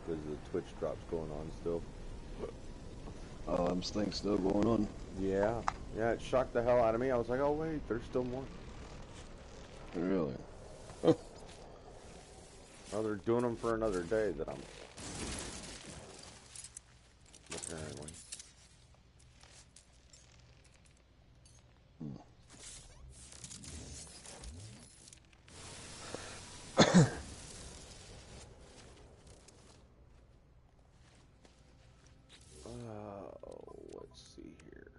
because the Twitch drop's going on still. Oh, them things still going on. Yeah, yeah, it shocked the hell out of me. I was like, oh wait, there's still more. Really? Oh, they're doing them for another day that I'm... Apparently. Let's see here.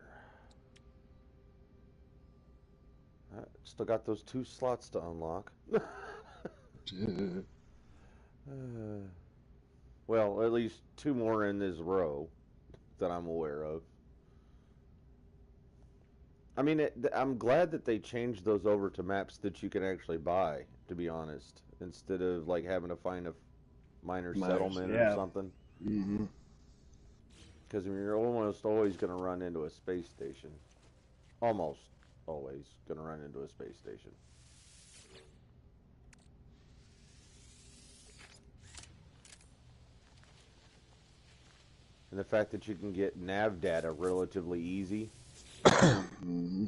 Still got those 2 slots to unlock. Well, at least 2 more in this row that I'm aware of. I mean, I'm glad that they changed those over to maps that you can actually buy, to be honest, instead of like having to find a minor settlement or something. Mm-hmm. Because I mean, you're almost always going to run into a space station. Almost always going to run into a space station. And the fact that you can get nav data relatively easy. Mm-hmm.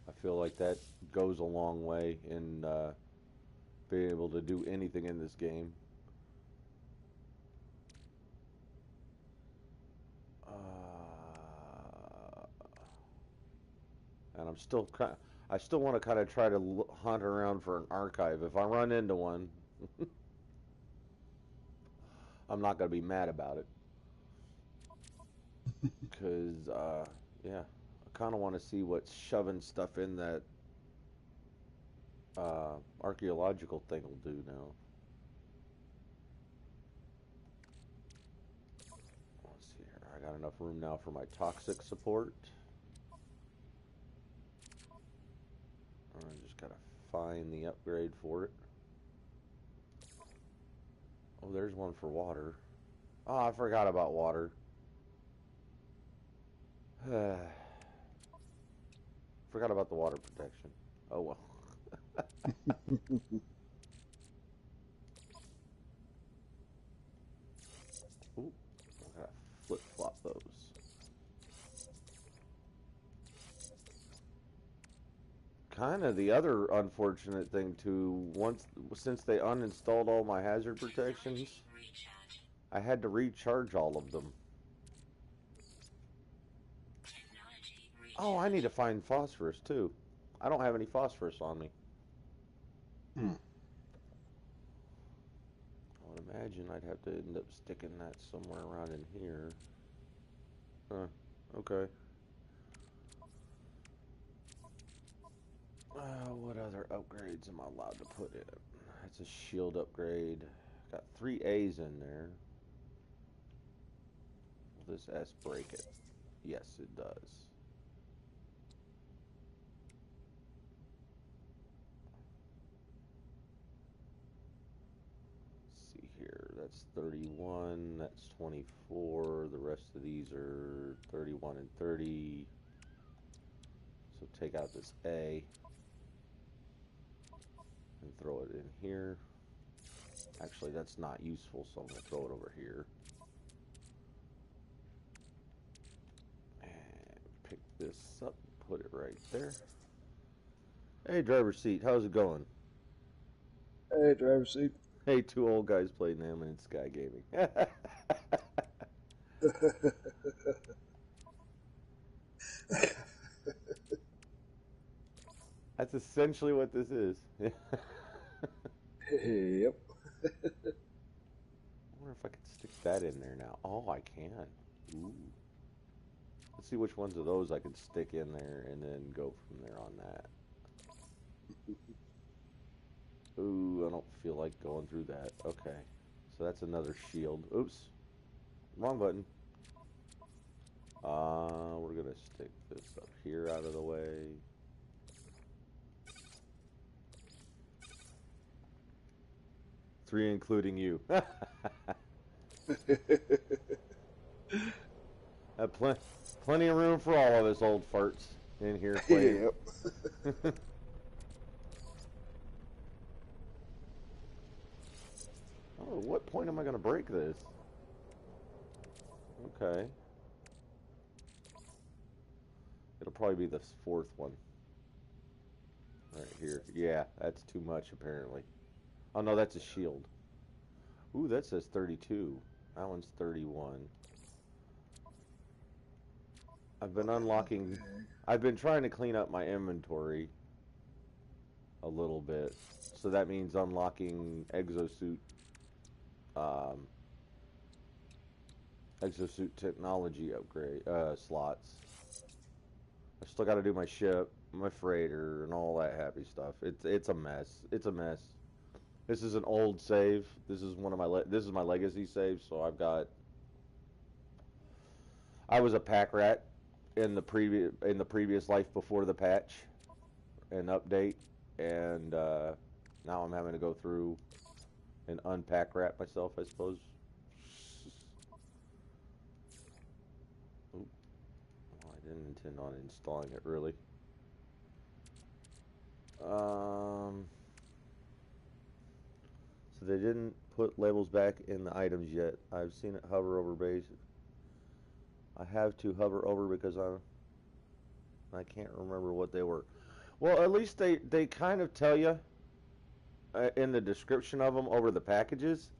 I feel like that goes a long way in being able to do anything in this game. And I'm still I still want to kind of try to hunt around for an archive. If I run into one, I'm not going to be mad about it. Because, yeah, I kind of want to see what's shoving stuff in that archaeological thing will do now. Let's see here. I got enough room now for my toxic support. I just got to find the upgrade for it. Oh, there's one for water. Oh, I forgot about water. Forgot about the water protection. Oh well. Ooh, I gotta flip-flop those. Kind of the other unfortunate thing too, since they uninstalled all my hazard protections, I had to recharge all of them. Oh, I need to find phosphorus too. I don't have any phosphorus on me. I would imagine I'd have to end up sticking that somewhere around in here. Huh, okay. What other upgrades am I allowed to put in? That's a shield upgrade. Got 3 A's in there. Will this S break it? Yes, it does. Let's see here. That's 31. That's 24. The rest of these are 31 and 30. So take out this A and throw it in here. Actually, that's not useful, so I'm going to throw it over here. And pick this up, put it right there. Hey, driver's seat, how's it going? Hey, driver's seat. Hey, 2 old guys playing NMS and Sky Gaming. That's essentially what this is. Yep. I wonder if I could stick that in there now. Oh, I can. Ooh. Let's see which ones of those I can stick in there and then go from there on that. Ooh, I don't feel like going through that. Okay. So that's another shield. Oops. Wrong button. We're going to stick this up here out of the way. Three including you. Plenty of room for all of us old farts in here playing. Yep. Oh, at what point am I going to break this? Okay. It'll probably be the fourth one. Right here. Yeah, that's too much apparently. Oh no, that's a shield. Ooh, that says 32. That one's 31. I've been unlocking... I've been trying to clean up my inventory a little bit. So that means unlocking exosuit exosuit technology upgrade slots. I still got to do my ship, my freighter, and all that happy stuff. It's a mess. It's a mess. This is an old save. This is one of my this is my legacy save. So I was a pack rat in the previous life before the patch and update, and now I'm having to go through and unpack rat myself, I suppose. Oop. Well, I didn't intend on installing it really. So they didn't put labels back in the items yet. I've seen it hover over base. I have to hover over because I can't remember what they were. Well, at least they kind of tell you in the description of them over the packages.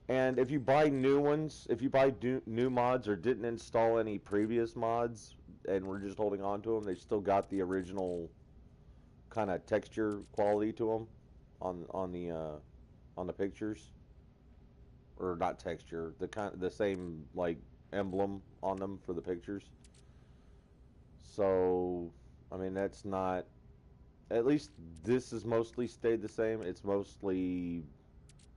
And if you buy new ones, if you buy new mods or didn't install any previous mods and we're just holding on to them, they still got the original kind of texture quality to them on the pictures, or not texture, the same like emblem on them for the pictures. So, I mean, that's not, at least this has mostly stayed the same. It's mostly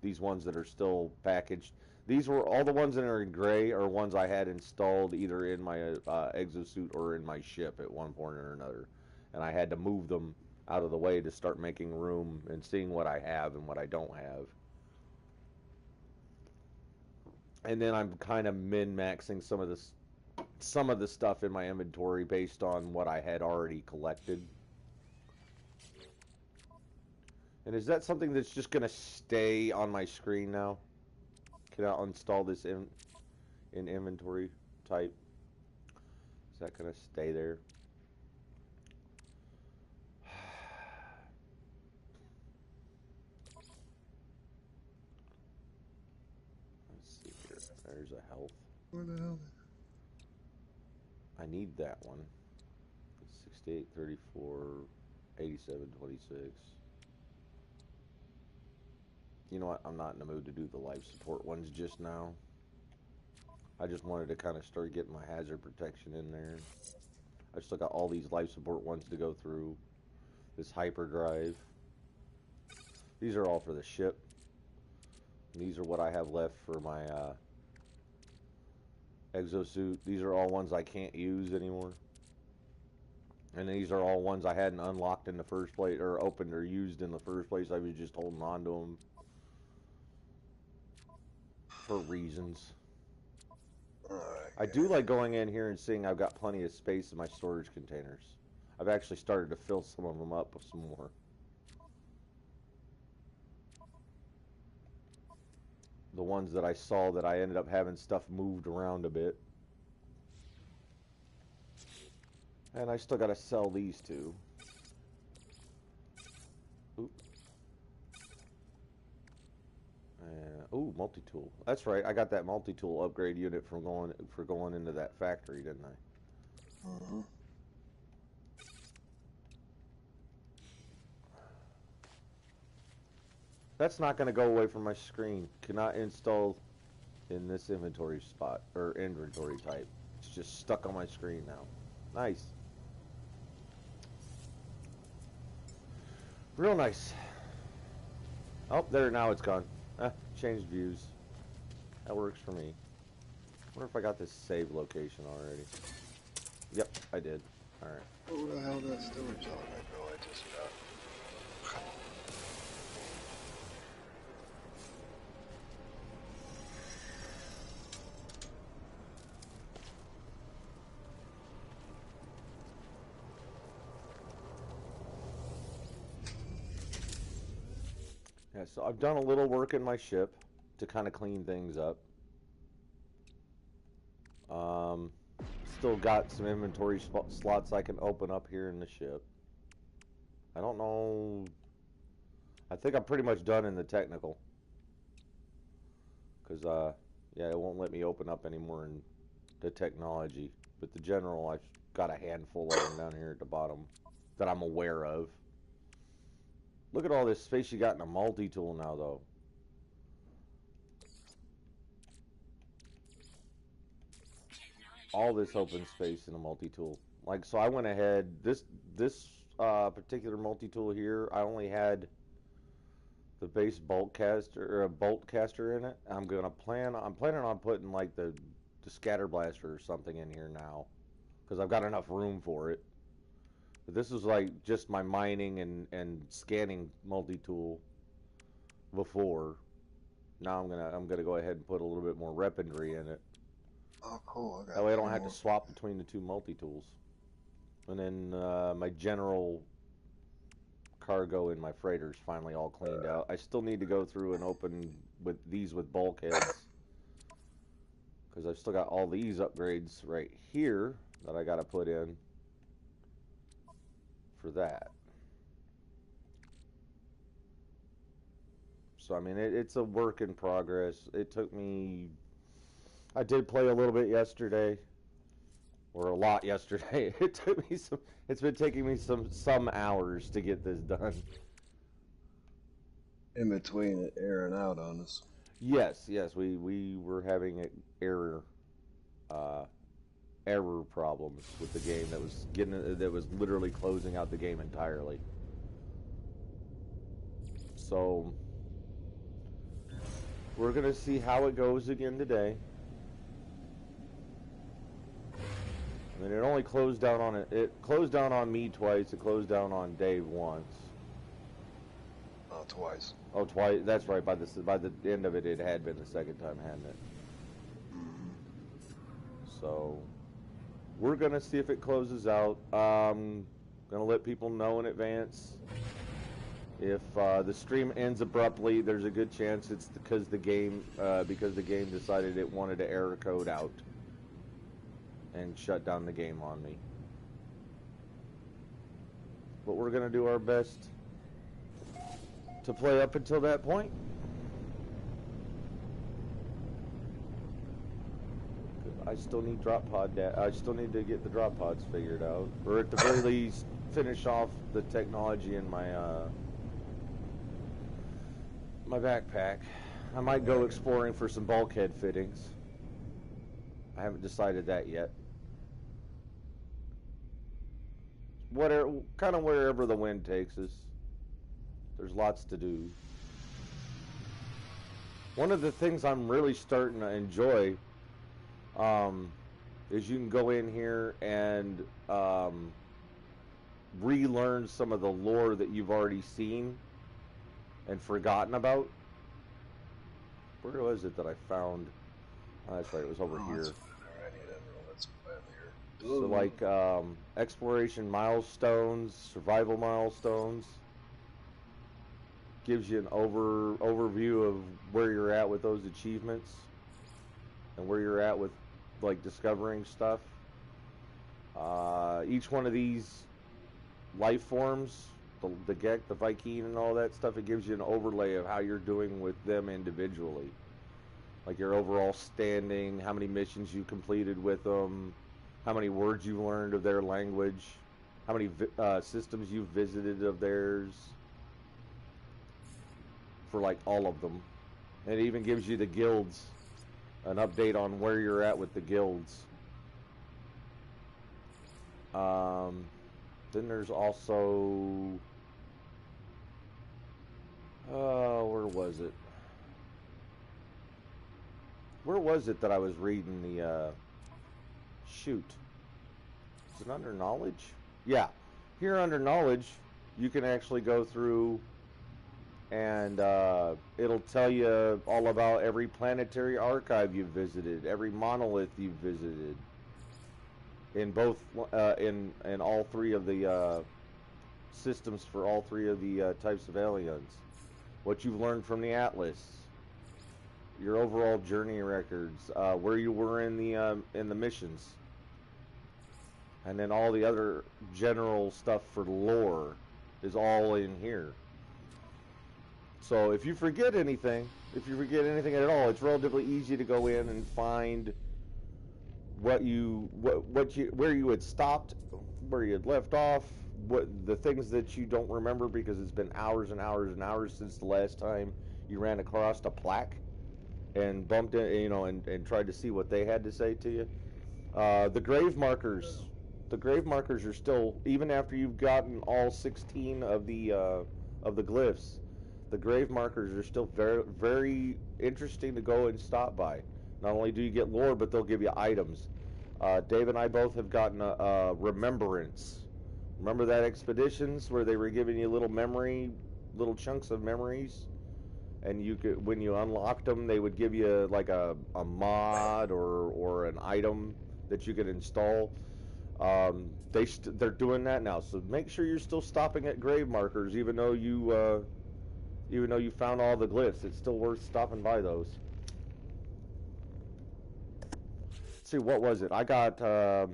these ones that are still packaged. These were all the ones that are in gray are ones I had installed either in my exosuit or in my ship at one point or another, and I had to move them out of the way to start making room and seeing what I have and what I don't have. And then I'm kind of min-maxing some of the stuff in my inventory based on what I had already collected. And is that something that's just going to stay on my screen now? Can I install this in inventory type? Is that going to stay there? Let's see here. There's a health. Where the hell? I need that one. 68, 34, 87, 26. You know what? I'm not in the mood to do the life support ones just now. I just wanted to kind of start getting my hazard protection in there. I've still got all these life support ones to go through. This hyperdrive. These are all for the ship. And these are what I have left for my exosuit. These are all ones I can't use anymore. And these are all ones I hadn't unlocked in the first place, or opened or used in the first place. I was just holding on to them for reasons. I do like going in here and seeing I've got plenty of space in my storage containers. I've actually started to fill some of them up with some more. The ones that I saw that I ended up having stuff moved around a bit. And I still got to sell these two. Oop. Ooh, multi-tool. That's right. I got that multi-tool upgrade unit from going into that factory, didn't I? Uh-huh. That's not going to go away from my screen. Cannot install in this inventory spot, or inventory type. It's just stuck on my screen now. Nice. Real nice. Oh, there, now it's gone. Changed views. That works for me. Wonder if I got this save location already. Yep, I did. Alright. Where the hell that storage element go? I just got. Yeah, so I've done a little work in my ship. to kind of clean things up. Still got some inventory slots I can open up here in the ship. I don't know. I think I'm pretty much done in the technical. Because, yeah, it won't let me open up anymore in the technology. But the general, I've got a handful of them down here at the bottom that I'm aware of. Look at all this space you got in a multi-tool now, though. All this open space in a multi-tool. Like, so I went ahead, this particular multi-tool here, I only had the base bolt caster or a bolt caster in it. I'm planning on putting like the scatter blaster or something in here now, because I've got enough room for it. But this is like just my mining and scanning multi-tool before. Now I'm gonna go ahead and put a little bit more weaponry in it. Oh, cool. That way I don't have to swap between the two multi-tools. And then my general cargo in my freighter's finally all cleaned out. I still need to go through and open with bulkheads, because I've still got all these upgrades right here that I got to put in for that. So I mean, it's a work in progress. It took me. I did play a little bit yesterday, or a lot yesterday. It took me some. It's been taking me some hours to get this done. In between it airing out on us. Yes, we were having error problems with the game that was literally closing out the game entirely. So we're gonna see how it goes again today. I mean, it only closed down on it. It closed down on me twice. It closed down on Dave once. Oh, twice. Oh, twice. That's right. By the end of it, it had been the second time, hadn't it? So we're gonna see if it closes out. Gonna let people know in advance. If the stream ends abruptly, there's a good chance it's because the game decided it wanted to error code out and shut down the game on me. But we're gonna do our best to play up until that point. I still need I still need to get the drop pods figured out, or at the very least finish off the technology in my my backpack. I might go exploring for some bulkhead fittings. I haven't decided that yet. Kind of wherever the wind takes us. There's lots to do. One of the things I'm really starting to enjoy is you can go in here and relearn some of the lore that you've already seen and forgotten about. Where was it that I found? Oh, that's right, it was over here. So like exploration milestones, survival milestones, gives you an overview of where you're at with those achievements and where you're at with like discovering stuff. Each one of these life forms, the Gek, the Viking, and all that stuff, it gives you an overlay of how you're doing with them individually, like your overall standing, how many missions you completed with them, how many words you've learned of their language, how many systems you've visited of theirs, for like all of them. And it even gives you the guilds, an update on where you're at with the guilds. Then there's also where was it? Where was it that I was reading the shoot? Is it under knowledge? Yeah. Here under knowledge, you can actually go through and it'll tell you all about every planetary archive you've visited, every monolith you've visited, in both in all three of the systems for all three of the types of aliens. What you've learned from the Atlas, your overall journey records, where you were in the missions, and then all the other general stuff for lore is all in here. So if you forget anything at all, it's relatively easy to go in and find where you had stopped, where you had left off, what the things that you don't remember because it's been hours and hours and hours since the last time you ran across a plaque and bumped in, and tried to see what they had to say to you. The grave markers are still, even after you've gotten all 16 of the glyphs, the grave markers are still very, very interesting to go and stop by. Not only do you get lore, but they'll give you items. Dave and I both have gotten a remembrance. Remember that expeditions where they were giving you little chunks of memories, and you could, when you unlocked them, they would give you like a mod or an item that you could install. They're doing that now, so make sure you're still stopping at grave markers, even though you found all the glyphs. It's still worth stopping by those. Let's see, what was it? I got the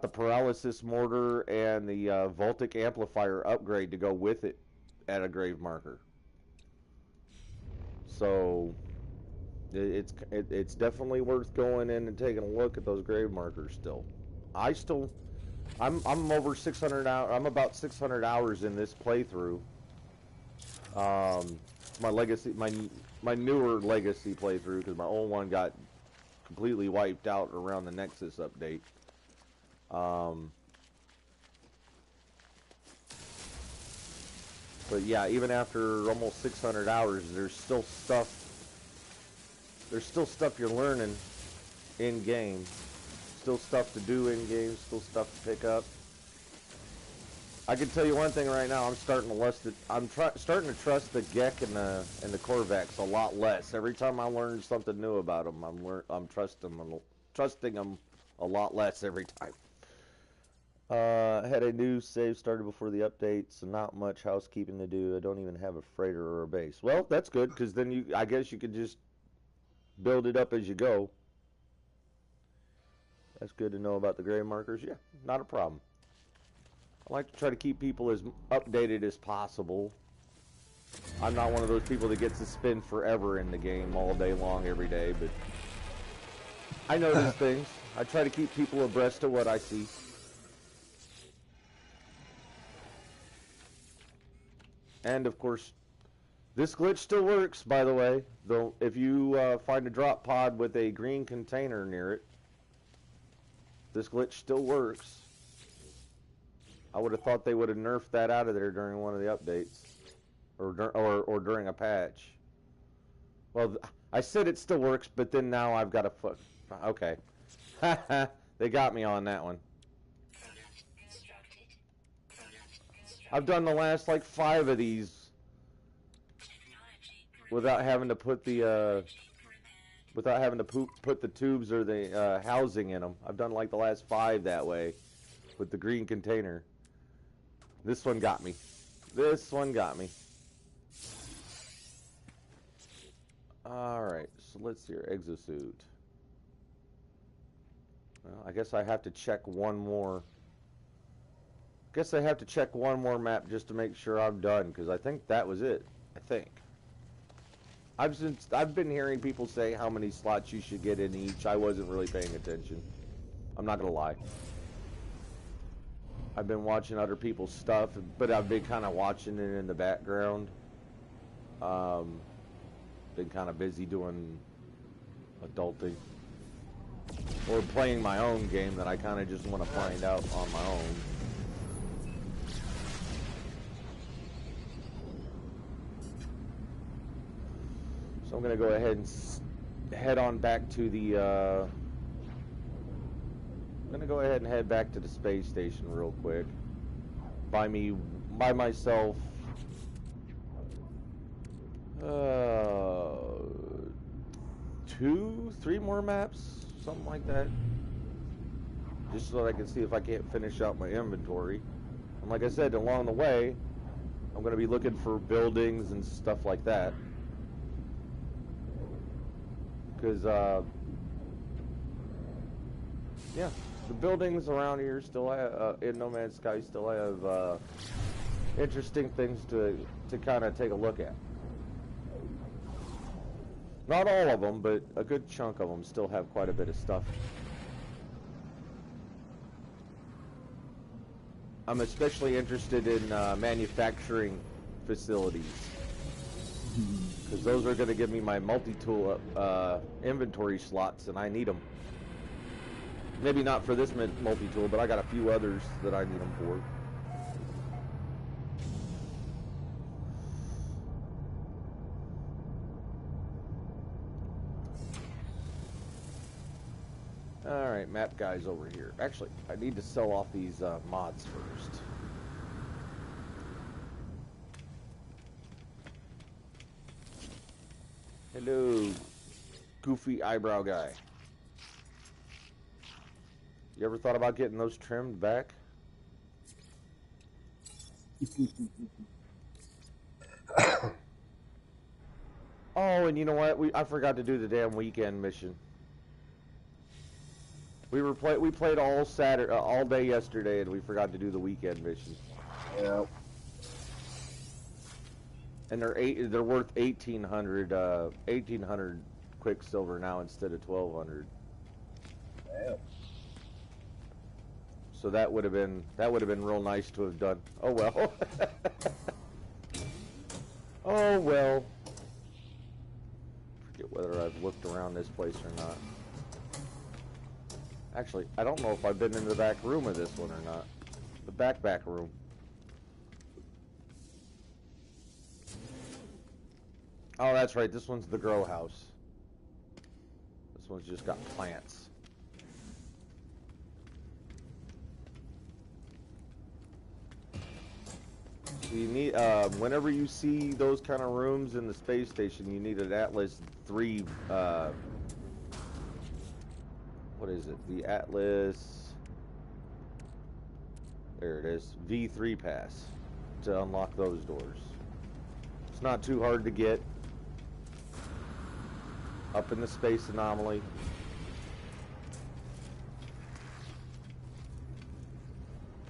paralysis mortar and the Voltic amplifier upgrade to go with it at a grave marker. So it's definitely worth going in and taking a look at those grave markers still. I'm over 600 hours. I'm about 600 hours in this playthrough. My legacy, my newer legacy playthrough, because my old one got completely wiped out around the Nexus update. But yeah, even after almost 600 hours, there's still stuff you're learning in game. Still stuff to do in game, still stuff to pick up. I can tell you one thing right now, I'm starting to trust the Gek and the Korvax a lot less. Every time I learn something new about them, I'm trusting them a lot less every time. Had a new save started before the update, so not much housekeeping to do. I don't even have a freighter or a base. Well, that's good, because then I guess you could just build it up as you go. That's good to know about the grave markers. Yeah, not a problem. I like to try to keep people as updated as possible. I'm not one of those people that gets to spend forever in the game all day long every day, but I notice things. I try to keep people abreast of what I see. And of course, this glitch still works, by the way. Though, if you find a drop pod with a green container near it, this glitch still works. I would have thought they would have nerfed that out of there during one of the updates, or during a patch. Well, I said it still works, but then now I've got a foot. Okay, they got me on that one. I've done the last like 5 of these without having to put the put the tubes or the housing in them. I've done like the last 5 that way with the green container. This one got me. This one got me. Alright, so let's see here. Exosuit. Well, I guess I have to check one more. Guess I have to check one more map just to make sure I'm done, because I think that was it. I think. I've been hearing people say how many slots you should get in each. I wasn't really paying attention. I'm not gonna lie. I've been watching other people's stuff, but I've been kind of watching it in the background. Been kind of busy doing adulting or playing my own game that I kind of just want to find out on my own. So I'm going to go ahead and head on back to the, I'm going to go ahead and head back to the space station real quick. By myself. 2, 3 more maps, something like that. Just so that I can see if I can't finish out my inventory. And like I said, along the way, I'm going to be looking for buildings and stuff like that. Because, yeah, the buildings around here still have, in No Man's Sky still have interesting things to kind of take a look at. Not all of them, but a good chunk of them still have quite a bit of stuff. I'm especially interested in manufacturing facilities, because those are going to give me my multi-tool inventory slots, and I need them. Maybe not for this multi-tool, but I got a few others that I need them for. Alright, map guys over here. Actually, I need to sell off these mods first. Hello, goofy eyebrow guy. You ever thought about getting those trimmed back? Oh, and you know what? I forgot to do the damn weekend mission. We played all Saturday, all day yesterday, and we forgot to do the weekend mission. Yeah. And they're worth 1,800 Quicksilver now instead of 1,200. Damn. So that would have been real nice to have done. Oh well. Oh well. Forget whether I've looked around this place or not. Actually, I don't know if I've been in the back room of this one or not. The back room. Oh, that's right. This one's the grow house. This one's just got plants. So you need, whenever you see those kind of rooms in the space station, you need an Atlas 3, what is it? The Atlas, there it is, V3 pass to unlock those doors. It's not too hard to get. Up in the space anomaly.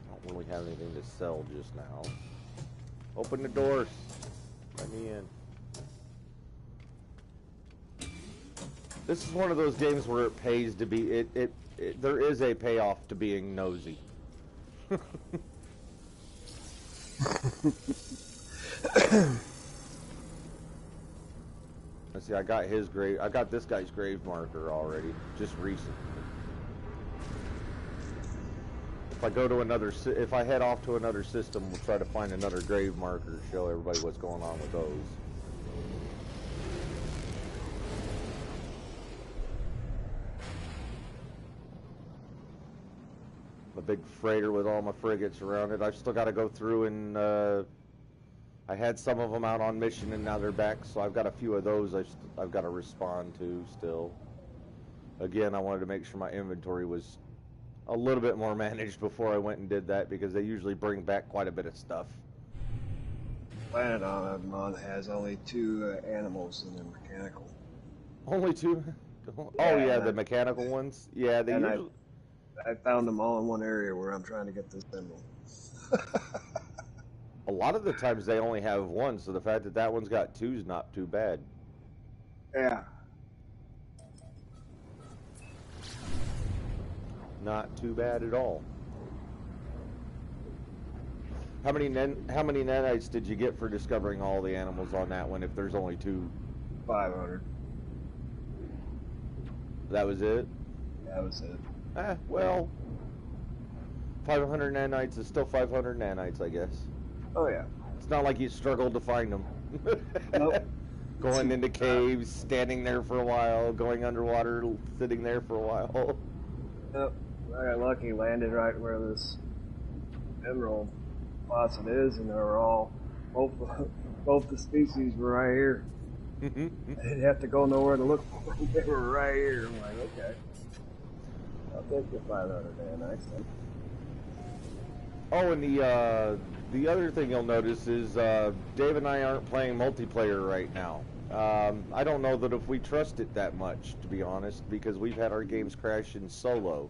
I don't really have anything to sell just now. Open the doors. Let me in. This is one of those games where it pays to be. There is a payoff to being nosy. Let's see. I got his grave. I got this guy's grave marker already, just recently. If I go to another, if I head off to another system, we'll try to find another grave marker to show everybody what's going on with those. A big freighter with all my frigates around it. I've still got to go through and I had some of them out on mission and now they're back, so I've got a few of those I've got to respond to still. Again, I wanted to make sure my inventory was a little bit more managed before I went and did that, because they usually bring back quite a bit of stuff. Planet on mod has only 2 animals in their mechanical. Only 2? Oh yeah, the mechanical ones. Yeah, they usually. I found them all in one area where I'm trying to get this emerald. A lot of the times they only have 1, so the fact that that one's got 2 is not too bad. Yeah. Not too bad at all. How many nanites did you get for discovering all the animals on that one if there's only 2? 500. That was it? That was it. Well, 500 nanites is still 500 nanites, I guess. Oh yeah. It's not like you struggled to find them. Nope. Going into caves, standing there for a while, going underwater, sitting there for a while. Yep. I got lucky, landed right where this emerald faucet is, and they were all, both the species were right here. I didn't have to go nowhere to look for them. They were right here. I'm like, okay. I'll take the 500 nanites then. Oh, and the other thing you'll notice is Dave and I aren't playing multiplayer right now. I don't know that if we trust it that much, to be honest, because we've had our games crash in solo.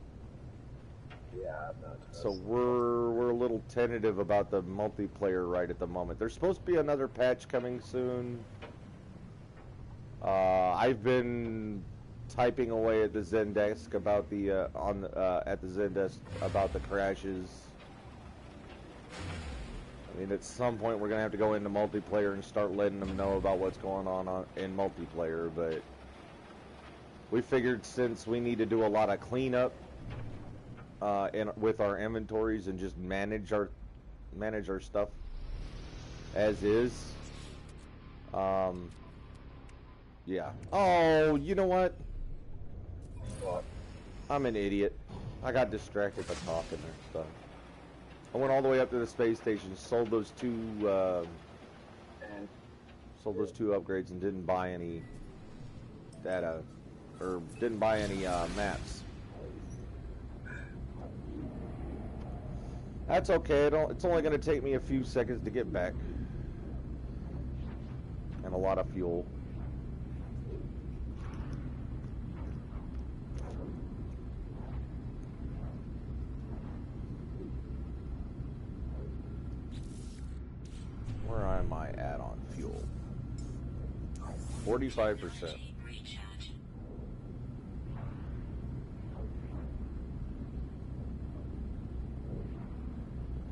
Yeah, I'm not So trusting. we're a little tentative about the multiplayer right at the moment. There's supposed to be another patch coming soon. I've been typing away at the Zendesk about the at the Zendesk about the crashes. I mean, at some point we're gonna have to go into multiplayer and start letting them know about what's going on in multiplayer. But we figured since we need to do a lot of cleanup with our inventories and just manage our stuff as is. Yeah. Oh, you know what? What? I'm an idiot. I got distracted by talking and stuff. I went all the way up to the space station, sold those two upgrades, and didn't buy any data, or didn't buy any maps. That's okay. It's only going to take me a few seconds to get back, and a lot of fuel. Where am I at on fuel? 45%.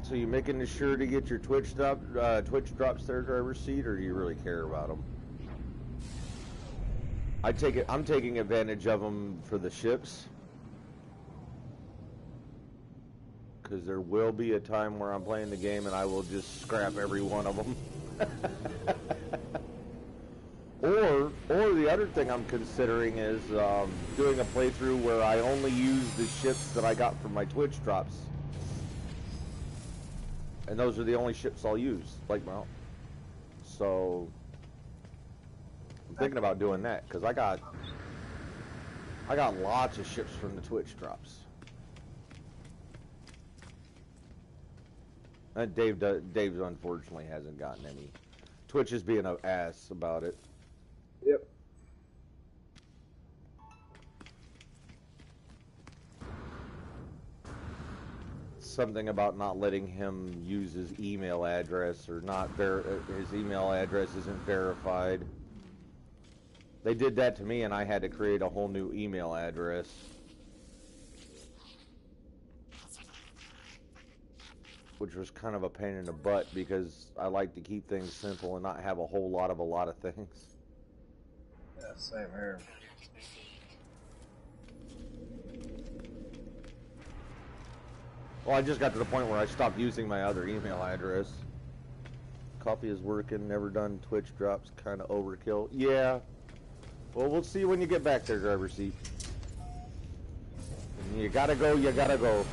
So you making sure to get your Twitch drops their driver's seat, or do you really care about them? I'm taking advantage of them for the ships, because there will be a time where I'm playing the game and I will just scrap every one of them. Or the other thing I'm considering is doing a playthrough where I only use the ships that I got from my Twitch drops. And those are the only ships I'll use, well, so I'm thinking about doing that, because I got lots of ships from the Twitch drops. And Dave unfortunately hasn't gotten any. Twitch is being an ass about it. Yep. Something about not letting him use his email address, or his email address isn't verified. They did that to me, and I had to create a whole new email address. Which was kind of a pain in the butt, because I like to keep things simple and not have a whole lot of things. Yeah, same here. Well, I just got to the point where I stopped using my other email address. Coffee is working, never done Twitch drops, kind of overkill. Yeah. Well, we'll see when you get back there, driver's seat. And you gotta go, you gotta go.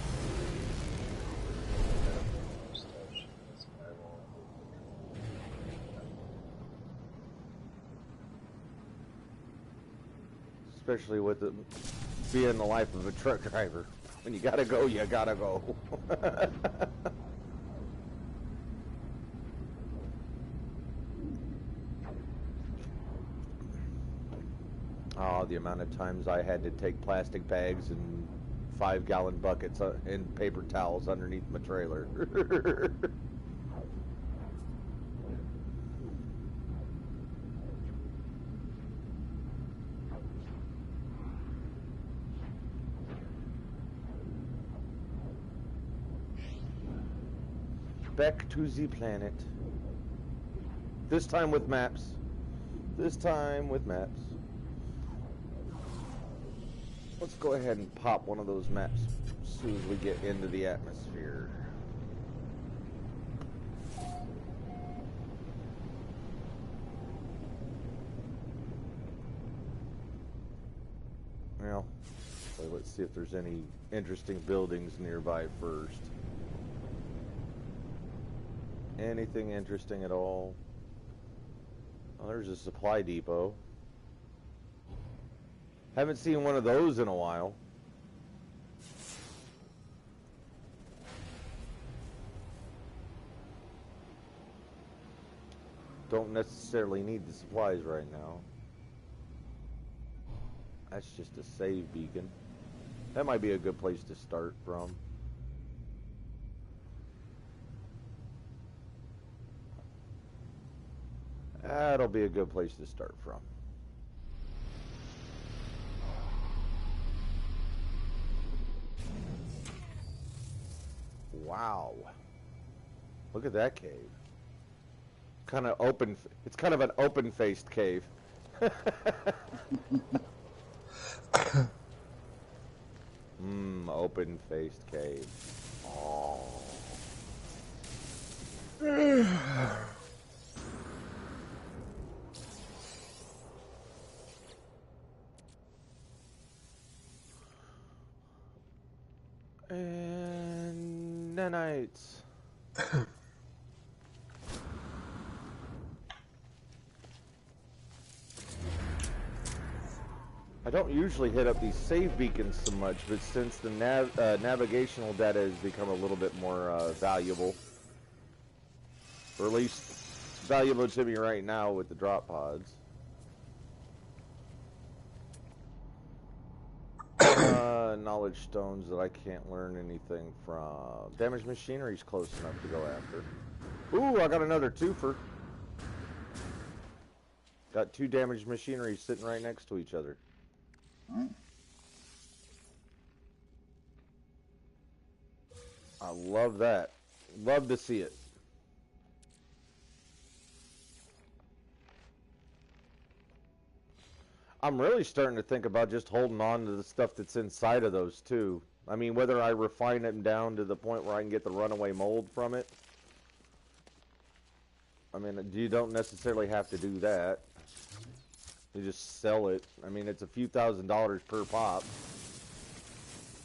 Especially with it being the life of a truck driver. When you gotta go, you gotta go. Oh, the amount of times I had to take plastic bags and 5-gallon buckets and paper towels underneath my trailer. Back to the planet. This time with maps. This time with maps. Let's go ahead and pop one of those maps as soon as we get into the atmosphere. Well, so let's see if there's any interesting buildings nearby first. Anything interesting at all? Oh, there's a supply depot. Haven't seen one of those in a while. don't necessarily need the supplies right now. That's just a save beacon. That might be a good place to start from. That'll be a good place to start from. Wow. Look at that cave. Kind of open. It's kind of an open-faced cave. Open-faced cave. Oh. And nanites. I don't usually hit up these save beacons so much, but since the navigational data has become a little bit more valuable, or at least valuable to me right now with the drop pods. Knowledge stones that I can't learn anything from. Damaged machinery is close enough to go after. Ooh, I got another twofer. Got 2 damaged machinery sitting right next to each other. I love that. Love to see it. I'm really starting to think about just holding on to the stuff that's inside of those too. I mean, whether I refine them down to the point where I can get the runaway mold from it. I mean, you don't necessarily have to do that. You just sell it. I mean, it's a few $1,000s per pop.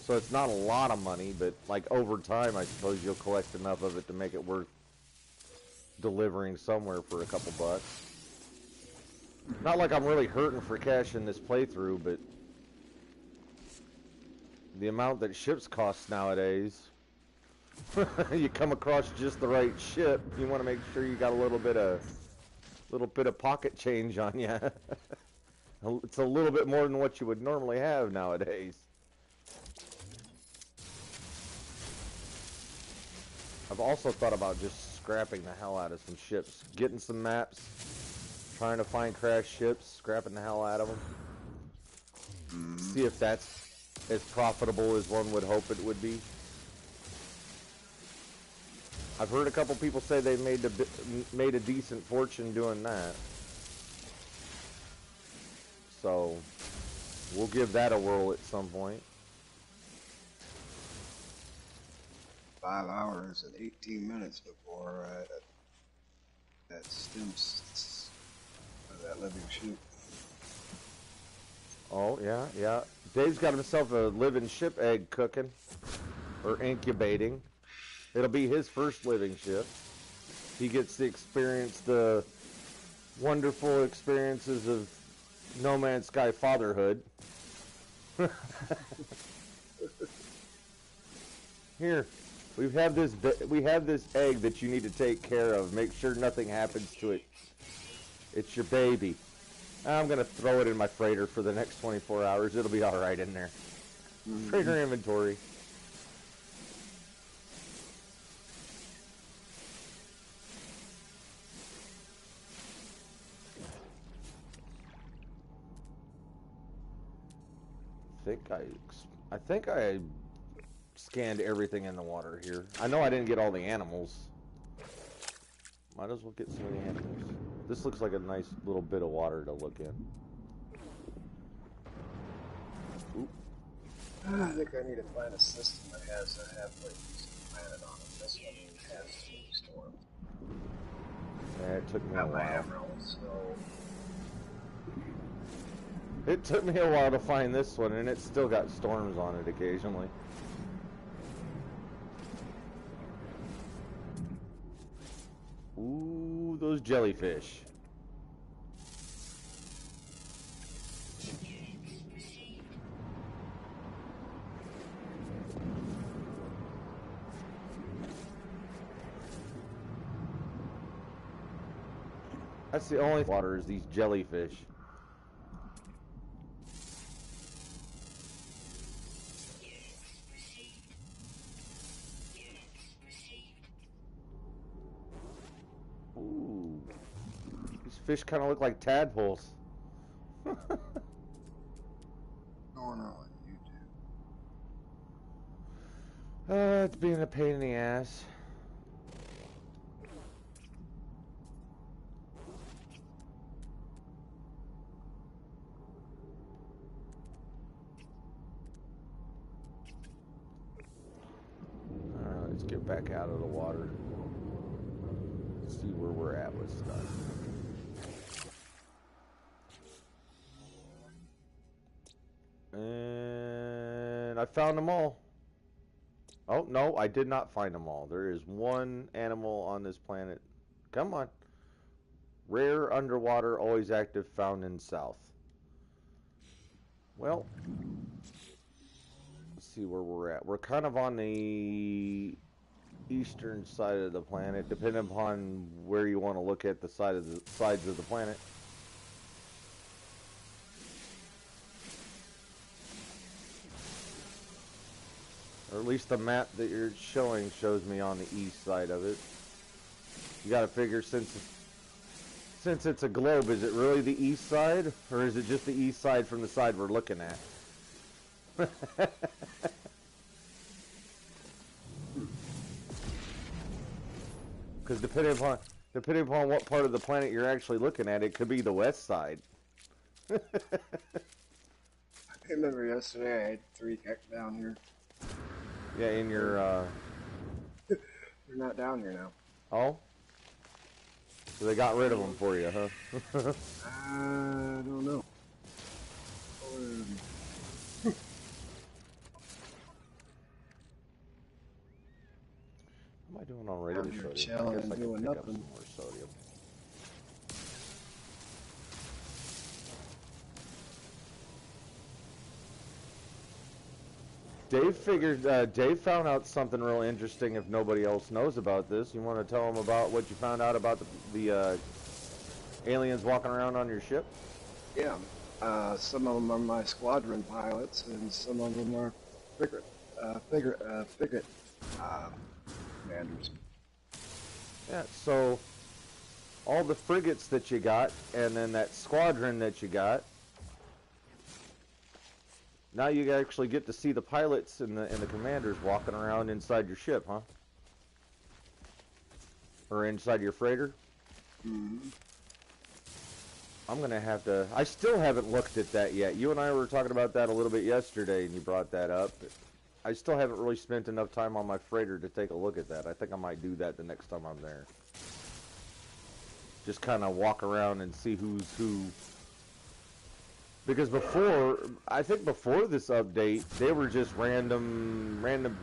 So it's not a lot of money, but like over time, I suppose you'll collect enough of it to make it worth delivering somewhere for a couple bucks. Not like I'm really hurting for cash in this playthrough, but the amount that ships cost nowadays, you come across just the right ship, you want to make sure you got a little bit of pocket change on you. It's a little bit more than what you would normally have nowadays. I've also thought about just scrapping the hell out of some ships, getting some maps, trying to find crashed ships, scrapping the hell out of them. See if that's as profitable as one would hope it would be. I've heard a couple people say they made a decent fortune doing that. So we'll give that a whirl at some point. 5 hours and 18 minutes before that stimps that living ship. Oh, yeah. Dave's got himself a living ship egg cooking, or incubating. It'll be his first living ship. He gets to experience the wonderful experiences of No Man's Sky fatherhood. Here, we have this egg that you need to take care of. Make sure nothing happens to it. It's your baby. I'm going to throw it in my freighter for the next 24 hours. It'll be all right in there. Freighter inventory. I think I scanned everything in the water here. I know I didn't get all the animals. Might as well get some of the animals. This looks like a nice little bit of water to look in. Oop. I think I need to find a system that has a halfway decent planet on it. This one has two storms. Yeah, it took me a Got my while. emeralds, so It took me a while to find this one, and it's still got storms on it occasionally. Ooh, those jellyfish. That's the only water is these jellyfish. Ooh. These fish kind of look like tadpoles. Going on with YouTube. It's being a pain in the ass. Alright, let's get back out of the water. See where we're at with stuff. And I found them all. Oh, no, I did not find them all. There is one animal on this planet. Come on. Rare underwater, always active, found in south. Well, let's see where we're at. We're kind of on the eastern side of the planet, depending upon where you want to look at the sides of the planet. Or at least the map that you're showing shows me on the east side of it. You got to figure since it's a globe, is it really the east side, or is it just the east side from the side we're looking at? Because depending upon what part of the planet you're actually looking at, it could be the west side. I remember yesterday I had 3 heck down here. Yeah, in your They're not down here now. Oh? So they got rid of them for you, huh? I don't know. What am I doing on regular You're sodium? chilling I guess I and can doing pick up nothing. some more sodium. Dave found out something real interesting if nobody else knows about this. You want to tell him about what you found out about the aliens walking around on your ship? Yeah. Some of them are my squadron pilots, and some of them are frigate commanders. Yeah, so all the frigates that you got, and then that squadron that you got, now you actually get to see the pilots and the commanders walking around inside your ship, huh? Or inside your freighter? Mm-hmm. I'm gonna have to. I still haven't looked at that yet. You and I were talking about that a little bit yesterday, and you brought that up. I still haven't really spent enough time on my freighter to take a look at that. I think I might do that the next time I'm there. Just kind of walk around and see who's who. Because I think before this update, they were just random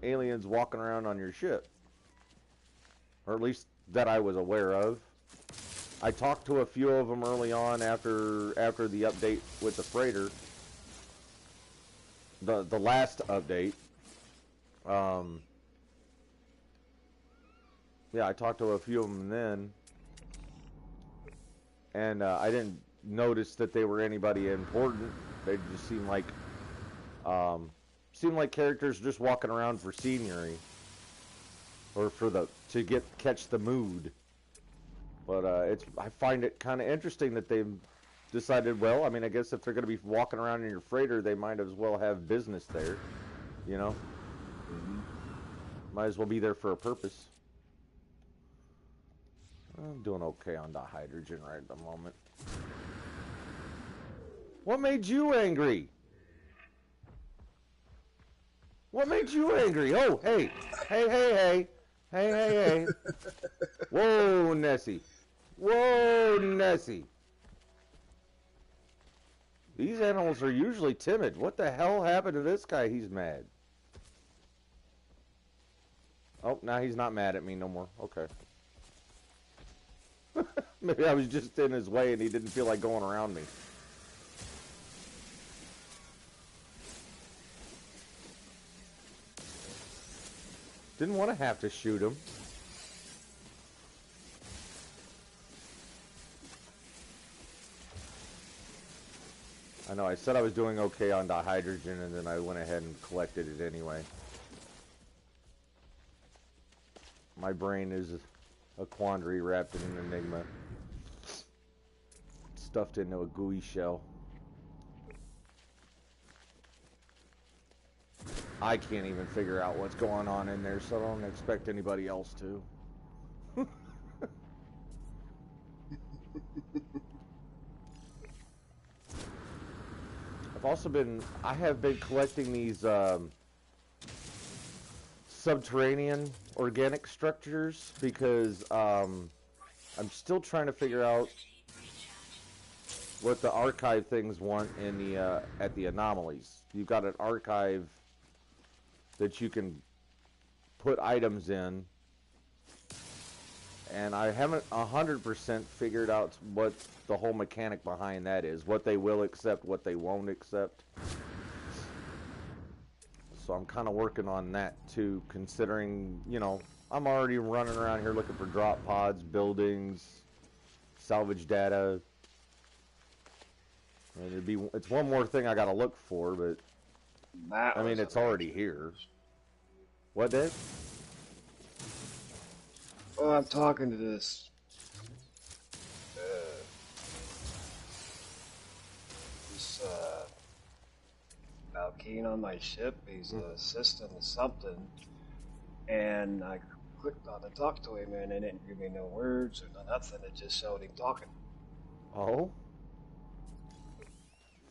aliens walking around on your ship. Or at least that I was aware of. I talked to a few of them early on after the update with the freighter. The last update. Yeah, I talked to a few of them then. And I didn't notice that they were anybody important. They just seemed like characters just walking around for scenery. Or to catch the mood. But I find it kind of interesting that they've decided, well, I mean, I guess if they're going to be walking around in your freighter, they might as well have business there, you know? Mm-hmm. Might as well be there for a purpose. I'm doing okay on the hydrogen right at the moment. What made you angry? What made you angry? Oh, hey. Hey. Whoa, Nessie. Whoa, Nessie. These animals are usually timid. What the hell happened to this guy? He's mad. Oh, now he's not mad at me no more. Okay. Maybe I was just in his way and he didn't feel like going around me. Didn't want to have to shoot him. I know, I said I was doing okay on dihydrogen, and then I went ahead and collected it anyway. My brain is a quandary wrapped in an enigma. Stuffed into a gooey shell. I can't even figure out what's going on in there, so I don't expect anybody else to. I have been collecting these subterranean organic structures because I'm still trying to figure out what the archive things want in the at the anomalies. You've got an archive that you can put items in, and I haven't 100% figured out what the whole mechanic behind that is, what they will accept, what they won't accept. So I'm kind of working on that too, considering, you know, I'm already running around here looking for drop pods, buildings, salvage data. And it's one more thing I got to look for, but I mean, it's already here. What, Dave? Well, I'm talking to this Valkeen on my ship. He's an assistant to something, and I clicked on to talk to him, and it didn't give me no words or nothing. It just showed him talking. Oh,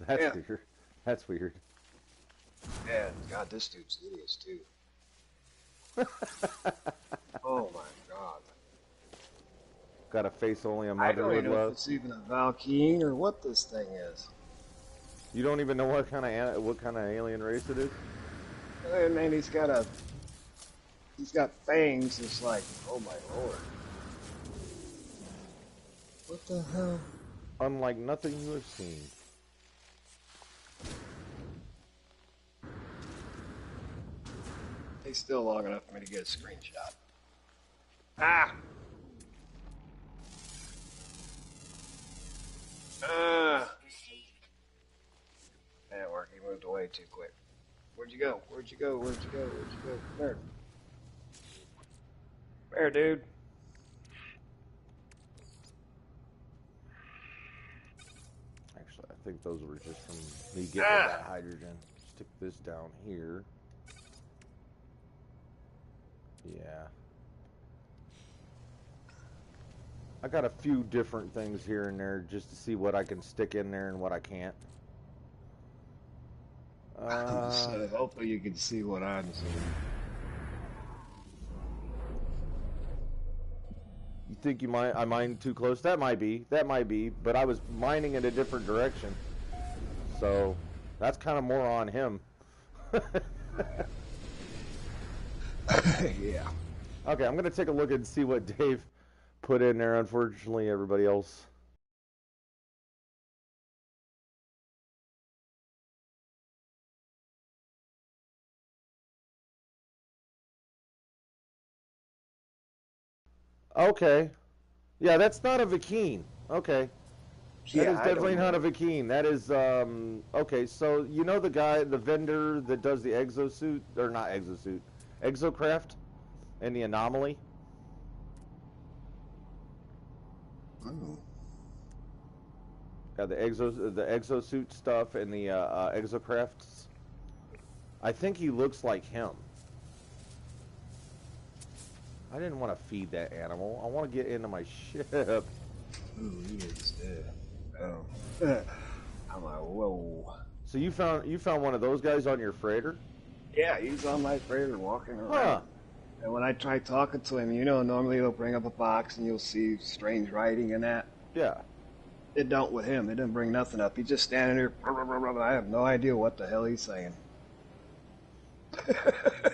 that's weird. That's weird. Yeah, God, this dude's hideous too. Oh my God. Got a face only a I mother don't would even know love. if it's even a Valkeen or what this thing is. You don't even know what kind of alien race it is? I mean, he's got fangs. It's like, oh my Lord. What the hell? Unlike nothing you have seen. He's still long enough for me to get a screenshot. Ah! Didn't work. He moved away too quick. Where'd you go? Where'd you go? Where'd you go? Where'd you go? Come here. Come here, dude. Actually, I think those were just from me getting that hydrogen. Stick this down here. Yeah. I got a few different things here and there just to see what I can stick in there and what I can't. Hopefully you can see what I'm seeing. You think I mined too close? That might be, but I was mining in a different direction. So, that's kind of more on him. Yeah. Okay, I'm going to take a look and see what Dave put in there. Unfortunately, everybody else. Okay. Yeah, that's not a Vakeen. Okay. That is definitely not a Vakeen. That is, okay, so you know the guy, the vendor that does the exosuit, or not exosuit, exocraft and the anomaly? Oh. Yeah, the exosuit stuff and the exocrafts. I think he looks like him. I didn't want to feed that animal. I want to get into my ship. Ooh, he is dead. Oh. I'm like, whoa. So you found one of those guys on your freighter? Yeah, he's on my freighter walking around. Huh. And when I try talking to him, you know, normally he'll bring up a box and you'll see strange writing and that. Yeah. It don't with him. It didn't bring nothing up. He's just standing there. I have no idea what the hell he's saying.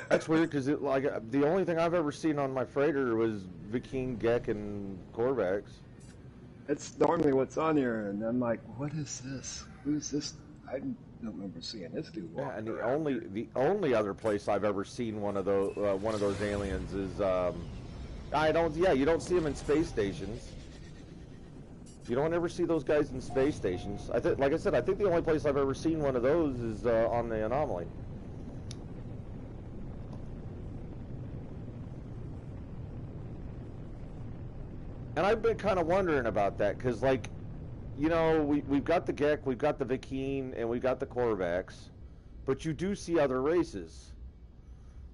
That's weird because the only thing I've ever seen on my freighter was Viking, Gek, and Korvax. It's normally what's on here, and I'm like, what is this? Who's this? I don't remember seeing this dude walking. Yeah, and around. the only other place I've ever seen one of those aliens is you don't see them in space stations. You don't ever see those guys in space stations. Like I said, I think the only place I've ever seen one of those is on the Anomaly. And I've been kind of wondering about that, because, like, you know, we've got the Gek, we've got the Vikine, and we've got the Korvax, but you do see other races.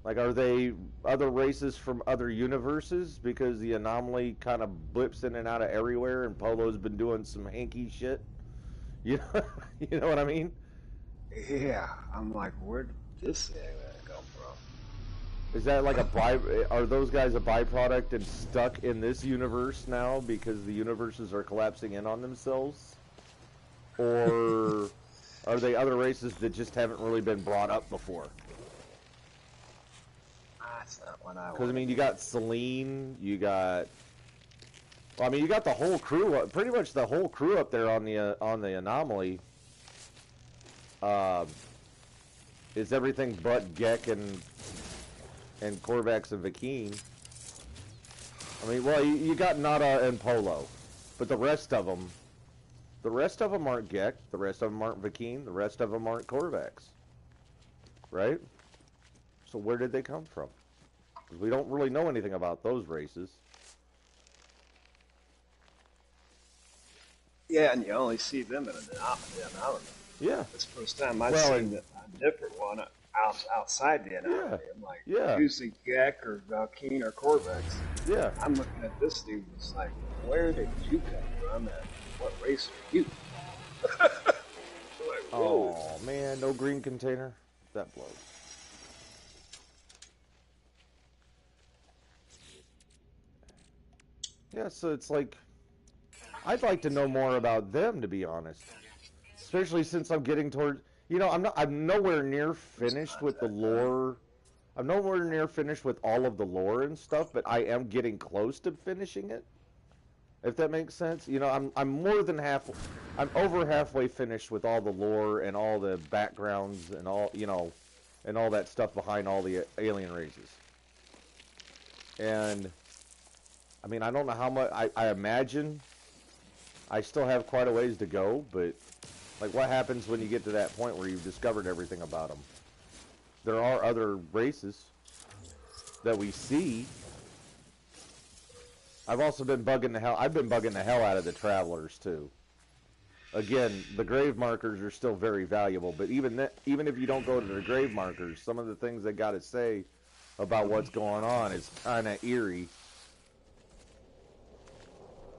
Like, are they other races from other universes? Because the Anomaly kind of blips in and out of everywhere, and Polo's been doing some hanky shit. You know, you know what I mean? Yeah, I'm like, where did this thing come from? Is that like are those guys a byproduct and stuck in this universe now because the universes are collapsing in on themselves? Or are they other races that just haven't really been brought up before? That's not what I. Because I mean, you got Celine, you got. Well, I mean, you got the whole crew, pretty much the whole crew up there on the Anomaly. Is everything but Gek and Korvax and Vikine. I mean, well, you got Nada and Polo, but the rest of them aren't Gek, the rest of them aren't Vikine, the rest of them aren't Korvax, right? So where did they come from? Because we don't really know anything about those races. Yeah, and you only see them in an anomaly. Yeah. It's the first time I've seen a different one outside the anomaly. Yeah. I'm like, Yeah. usually Gek or Valkene or Korvax. Yeah. I'm looking at this dude and it's like, where did you come from and what race are you? Like, oh, man, no green container? That blows. Yeah, so it's like, I'd like to know more about them, to be honest. Especially since I'm getting towards, you know, I'm nowhere near finished with the lore. I'm nowhere near finished with all of the lore and stuff, but I am getting close to finishing it. If that makes sense. You know, I'm more than I'm over halfway finished with all the lore and all the backgrounds and all, you know, and all that stuff behind all the alien races. And I mean, I don't know how much, I imagine I still have quite a ways to go, but like, what happens when you get to that point where you've discovered everything about them? There are other races that we see. I've also been bugging the hell out of the travelers too. Again, the grave markers are still very valuable, but even if you don't go to the grave markers, some of the things they got to say about what's going on is kind of eerie.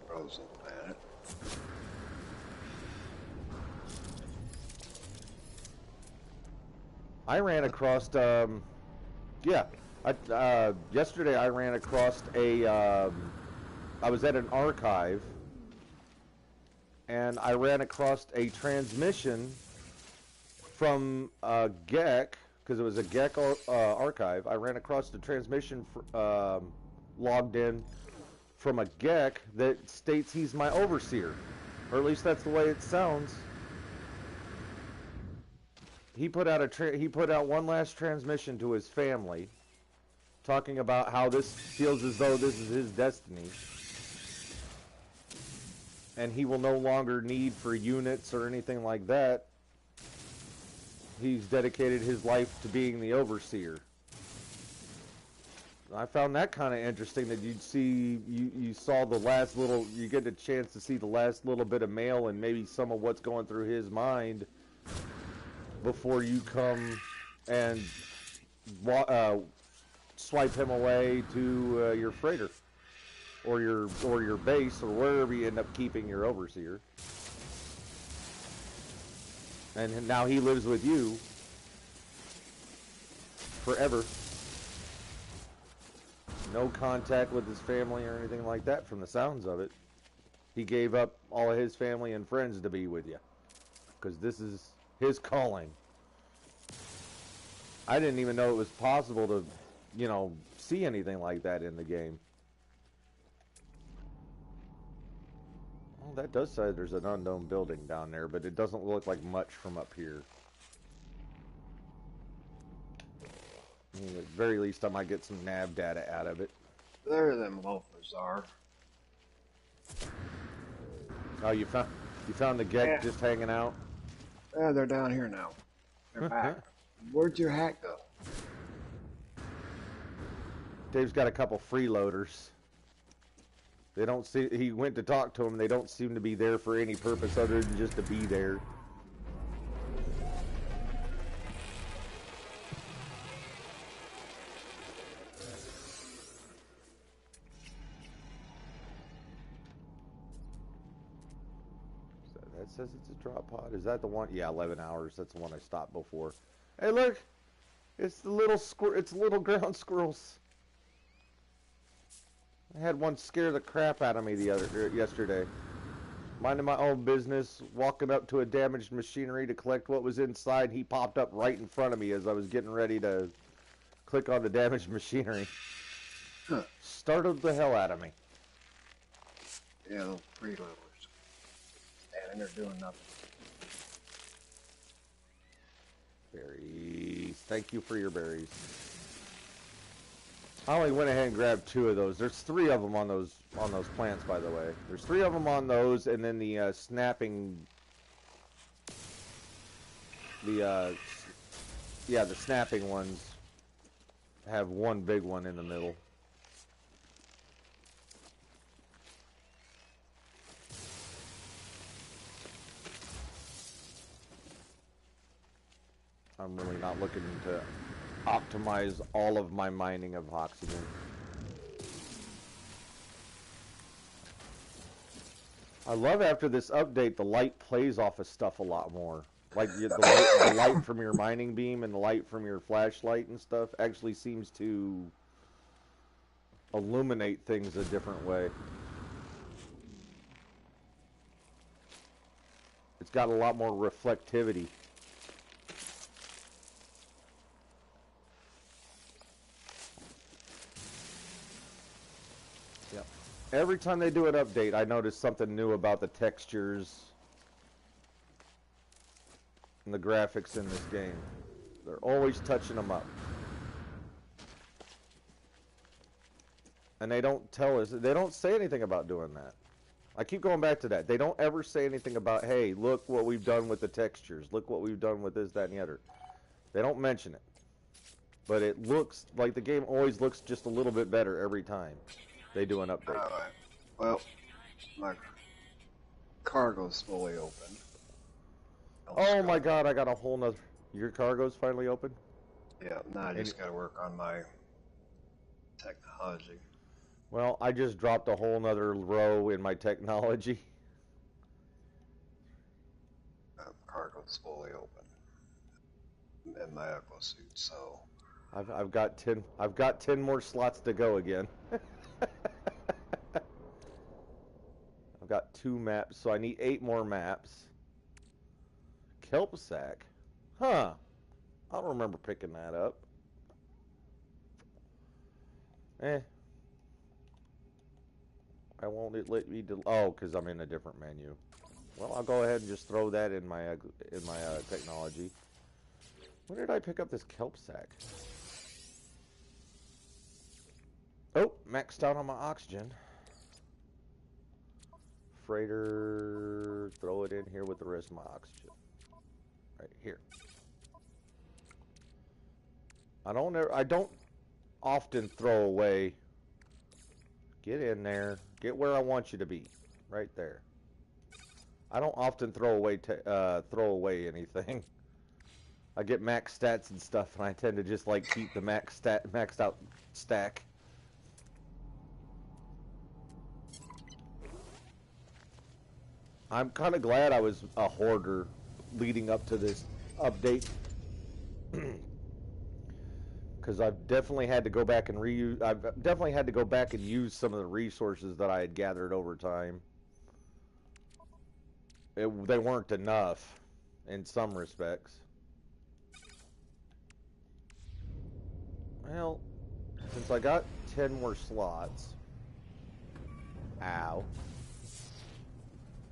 Frozen planet. I ran across, yesterday I ran across I was at an archive, and I ran across a transmission from Gek, because it was a Gek archive. I ran across the transmission logged in from a Gek that states he's my overseer, or at least that's the way it sounds. He put out one last transmission to his family, talking about how this feels as though this is his destiny, and he will no longer need for units or anything like that. He's dedicated his life to being the overseer. I found that kind of interesting, that you saw the last little, you get a chance to see the last little bit of mail and maybe some of what's going through his mind before you come and swipe him away to your freighter or your base or wherever you end up keeping your overseer. And now he lives with you forever. No contact with his family or anything like that from the sounds of it. He gave up all of his family and friends to be with you, because this is his calling. I didn't even know it was possible to, you know, see anything like that in the game. Well, that does say there's an unknown building down there, but it doesn't look like much from up here. I mean, at the very least, I might get some nav data out of it. There them loafers are. Oh, you found the Gek Yeah. just hanging out? Yeah, they're down here now. They're back. Where'd your hat go? Dave's got a couple freeloaders. They don't see. He went to talk to them. They don't seem to be there for any purpose other than just to be there. So that says it's a drop pod. Is that the one? Yeah, 11 hours. That's the one I stopped before. Hey, look! It's the little It's little ground squirrels. I had one scare the crap out of me yesterday. Minding my own business, walking up to a damaged machinery to collect what was inside. He popped up right in front of me as I was getting ready to click on the damaged machinery. Huh. Startled the hell out of me. Yeah, those freeloaders. And they're doing nothing. Berries. Thank you for your berries. I only went ahead and grabbed 2 of those. There's 3 of them on those plants, by the way. There's 3 of them on those, and then the snapping. The snapping ones have one big one in the middle. I'm really not looking to optimize all of my mining of oxygen. I love after this update, the light plays off of stuff a lot more. Like the light from your mining beam and the light from your flashlight and stuff actually seems to illuminate things a different way. It's got a lot more reflectivity. Every time they do an update, I notice something new about the textures and the graphics in this game. They're always touching them up. And they don't tell us, they don't say anything about doing that. I keep going back to that. They don't ever say anything about, hey, look what we've done with the textures. Look what we've done with this, that, and the other. They don't mention it. But it looks like the game always looks just a little bit better every time they do an update. Alright. Well, my cargo's fully open. Oh my god, I got a whole nother... Your cargo's finally open? Yeah, now I just gotta work on my technology. Well, I just dropped a whole nother row in my technology. Cargo's fully open. In my echo suit, so... I've got 10 more slots to go again. I've got 2 maps, so I need 8 more maps. Kelp sack? Huh. I don't remember picking that up. Why won't it let me oh, because I'm in a different menu. Well, I'll go ahead and just throw that in my technology. When did I pick up this kelp sack? Oh, maxed out on my oxygen. Freighter, throw it in here with the rest of my oxygen. Right here. I don't often throw away. Get in there. Get where I want you to be. Right there. I don't often throw away anything. I get max stats and stuff, and I tend to just like keep the maxed out stack. I'm kind of glad I was a hoarder leading up to this update, because I've definitely had to go back and reuse. I've definitely had to go back and use some of the resources that I had gathered over time. They weren't enough in some respects. Well, since I got 10 more slots. Ow.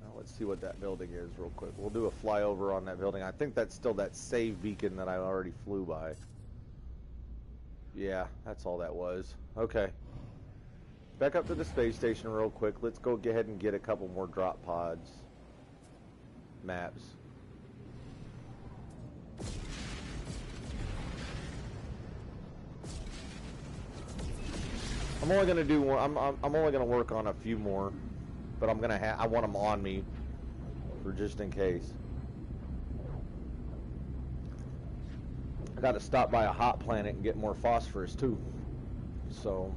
Now let's see what that building is real quick. We'll do a flyover on that building. I think that's still that save beacon that I already flew by. Yeah, that's all that was. Okay. Back up to the space station real quick. Let's go ahead and get a couple more drop pods. Maps. I'm only gonna do one. I'm only gonna work on a few more, but I'm gonna I want them on me for just in case. I got to stop by a hot planet and get more phosphorus too. So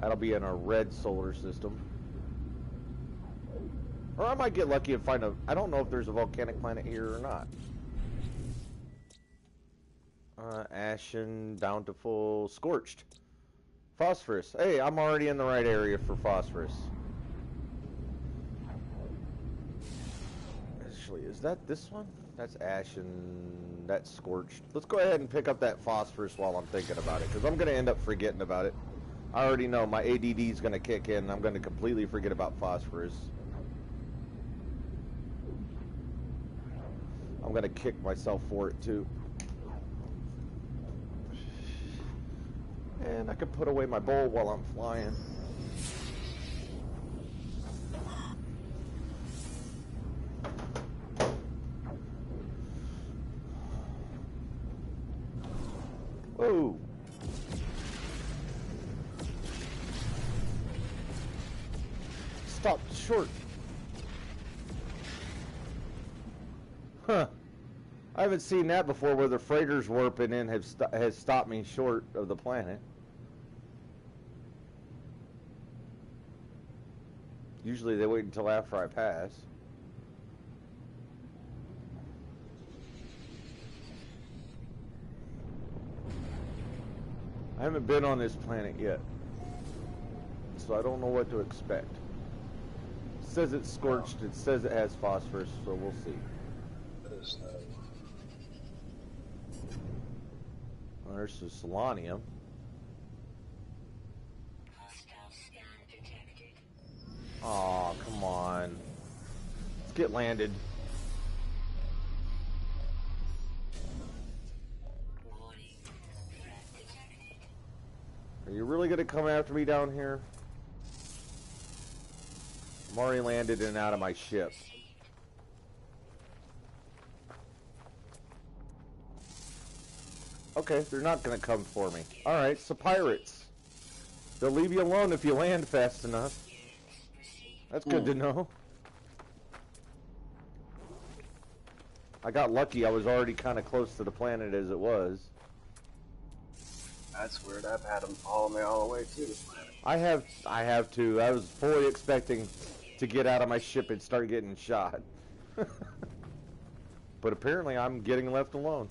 that'll be in a red solar system. Or I might get lucky and find a... I don't know if there's a volcanic planet here or not. Ashen, bountiful, scorched. Phosphorus. Hey, I'm already in the right area for phosphorus. Actually, is that this one? That's ashen, that's scorched. Let's go ahead and pick up that phosphorus while I'm thinking about it, because I'm going to end up forgetting about it. I already know my ADD is going to kick in, and I'm going to completely forget about phosphorus. I'm going to kick myself for it, too. And I can put away my bowl while I'm flying. Whoa. Stop short. Huh. I haven't seen that before where the freighters warping in has stopped me short of the planet. Usually they wait until after I pass. I haven't been on this planet yet, so I don't know what to expect. It says it's scorched, it says it has phosphorus, so we'll see. Well, there's some selenium. Aw, come on. Let's get landed. Are you really going to come after me down here? I'm already landed in and out of my ship. Okay, they're not going to come for me. Alright, so pirates. They'll leave you alone if you land fast enough. That's good to know. I got lucky. I was already kind of close to the planet as it was. That's weird. I've had them follow me all the way to the planet. I have too. I was fully expecting to get out of my ship and start getting shot. But apparently I'm getting left alone.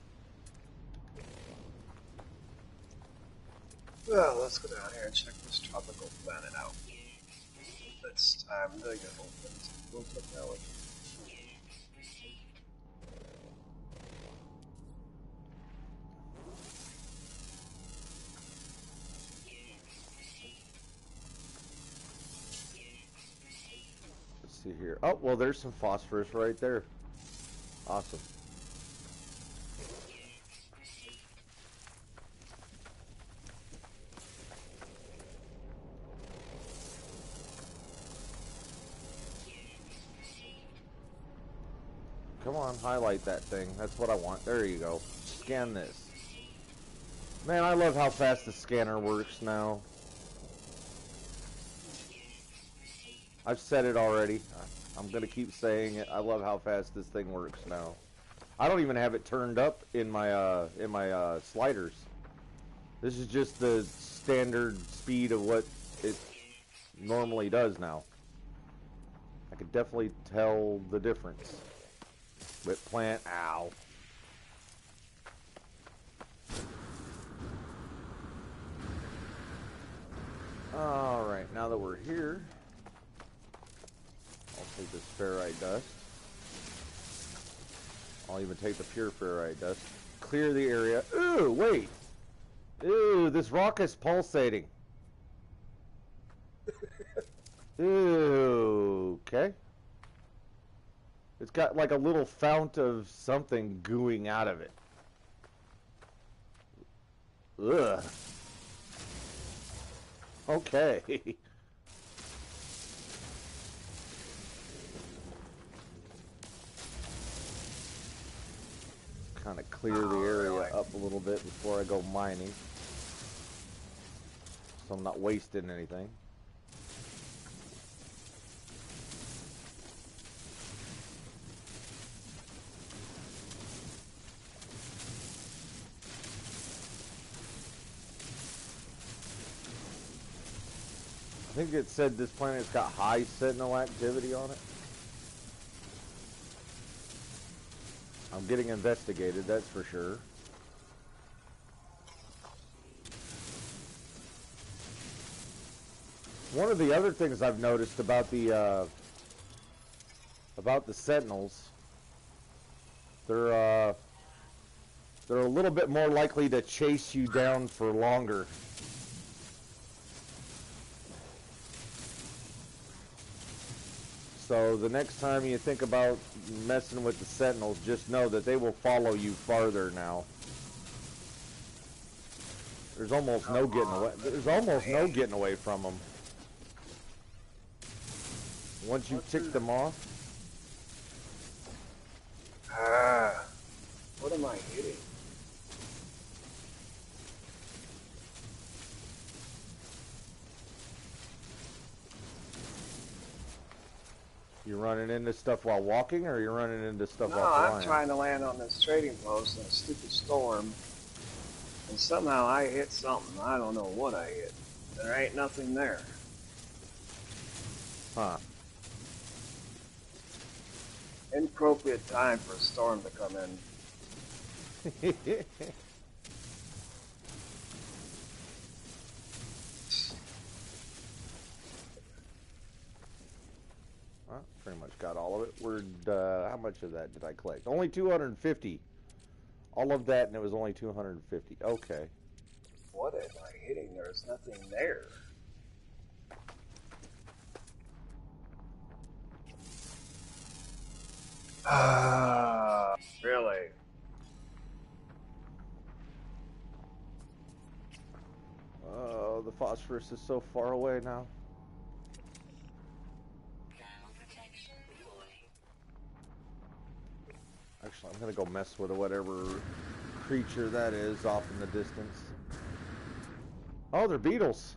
Well, let's go down here and check this tropical planet out. It's time to get open. We'll take that one. Let's see here. Oh, well, there's some phosphorus right there. Awesome. Come on, highlight that thing. That's what I want. There you go. Scan this. Man, I love how fast the scanner works now. I've said it already. I'm going to keep saying it. I love how fast this thing works now. I don't even have it turned up in my sliders. This is just the standard speed of what it normally does now. I can definitely tell the difference. Whip plant, ow. Alright, now that we're here, I'll take this ferrite dust. I'll even take the pure ferrite dust. Clear the area. Ooh, wait! Ooh, this rock is pulsating. Ooh, okay. It's got like a little fount of something gooing out of it. Ugh. Okay. Kind of clear the area up a little bit before I go mining, so I'm not wasting anything. I think it said this planet's got high sentinel activity on it. I'm getting investigated, that's for sure. One of the other things I've noticed about the sentinels, they're a little bit more likely to chase you down for longer. So the next time you think about messing with the sentinels, just know that they will follow you farther now. There's almost no getting away. There's almost no getting away from them. Once you tick them off. What am I hitting? You running into stuff while walking, or you're running into stuff No, while flying? I'm trying to land on this trading post in a stupid storm, and somehow I hit something. I don't know what I hit. There ain't nothing there. Huh. Inappropriate time for a storm to come in. Well, pretty much got all of it. How much of that did I collect? Only 250. All of that, and it was only 250. Okay. What am I hitting? There's nothing there. Really? Oh, the phosphorus is so far away now. Actually, I'm gonna go mess with whatever creature that is off in the distance. Oh, they're beetles.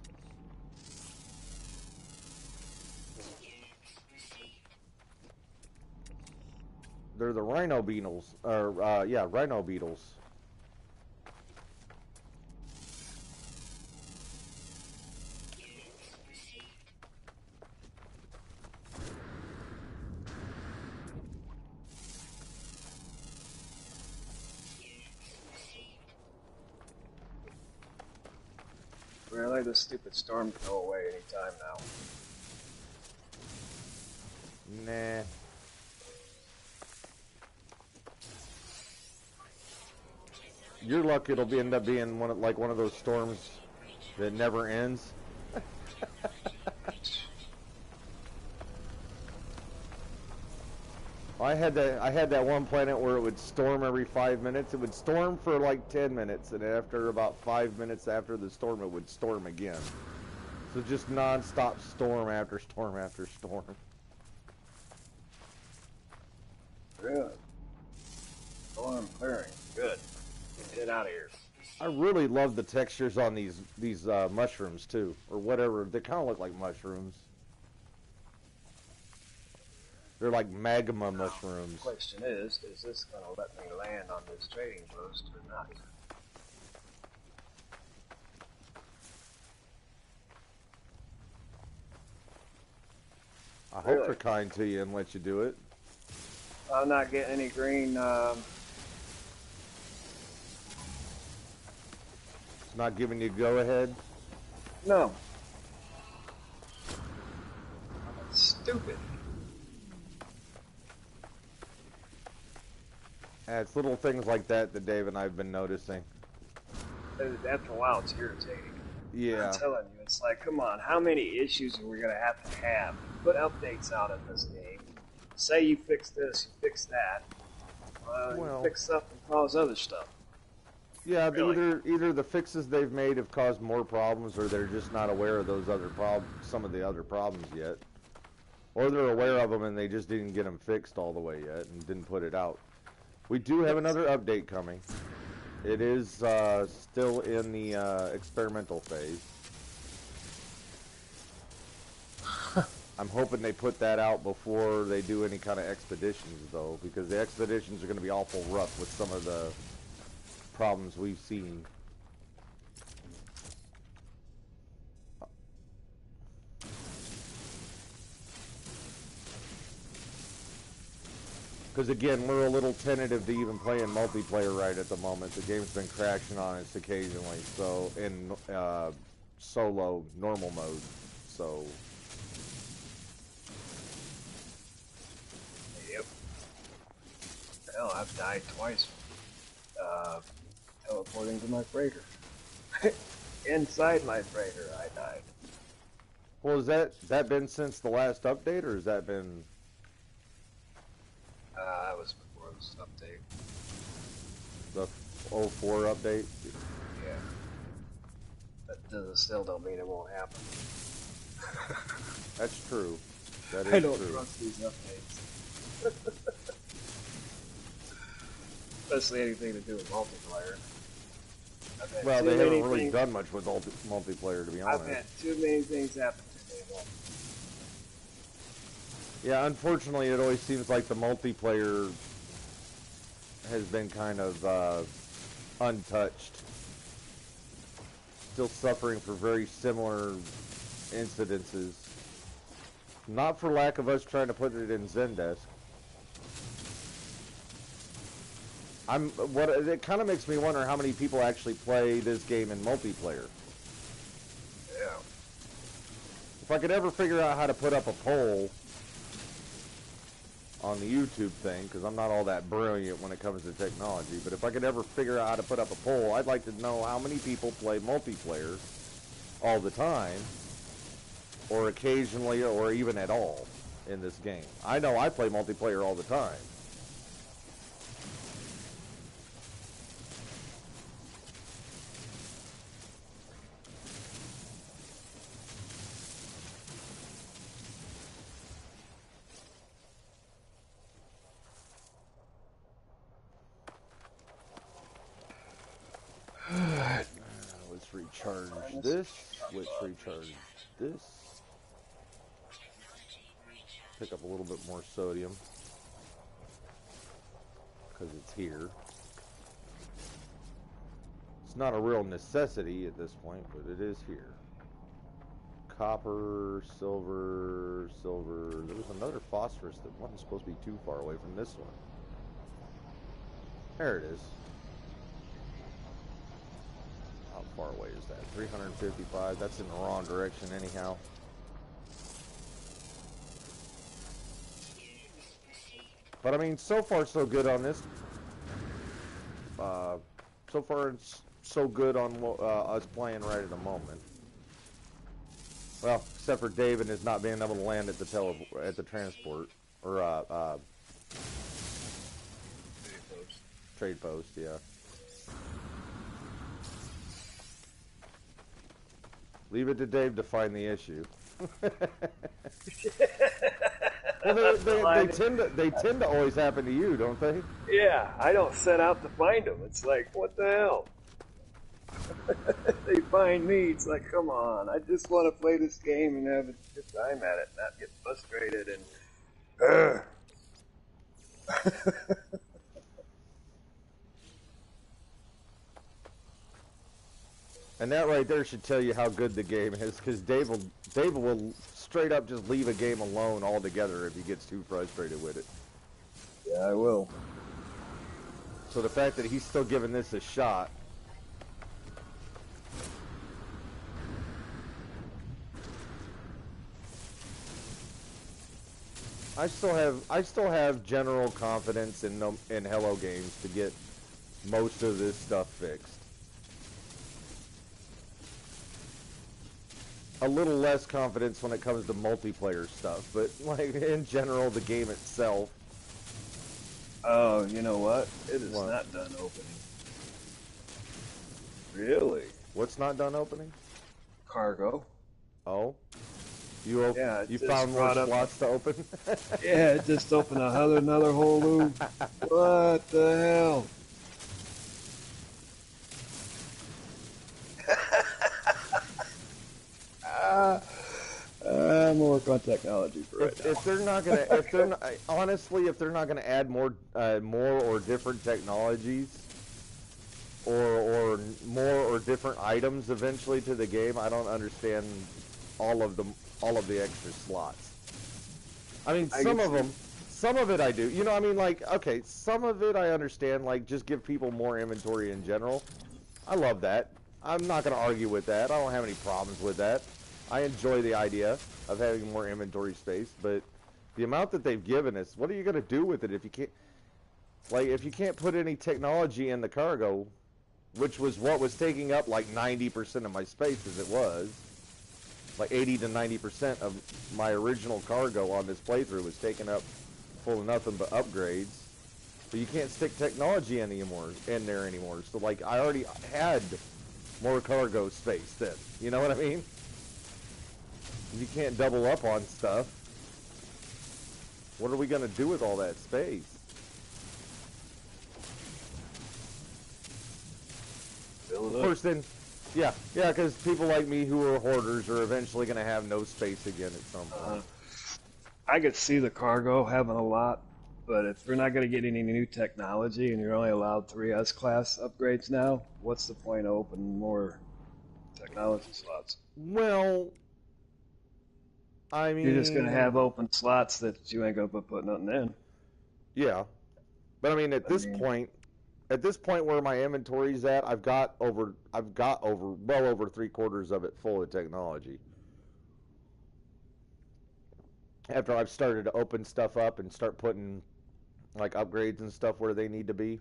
They're the rhino beetles, or yeah, rhino beetles. Really? This stupid storm can go away anytime now. Nah. Your luck, it'll end up being one of those storms that never ends. I had that one planet where it would storm every 5 minutes. It would storm for like 10 minutes, and after about 5 minutes after the storm, it would storm again. So just non-stop storm after storm after storm. Really? Storm clearing. Good. Get out of here. I really love the textures on these mushrooms too, or whatever. They kind of look like mushrooms. They're like magma mushrooms. The question is this going to let me land on this trading post or not? I hope they're kind to you and let you do it. I'm not getting any green. It's not giving you go ahead. No. That's stupid. It's little things like that that Dave and I have been noticing. After a while, it's irritating. Yeah. I'm telling you, it's like, come on, how many issues are we going to have? Put updates out in this game. Say you fix this, you fix that. Well, you fix stuff and cause other stuff. Yeah, Really? either the fixes they've made have caused more problems, or they're just not aware of those other some of the other problems yet, or they're aware of them and they just didn't get them fixed all the way yet and didn't put it out. We do have another update coming. It is still in the experimental phase. I'm hoping they put that out before they do any kind of expeditions, though, because the expeditions are going to be awful rough with some of the problems we've seen. Because again, we're a little tentative to even play in multiplayer right at the moment. The game's been crashing on us occasionally, so in solo normal mode. So Yep. Hell, I've died twice. Teleporting to my freighter. Inside my freighter, I died. well, has that been since the last update, or has that been? That was before this update. The 04 update? Yeah. That doesn't, still don't mean it won't happen. That's true. That is I don't true. trust these updates. Especially anything to do with multiplayer. Well, they haven't really done much with multiplayer, to be honest. I've had too many things happen to me. Yeah, unfortunately, it always seems like the multiplayer has been kind of untouched. Still suffering for very similar incidences. Not for lack of us trying to put it in Zendesk. It kind of makes me wonder how many people actually play this game in multiplayer. Yeah. If I could ever figure out how to put up a poll on the YouTube thing, because I'm not all that brilliant when it comes to technology, but if I could ever figure out how to put up a poll, I'd like to know how many people play multiplayer all the time, or occasionally, or even at all in this game. I know I play multiplayer all the time. Let's recharge this. Let's recharge this. Pick up a little bit more sodium because it's here. It's not a real necessity at this point, but it is here. Copper, silver, silver. There was another phosphorus that wasn't supposed to be too far away from this one. There it is. How far away is that? 355. That's in the wrong direction anyhow. But I mean, so far so good on this. So far it's so good on us playing right at the moment. Well, except for David is not being able to land at the transport or trade post, yeah. Leave it to Dave to find the issue. Well, they tend to always happen to you, don't they? Yeah, I don't set out to find them. It's like, what the hell? They find me. It's like, come on. I just want to play this game and have a good time at it, not get frustrated and. And that right there should tell you how good the game is, because Dave will straight up just leave a game alone altogether if he gets too frustrated with it. Yeah, I will. So the fact that he's still giving this a shot. I still have general confidence in Hello Games to get most of this stuff fixed. A little less confidence when it comes to multiplayer stuff, but like in general, the game itself. Oh, you know what? It is not done opening. Really? What's not done opening? Cargo. Oh, Yeah, it you just found more brought up- slots to open? Yeah, it just opened another whole loop. What the hell? I'm gonna work on technology for right now. If they're not gonna, if they're not, honestly, if they're not gonna add more or different technologies, or more or different items eventually to the game, I don't understand all of the extra slots. I mean, some of it I do. You know, I mean, like, okay, some of it I understand, like, just give people more inventory in general. I love that. I'm not gonna argue with that. I don't have any problems with that. I enjoy the idea of having more inventory space, but the amount that they've given us, what are you gonna do with it if you can't, like, if you can't put any technology in the cargo, which was what was taking up like 90% of my space as it was, like 80 to 90% of my original cargo on this playthrough was taken up full of nothing but upgrades. But you can't stick technology in there anymore. So like I already had more cargo space then. You know what I mean? You can't double up on stuff. What are we gonna do with all that space? Build Of up. course, then, yeah, because people like me who are hoarders are eventually gonna have no space again at some point. I could see the cargo having a lot, but if we're not going to get any new technology and you're only allowed 3 S-class upgrades now, what's the point of opening more technology slots? Well, I mean, You're just going to have open slots that you ain't going to put nothing in. yeah, but I mean, at this point where my inventory's at, I've got over well over 3/4 of it full of technology. After I've started to open stuff up and start putting like upgrades and stuff where they need to be,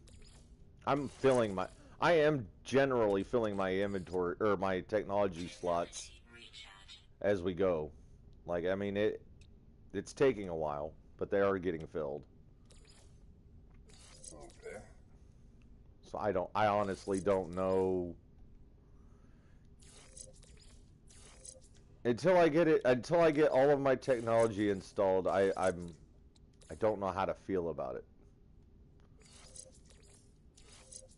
I am generally filling my inventory or my technology slots as we go. Like, I mean, it's taking a while, but they are getting filled. Okay. So I honestly don't know until I get all of my technology installed. I don't know how to feel about it.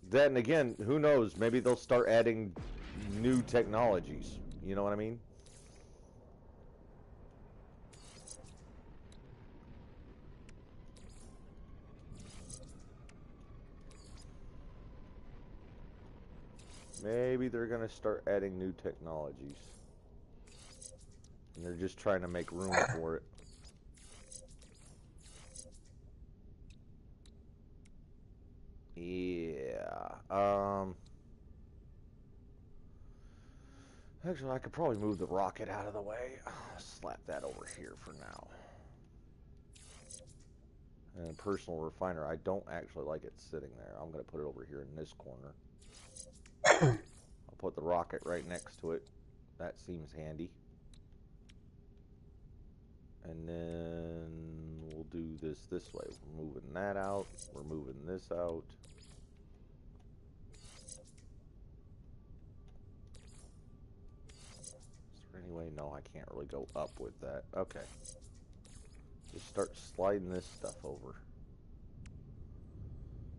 Then again, who knows? Maybe they'll start adding new technologies. You know what I mean? Maybe they're going to start adding new technologies. And they're just trying to make room for it. Yeah. Actually, I could probably move the rocket out of the way. Slap that over here for now. And personal refiner, I don't actually like it sitting there. I'm going to put it over here in this corner. I'll put the rocket right next to it. That seems handy. And then we'll do this way. We're moving that out. We're moving this out. Is there any way? No, I can't really go up with that. Okay. Just start sliding this stuff over.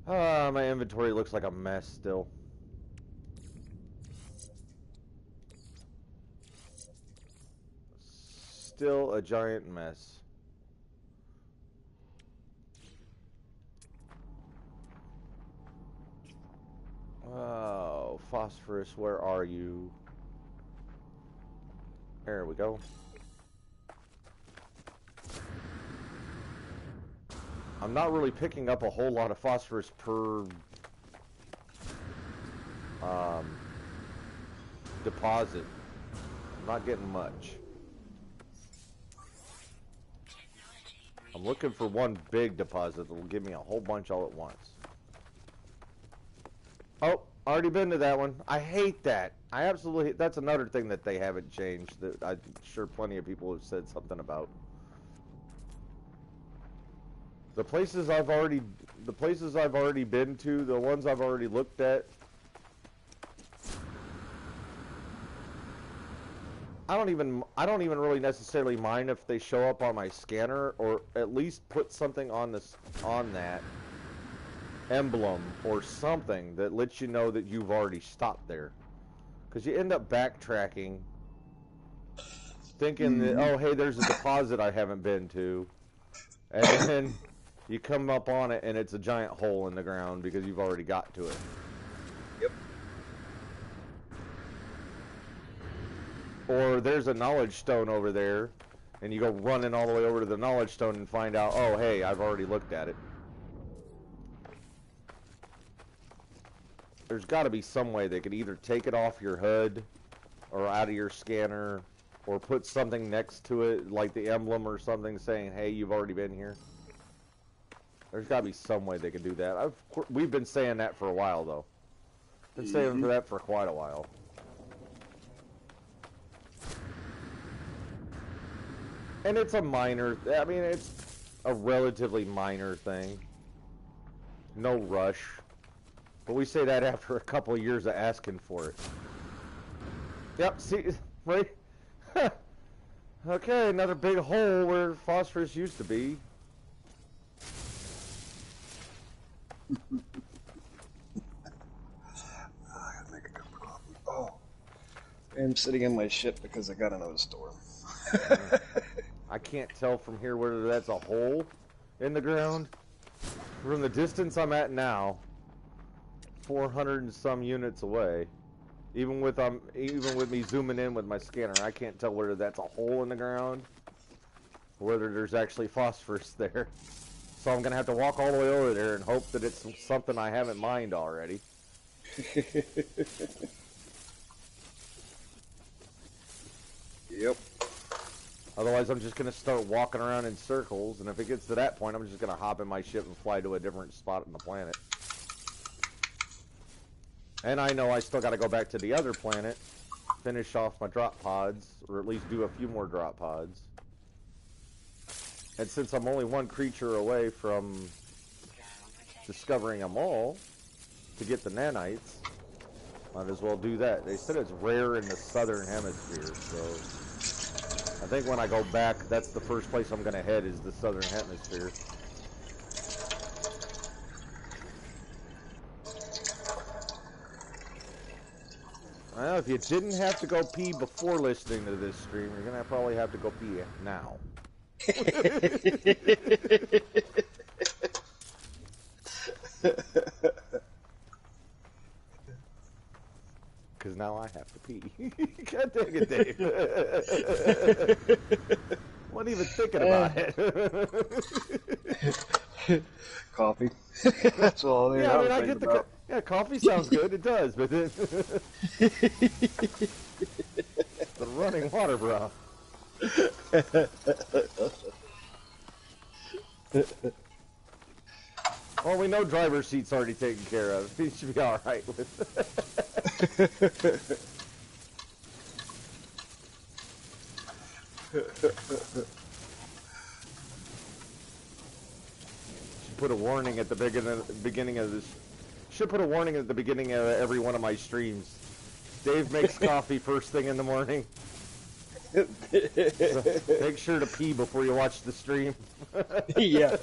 My inventory looks like a mess still. Still a giant mess. Oh, phosphorus, where are you? There we go. I'm not really picking up a whole lot of phosphorus per deposit. I'm not getting much. I'm looking for one big deposit that will give me a whole bunch all at once. Oh, already been to that one. I hate that. I absolutely, that's another thing that they haven't changed that I'm sure plenty of people have said something about. The places I've already been to, the ones I've already looked at, I don't even really necessarily mind if they show up on my scanner, or at least put something on that emblem or something that lets you know that you've already stopped there. Because you end up backtracking, thinking that, oh, hey, there's a deposit I haven't been to, and then you come up on it and it's a giant hole in the ground because you've already got to it. Yep. Or there's a knowledge stone over there, and you go running all the way over to the knowledge stone and find out, oh, hey, I've already looked at it. There's got to be some way they could either take it off your HUD or out of your scanner, or put something next to it, like the emblem or something, saying, hey, you've already been here. There's got to be some way they could do that. We've been saying that for a while, though. Been saying for that for quite a while. And it's a minor, I mean, it's a relatively minor thing. No rush. But we say that after a couple of years of asking for it. Yep, see, right? Okay, another big hole where phosphorus used to be. I gotta make a cup of coffee. Oh. I'm sitting in my ship because I got another storm. I can't tell from here whether that's a hole in the ground. From the distance I'm at now, 400 and some units away, even with me zooming in with my scanner, I can't tell whether that's a hole in the ground or whether there's actually phosphorus there. So I'm gonna have to walk all the way over there and hope that it's something I haven't mined already. Yep. Otherwise, I'm just going to start walking around in circles, and if it gets to that point, I'm just going to hop in my ship and fly to a different spot on the planet. And I know I still got to go back to the other planet, finish off my drop pods, or at least do a few more drop pods. And since I'm only one creature away from discovering them all, to get the nanites, might as well do that. They said it's rare in the southern hemisphere, so I think when I go back, that's the first place I'm going to head, is the southern hemisphere. Well, if you didn't have to go pee before listening to this stream, you're going to probably have to go pee now. Because now I have to pee. God dang it, Dave. Wasn't even thinking about it. Coffee. That's all. Yeah, I mean, I get the yeah, coffee sounds good. It does, but then the running water, bro. Well, we know driver's seat's already taken care of. He should be all right with it. Should put a warning at the beginning of this. Should put a warning at the beginning of every one of my streams. Dave makes coffee first thing in the morning. So make sure to pee before you watch the stream. Yeah.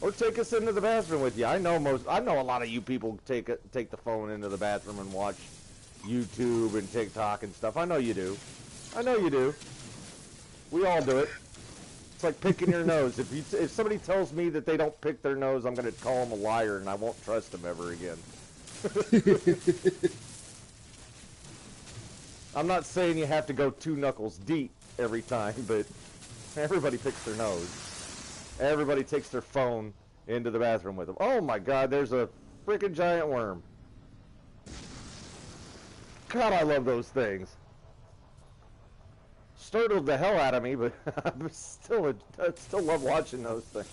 Or take us into the bathroom with you. I know a lot of you people take the phone into the bathroom and watch YouTube and TikTok and stuff. I know you do. I know you do. We all do it. It's like picking your nose. If somebody tells me that they don't pick their nose, I'm going to call them a liar and I won't trust them ever again. I'm not saying you have to go 2 knuckles deep every time, but everybody picks their nose. Everybody takes their phone into the bathroom with them. Oh my God, there's a freaking giant worm. God, I love those things. Startled the hell out of me, but I still love watching those things.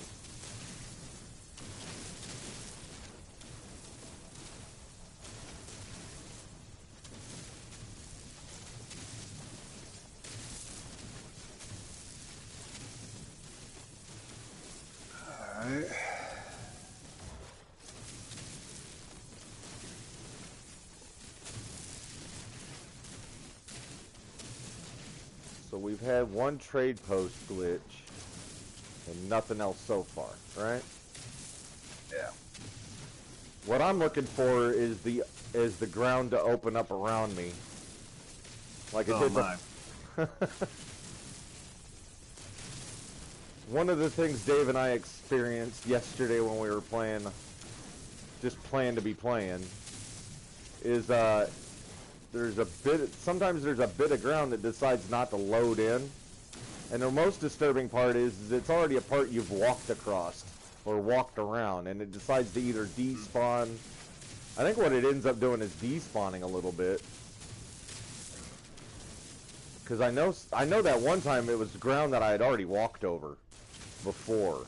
Alright. had one trade post glitch and nothing else so far, right? Yeah. What I'm looking for is the ground to open up around me, like it did. My. One of the things Dave and I experienced yesterday when we were playing, just playing to be playing, is sometimes there's a bit of ground that decides not to load in, and the most disturbing part is it's already a part you've walked across or walked around, and it decides to either despawn. I think what it ends up doing is despawning a little bit. Because I know that one time it was ground that I had already walked over before.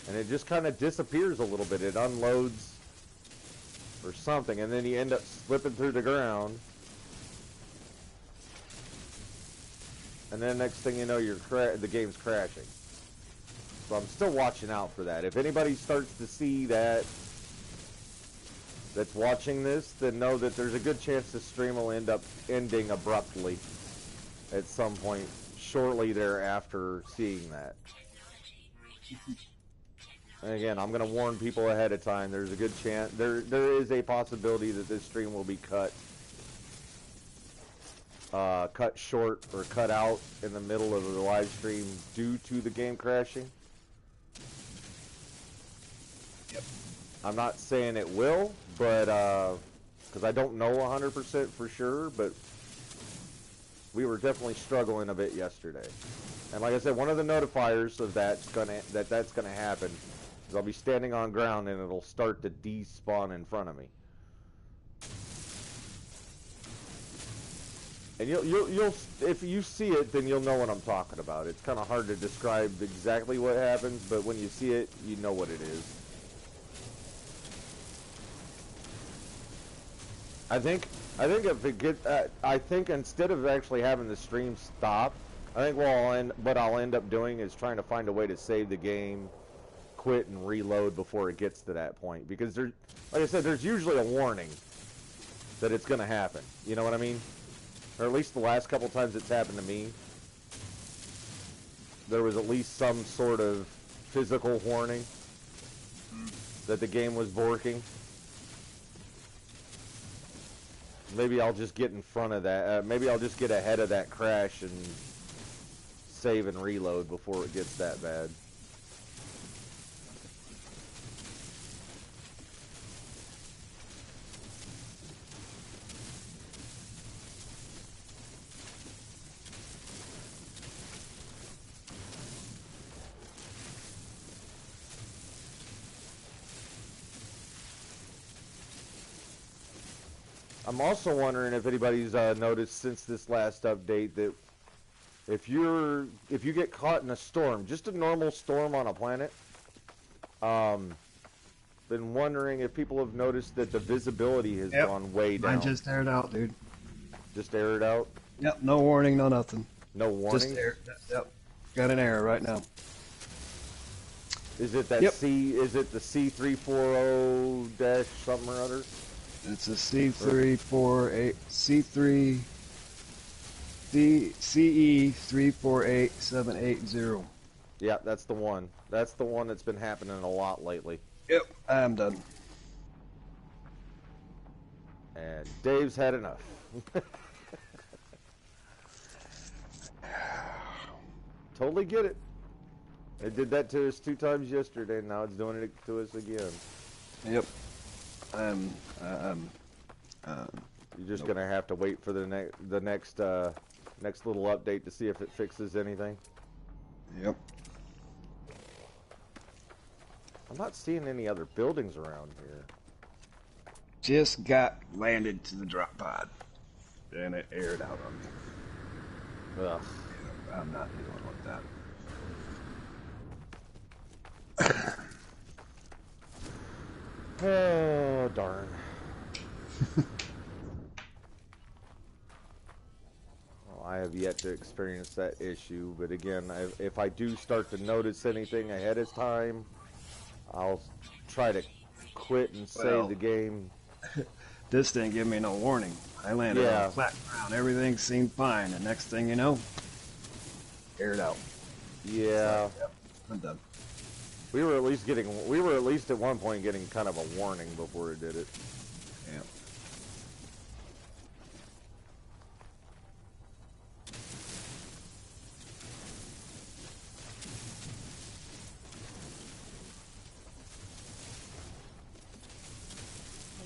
And it just kind of disappears a little bit. It unloads or something, and then you end up slipping through the ground. And then next thing you know, the game's crashing. So I'm still watching out for that. If anybody starts to see that that's watching this, then know that there's a good chance the stream will end up ending abruptly at some point shortly thereafter seeing that. And again, I'm going to warn people ahead of time. There's a good chance, there is a possibility that this stream will be cut short or cut out in the middle of the live stream due to the game crashing. Yep. I'm not saying it will, but because I don't know 100% for sure, but we were definitely struggling a bit yesterday. And like I said, one of the notifiers of that's gonna happen is I'll be standing on ground and it'll start to despawn in front of me. And you'll if you see it, then you'll know what I'm talking about. It's kind of hard to describe exactly what happens, but when you see it, you know what it is. I think if it gets, I think instead of actually having the stream stop, I think what I'll end up doing is trying to find a way to save the game, quit, and reload before it gets to that point. Because like I said, there's usually a warning that it's going to happen. You know what I mean? Or at least the last couple times it's happened to me, there was at least some sort of physical warning that the game was borking. Maybe I'll just get in front of that. Maybe I'll just get ahead of that crash and save and reload before it gets that bad. I'm also wondering if anybody's noticed since this last update that if you get caught in a storm, just a normal storm on a planet, been wondering if people have noticed that the visibility has gone way down. I just aired out, dude. Just aired out? Yep, no warning, no nothing. No warning? Just aired. Yep. Got an error right now. Is it that is it the C340 dash something or other? It's a C348 C3 CE348780. Yeah, that's the one. That's the one that's been happening a lot lately. Yep, I am done. And Dave's had enough. Totally get it. It did that to us 2 times yesterday, and now it's doing it to us again. Yep. You're just gonna have to wait for the next little update to see if it fixes anything. Yep. I'm not seeing any other buildings around here. Just got landed to the drop pod, and it aired out on me. Ugh. I'm not dealing with that. Oh, darn. Well, I have yet to experience that issue, but again, if I do start to notice anything ahead of time, I'll try to quit and save the game. This didn't give me no warning. I landed on flat ground. Everything seemed fine. The next thing you know, Air it out. Yeah. Yep, I'm done. We were at least at one point getting kind of a warning before it did it. Yeah.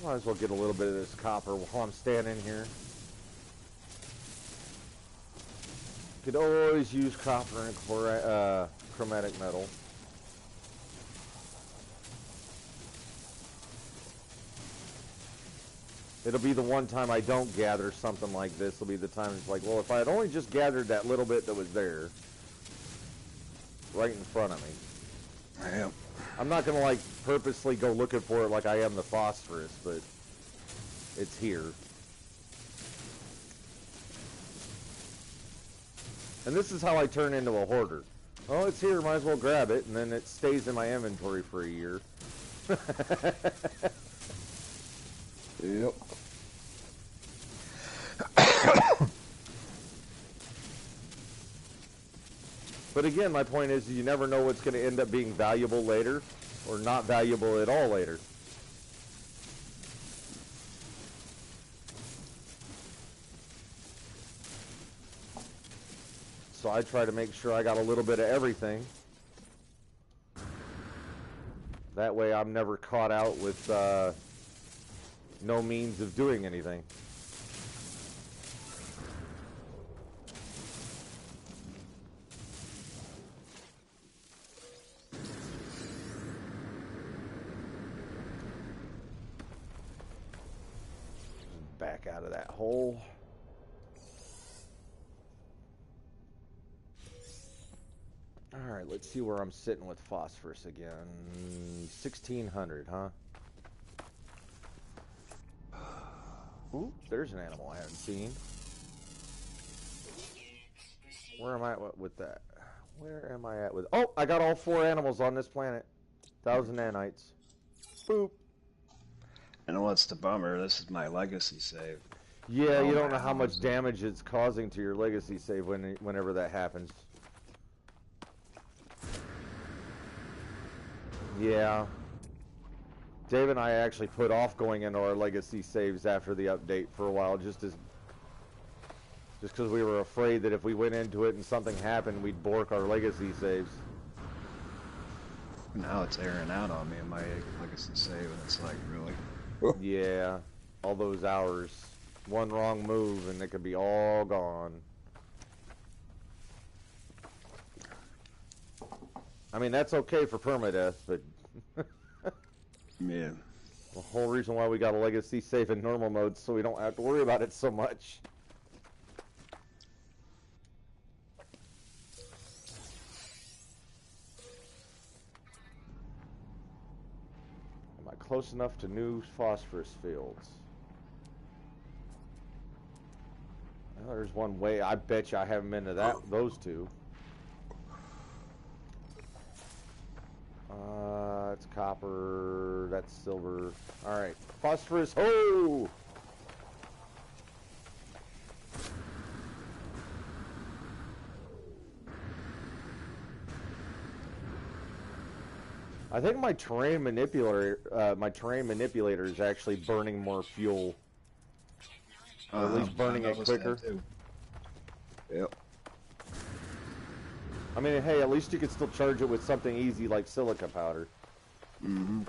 Might as well get a little bit of this copper while I'm standing here. Could always use copper and chromatic metal. It'll be the one time I don't gather something like this. It'll be the time it's like, well, if I had only just gathered that little bit that was there, right in front of me. I am. I'm not gonna like purposely go looking for it like I am the phosphorus, but it's here. And this is how I turn into a hoarder. Oh, it's here, might as well grab it, and then it stays in my inventory for a year. Yep. But again, my point is you never know what's going to end up being valuable later or not valuable at all later. So I try to make sure I got a little bit of everything. That way I'm never caught out with no means of doing anything. Back out of that hole. Alright, let's see where I'm sitting with phosphorus again. 1600, huh? Ooh, there's an animal I haven't seen. Where am I at with that? Where am I at with... Oh, I got all 4 animals on this planet. 1,000 nanites. Boop. And what's the bummer? This is my legacy save. Yeah, you don't know how much damage it's causing to your legacy save whenever that happens. Yeah. Dave and I actually put off going into our legacy saves after the update for a while, just because we were afraid that if we went into it and something happened, we'd bork our legacy saves. Now it's airing out on me in my legacy save, and it's like, really? Yeah, all those hours. One wrong move and it could be all gone. I mean, that's okay for permadeath, but... Yeah. The whole reason why we got a legacy save in normal mode, so we don't have to worry about it so much. Am I close enough to new phosphorus fields? Well, there's one way. I bet you I haven't been to those two. It's copper. That's silver. All right, phosphorus. Oh! I think my terrain manipulator is actually burning more fuel. Or at least burning it quicker. Yep. I mean, hey, at least you can still charge it with something easy like silica powder. Mm-hmm.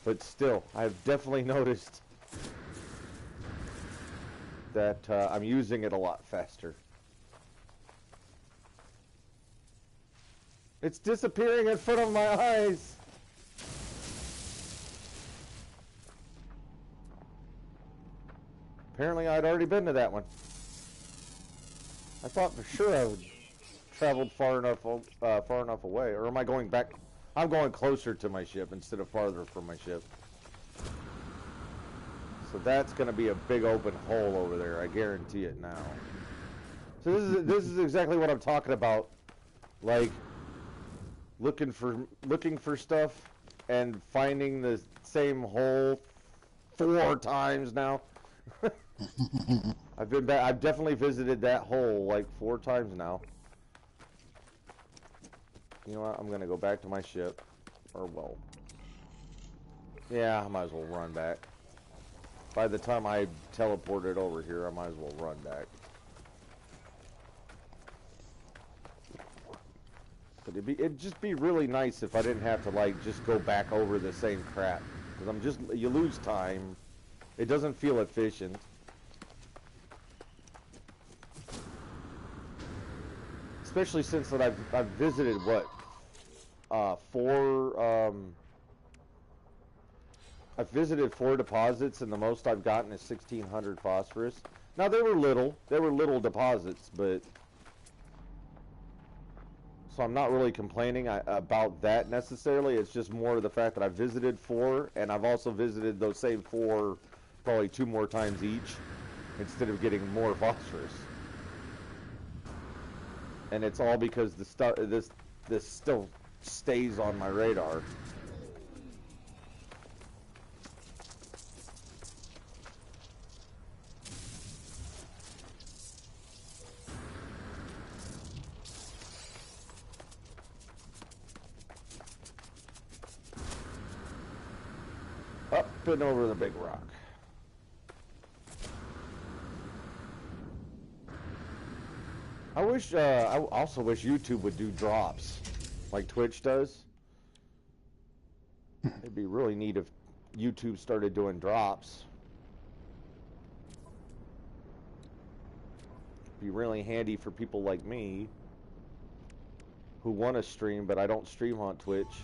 But still, I've definitely noticed that I'm using it a lot faster. It's disappearing in front of my eyes! Apparently I'd already been to that one. I thought for sure I would traveled far enough away, or am I going back? I'm going closer to my ship instead of farther from my ship. So that's going to be a big open hole over there. I guarantee it now. So this is exactly what I'm talking about. Like looking for stuff and finding the same hole 4 times now. I've been back. I've definitely visited that hole like 4 times now. You know what? I'm gonna go back to my ship. Or, well... Yeah, I might as well run back. By the time I teleported over here, I might as well run back. But it'd just be really nice if I didn't have to, like, just go back over the same crap. Because you lose time. It doesn't feel efficient. Especially since that I've visited, what, I've visited 4 deposits, and the most I've gotten is 1,600 phosphorus. Now, they were little deposits, but... So I'm not really complaining about that necessarily. It's just more the fact that I've visited 4, and I've also visited those same 4 probably 2 more times each, instead of getting more phosphorus. And it's all because this still stays on my radar. Up and over the big rock. I also wish YouTube would do drops, like Twitch does. It'd be really neat if YouTube started doing drops. It'd be really handy for people like me who want to stream, but I don't stream on Twitch.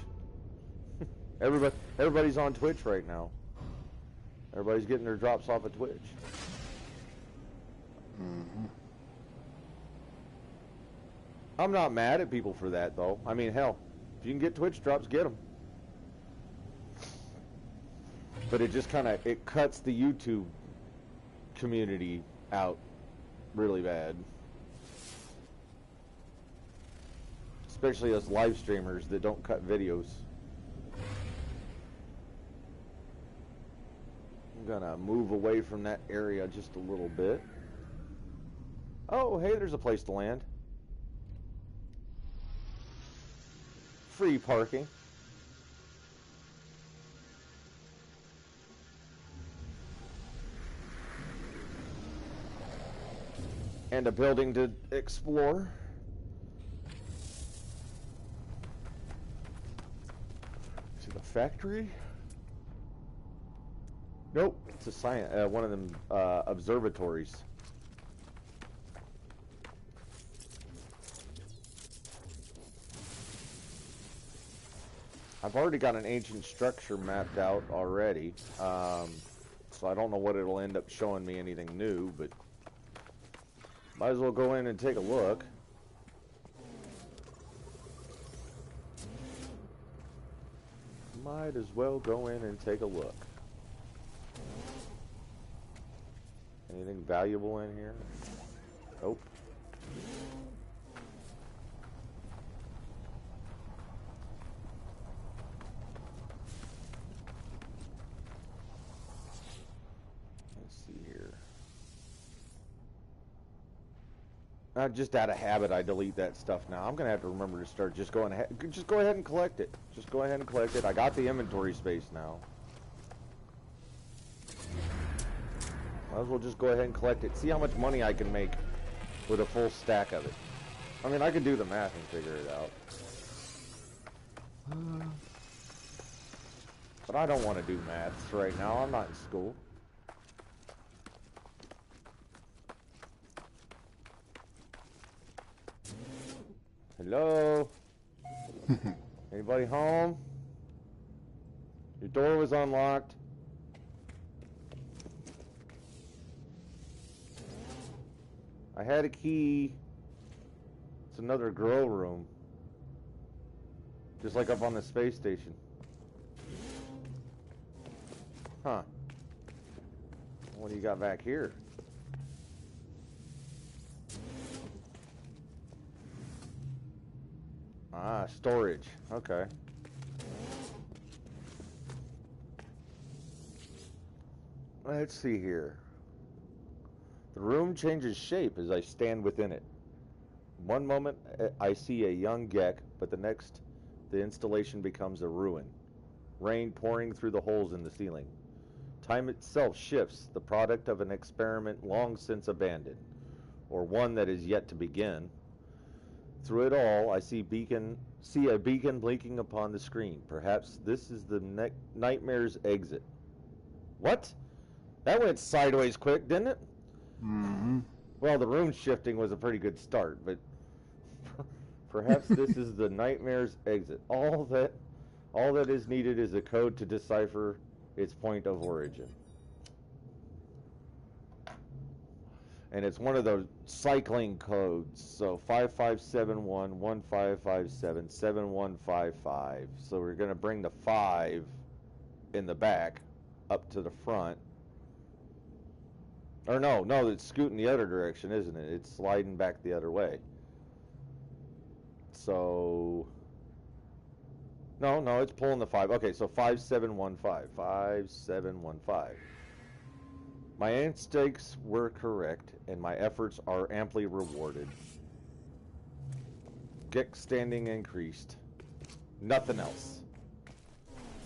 Everybody's on Twitch right now. Everybody's getting their drops off of Twitch. Mm-hmm. I'm not mad at people for that, though. I mean, hell, if you can get Twitch drops, get them. But it just kind of, it cuts the YouTube community out really bad. Especially us live streamers that don't cut videos. I'm gonna move away from that area just a little bit. Oh, hey, there's a place to land. Free parking. And a building to explore. To the factory? Nope, it's a science, one of them observatories. I've already got an ancient structure mapped out already, so I don't know what it'll end up showing me anything new, but might as well go in and take a look. Might as well go in and take a look. Anything valuable in here? Nope. Just out of habit, I delete that stuff now. I'm gonna have to remember to start just go ahead and collect it. Just go ahead and collect it. I got the inventory space now. Might as well just go ahead and collect it. See how much money I can make with a full stack of it. I mean, I can do the math and figure it out. But I don't want to do maths right now. I'm not in school. Hello? Anybody home? Your door was unlocked. I had a key. It's another grow room. Just like up on the space station. Huh. What do you got back here? Ah, storage. Okay. Let's see here. The room changes shape as I stand within it. One moment I see a young Gek, but the next the installation becomes a ruin. Rain pouring through the holes in the ceiling. Time itself shifts, the product of an experiment long since abandoned, or one that is yet to begin. Through it all, I see a beacon blinking upon the screen. Perhaps this is the nightmare's exit. What? That went sideways quick, didn't it? Mm-hmm. Well, the room shifting was a pretty good start, but perhaps this is the nightmare's exit. All that is needed is a code to decipher its point of origin. And it's one of those cycling codes. So 5571 1557 7155. So we're going to bring the 5 in the back up to the front. Or no, it's scooting the other direction, isn't it? It's sliding back the other way. So no, it's pulling the 5. Okay, so 5715. 5715. My instincts were correct, and my efforts are amply rewarded. Gek standing increased. Nothing else.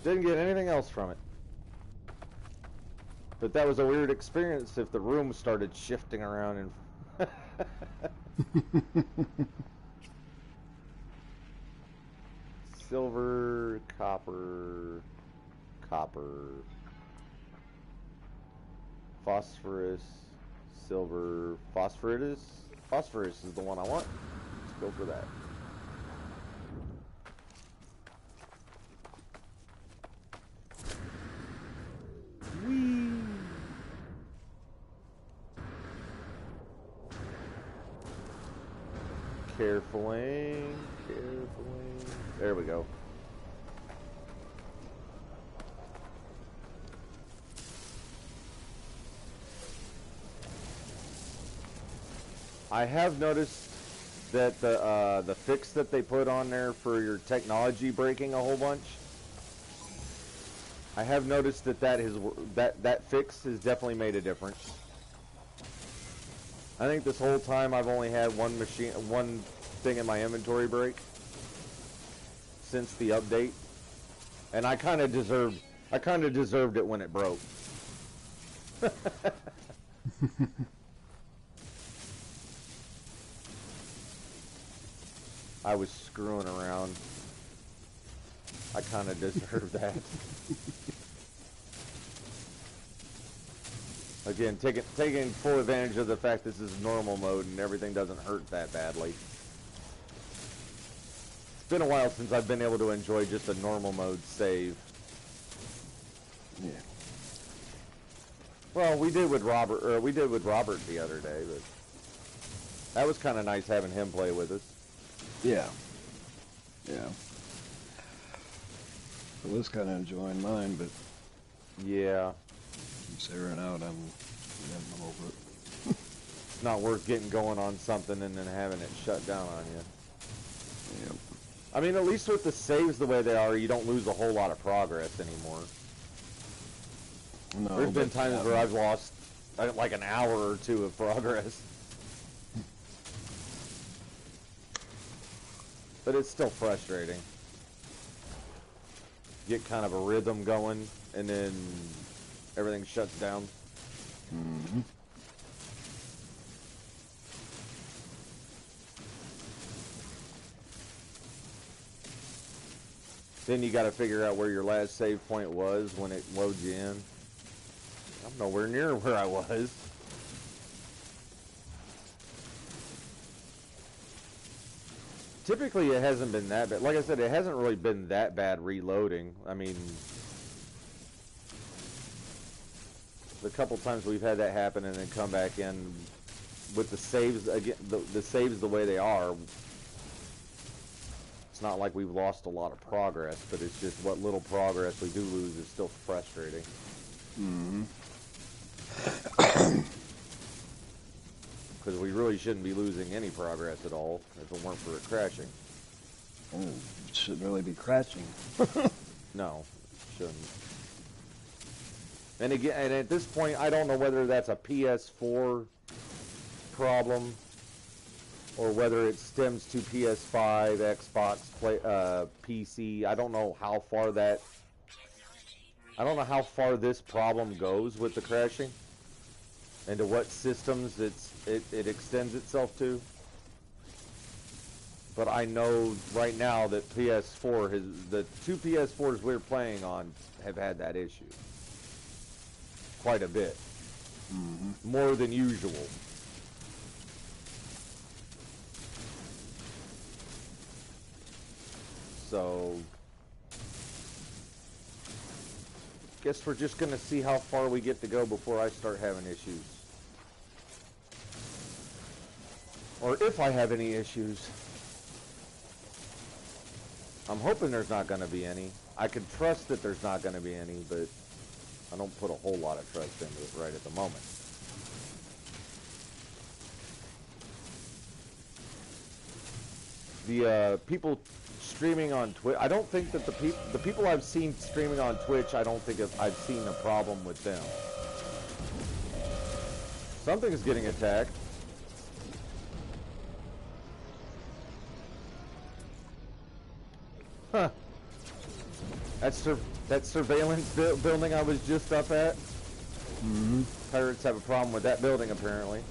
Didn't get anything else from it. But that was a weird experience if the room started shifting around and... Silver, copper, phosphorus, silver, phosphorus. Phosphorus is the one I want. Let's go for that. Whee! Carefully. There we go. I have noticed that the fix that they put on there for your technology breaking a whole bunch. I have noticed that fix has definitely made a difference. I think this whole time I've only had one thing in my inventory break since the update, and I kind of deserved it when it broke. I was screwing around. I kind of deserve that. Again, taking full advantage of the fact this is normal mode and everything doesn't hurt that badly. It's been a while since I've been able to enjoy just a normal mode save. Yeah. Well, we did with Robert the other day, but that was kind of nice having him play with us. Yeah. Yeah. I was kind of enjoying mine, but yeah, keeps airing out. I'm over it. It's not worth getting going on something and then having it shut down on you. Yep. I mean, at least with the saves the way they are, you don't lose a whole lot of progress anymore. No, There's been times where I've lost like an hour or two of progress. But it's still frustrating. Get kind of a rhythm going, and then everything shuts down. Mm-hmm. Then you got to figure out where your last save point was when it loads you in. I'm nowhere near where I was. Typically, it hasn't been that bad. Like I said, it hasn't really been that bad reloading. I mean, the couple times we've had that happen and then come back in with the saves again, the saves the way they are. It's not like we've lost a lot of progress, but it's just what little progress we do lose is still frustrating. Mm-hmm. Because we really shouldn't be losing any progress at all if it weren't for it crashing. It shouldn't really be crashing. No, shouldn't. And again, and at this point, I don't know whether that's a PS4 problem or whether it stems to PS5, Xbox, PC. I don't know how far this problem goes with the crashing, and to what systems it extends itself to. But I know right now that the two PS4s we're playing on have had that issue quite a bit, more than usual. So, guess we're just gonna see how far we get to go before I start having issues. Or if I have any issues. I'm hoping there's not gonna be any. I can trust that there's not gonna be any, but I don't put a whole lot of trust into it right at the moment. The people streaming on Twitch, I don't think that the people I've seen streaming on Twitch, I don't think I've seen a problem with them. Something's getting attacked. Huh. That surveillance building I was just up at. Pirates have a problem with that building, apparently.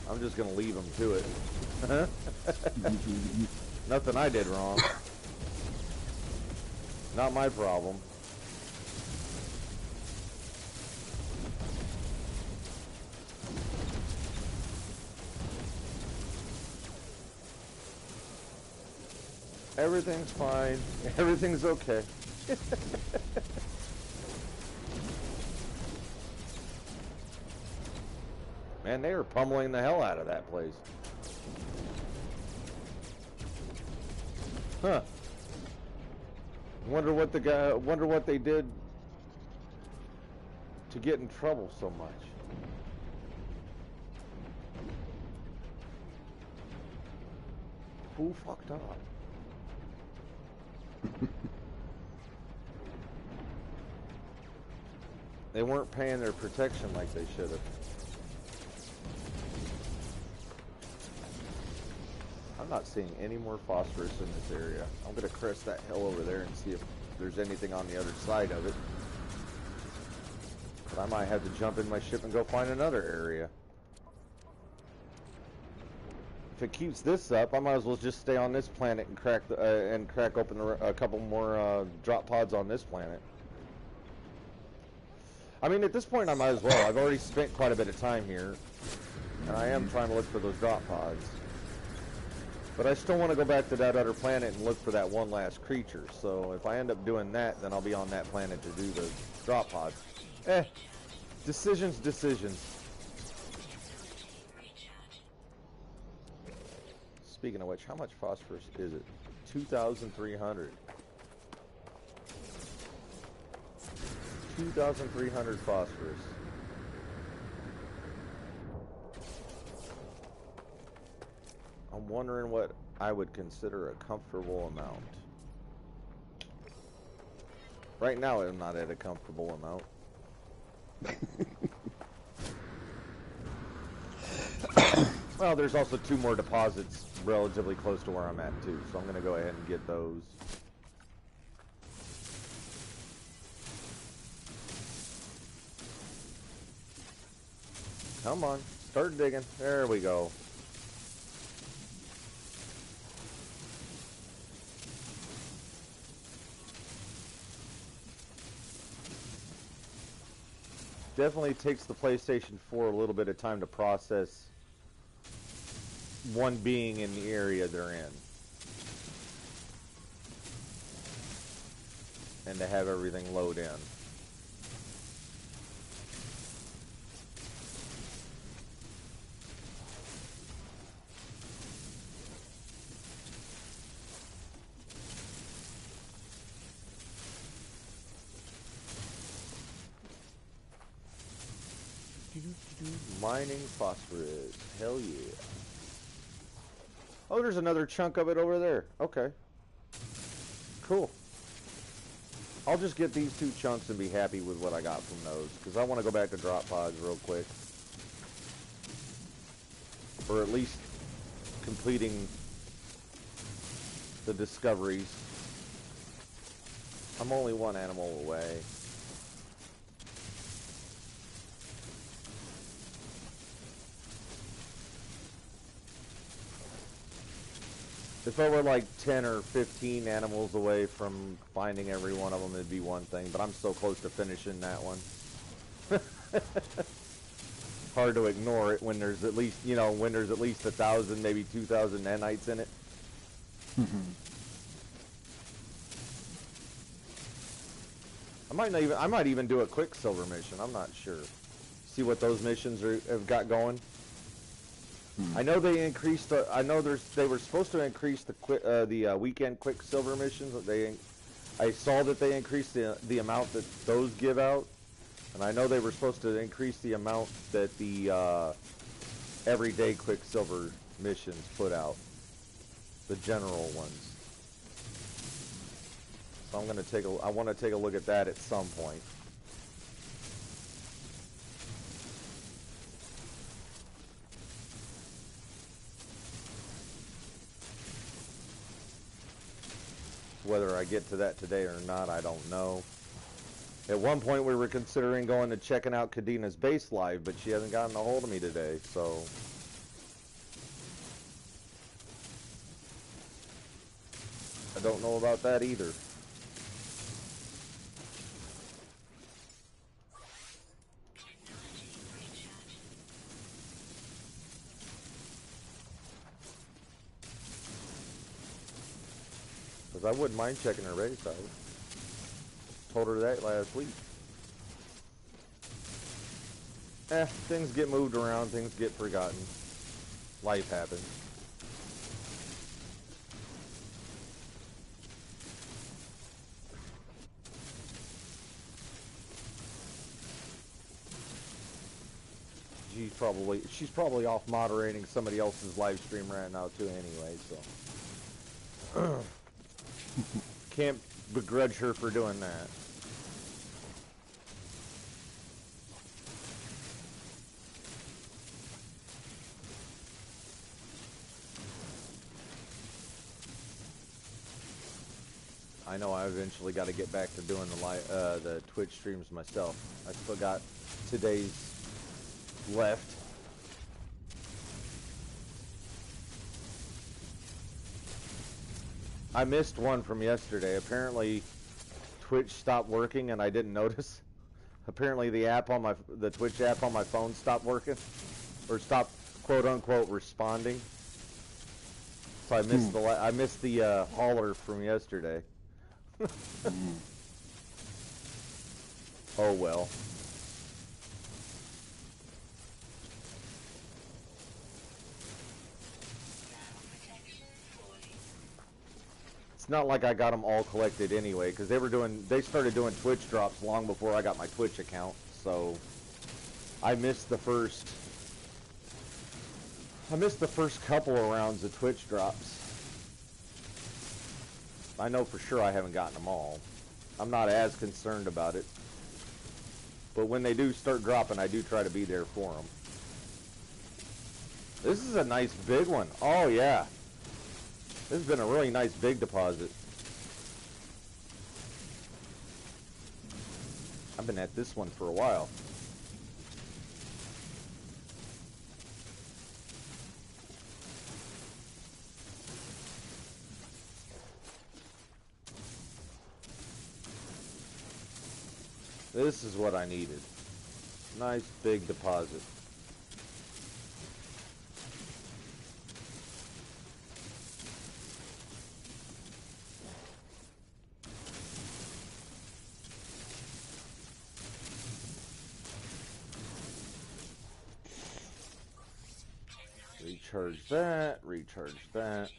I'm just gonna leave them to it. Nothing I did wrong. Not my problem. Everything's fine. Everything's okay. Man, they are pummeling the hell out of that place. Huh. Wonder what they did to get in trouble so much. Who fucked up? They weren't paying their protection like they should have. I'm not seeing any more phosphorus in this area. I'm going to crest that hill over there and see if there's anything on the other side of it. But I might have to jump in my ship and go find another area. If it keeps this up, I might as well just stay on this planet and crack open a couple more drop pods on this planet. I mean, at this point, I might as well. I've already spent quite a bit of time here, and I am trying to look for those drop pods. But I still want to go back to that other planet and look for that one last creature. So if I end up doing that, then I'll be on that planet to do the drop pods. Decisions. Speaking of which, how much phosphorus is it? 2,300. 2,300 phosphorus. I'm wondering what I would consider a comfortable amount. Right now, I'm not at a comfortable amount. Well, there's also 2 more deposits relatively close to where I'm at, too. So I'm going to go ahead and get those. Come on. Start digging. There we go. Definitely takes the PlayStation 4 a little bit of time to process one being in the area they're in. And to have everything load in. Mining phosphorus. Hell yeah. Oh, there's another chunk of it over there. Okay. Cool. I'll just get these 2 chunks and be happy with what I got from those, because I want to go back to drop pods real quick. or at least completing the discoveries. I'm only one animal away. If I were like 10 or 15 animals away from finding every one of them, it'd be one thing, but I'm so close to finishing that one. Hard to ignore it when there's at least, you know, when there's at least 1,000, maybe 2,000 nanites in it. I might even do a Quicksilver mission. I'm not sure. See what those missions have got going. I know they increased. I know they were supposed to increase the weekend Quicksilver missions. I saw that they increased the amount that those give out, and I know they were supposed to increase the amount that the everyday Quicksilver missions put out, the general ones. So I want to take a look at that at some point. Whether I get to that today or not, I don't know. At one point we were considering going to checking out Kadina's base live, but she hasn't gotten a hold of me today, so I don't know about that either. Because I wouldn't mind checking her base out. Told her that last week. Things get moved around, things get forgotten. Life happens. She's probably off moderating somebody else's live stream right now too anyway, so can't begrudge her for doing that. I know I eventually got to get back to doing the Twitch streams myself. I still got today's left. I missed one from yesterday. Apparently Twitch stopped working and I didn't notice. Apparently the Twitch app on my phone stopped working, or stopped quote unquote responding. So I missed the hauler from yesterday. Oh well. It's not like I got them all collected anyway, because they started doing Twitch drops long before I got my Twitch account, so I missed the first couple of rounds of Twitch drops. I know for sure I haven't gotten them all. I'm not as concerned about it, but when they do start dropping, I do try to be there for them. This is a nice big one. Oh yeah. This has been a really nice big deposit. I've been at this one for a while. This is what I needed. Nice big deposit. Recharge that, recharge that.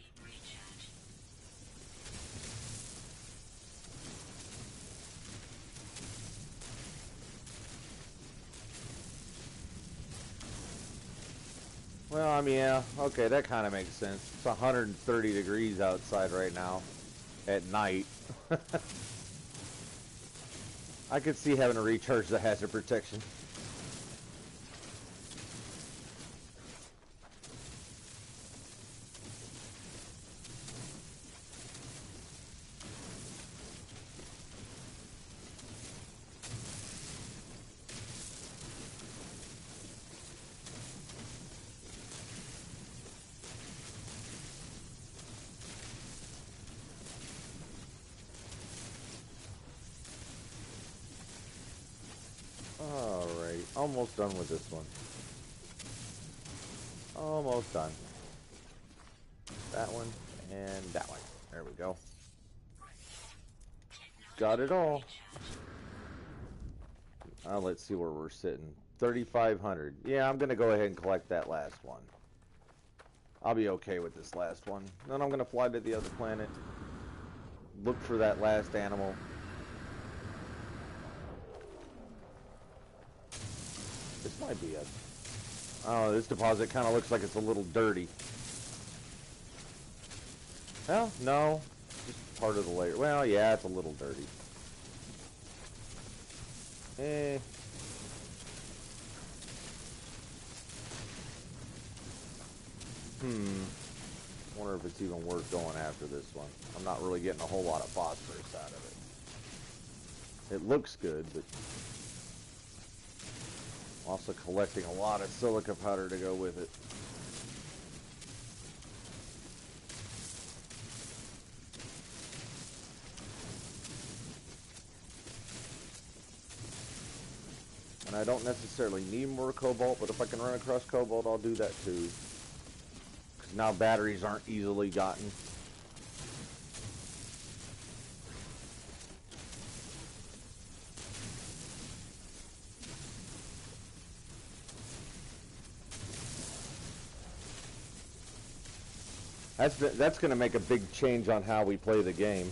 Well, I mean, yeah, okay, that kind of makes sense. It's 130 degrees outside right now at night. I could see having to recharge the hazard protection. Almost done with this one. Almost done. That one and that one. There we go. Got it all. Let's see where we're sitting. 3,500. Yeah, I'm going to go ahead and collect that last one. I'll be okay with this last one. Then I'm going to fly to the other planet. Look for that last animal. This might be a... Oh, this deposit kind of looks like it's a little dirty. Well, no. Just part of the layer. Well, yeah, it's a little dirty. Wonder if it's even worth going after this one. I'm not really getting a whole lot of phosphorus out of it. It looks good, but I'm also collecting a lot of silica powder to go with it. And I don't necessarily need more cobalt, but if I can run across cobalt, I'll do that too. Because now batteries aren't easily gotten. That's going to make a big change on how we play the game.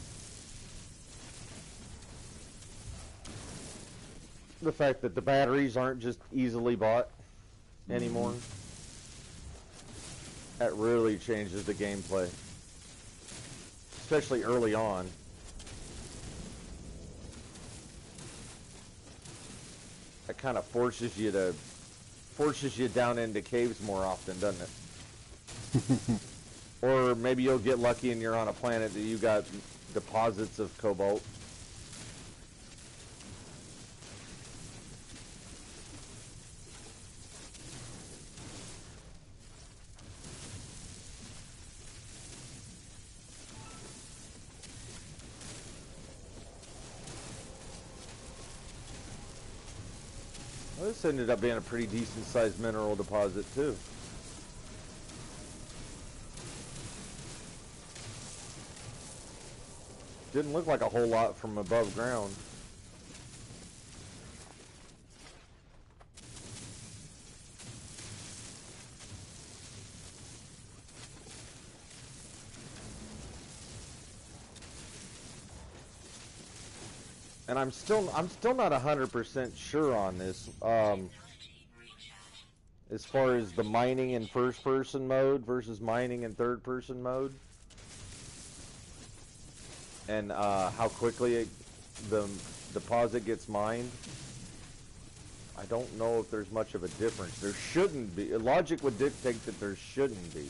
The fact that the batteries aren't just easily bought anymore. That really changes the gameplay. Especially early on. That kind of forces you down into caves more often, doesn't it? Or maybe you'll get lucky and you're on a planet that you got deposits of cobalt. Well, this ended up being a pretty decent sized mineral deposit too. Didn't look like a whole lot from above ground. And I'm still not 100% sure on this. As far as the mining in first-person mode versus mining in third-person mode. And how quickly the deposit gets mined. I don't know if there's much of a difference. There shouldn't be. Logic would dictate that there shouldn't be.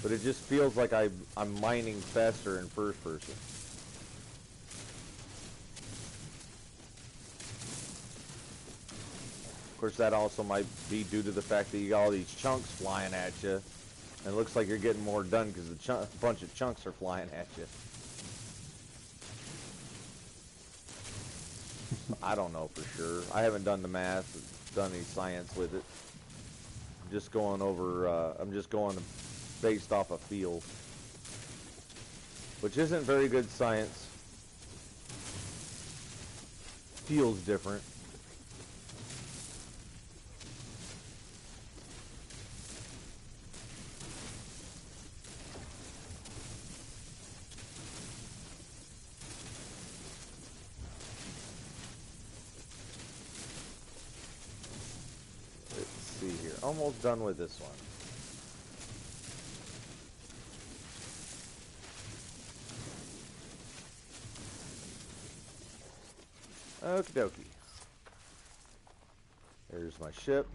But it just feels like I'm mining faster in first person. Of course, that also might be due to the fact that you got all these chunks flying at you. And it looks like you're getting more done because a bunch of chunks are flying at you. I don't know for sure. I haven't done the math, done any science with it. I'm just going over, based off a feel. Which isn't very good science. Feels different. Almost done with this one. Okie dokie. There's my ship.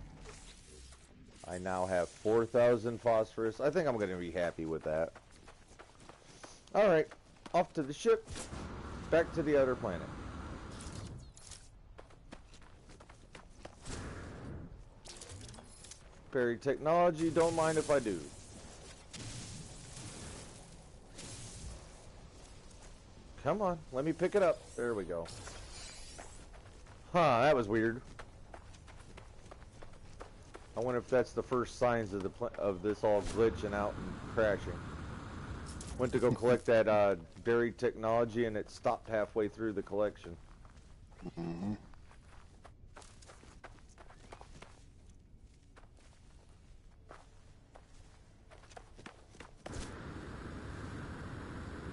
I now have 4,000 phosphorus. I think I'm going to be happy with that. Alright, off to the ship. Back to the other planet. Perry technology, don't mind if I do. Come on, let me pick it up. There we go. Huh, that was weird. I wonder if that's the first signs of of this all glitching out and crashing. Went to go collect that buried technology, and it stopped halfway through the collection. Mm-hmm.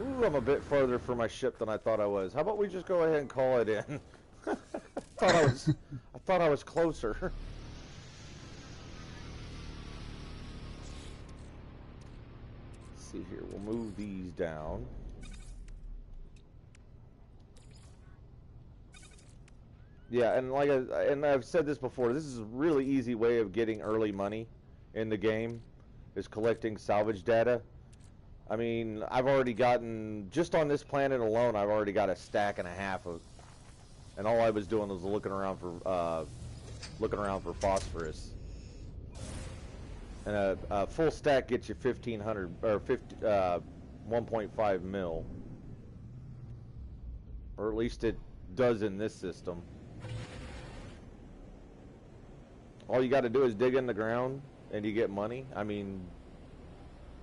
Ooh, I'm a bit farther from my ship than I thought I was. How about we just go ahead and call it in? I thought I was closer. Let's see here. We'll move these down. Yeah, and I've said this before. This is a really easy way of getting early money in the game, is collecting salvage data. I mean, I've already gotten, just on this planet alone, I've already got a stack and a half of, and all I was doing was looking around for phosphorus. And a full stack gets you 1,500 or 1.5 mil, or at least it does in this system. All you got to do is dig in the ground, and you get money. I mean,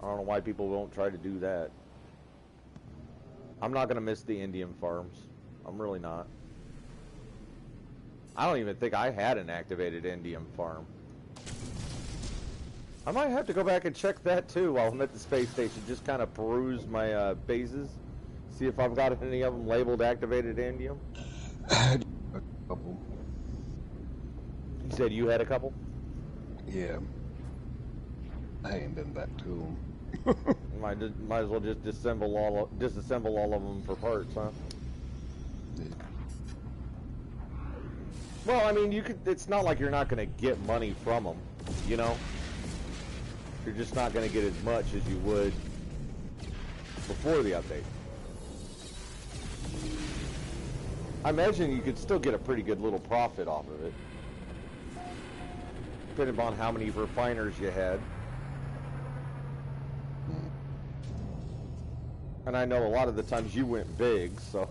I don't know why people won't try to do that. I'm not going to miss the Indian farms. I'm really not. I don't even think I had an activated Indian farm. I might have to go back and check that too while I'm at the space station. Just kind of peruse my bases. See if I've got any of them labeled activated Indium. I had a couple. You said you had a couple? Yeah. I ain't been back to them. Might as well just disassemble all of them for parts, huh? Yeah. Well, I mean, you could. It's not like you're not going to get money from them, you know. You're just not going to get as much as you would before the update. I imagine you could still get a pretty good little profit off of it, depending upon how many refiners you had. And I know a lot of the times you went big, so.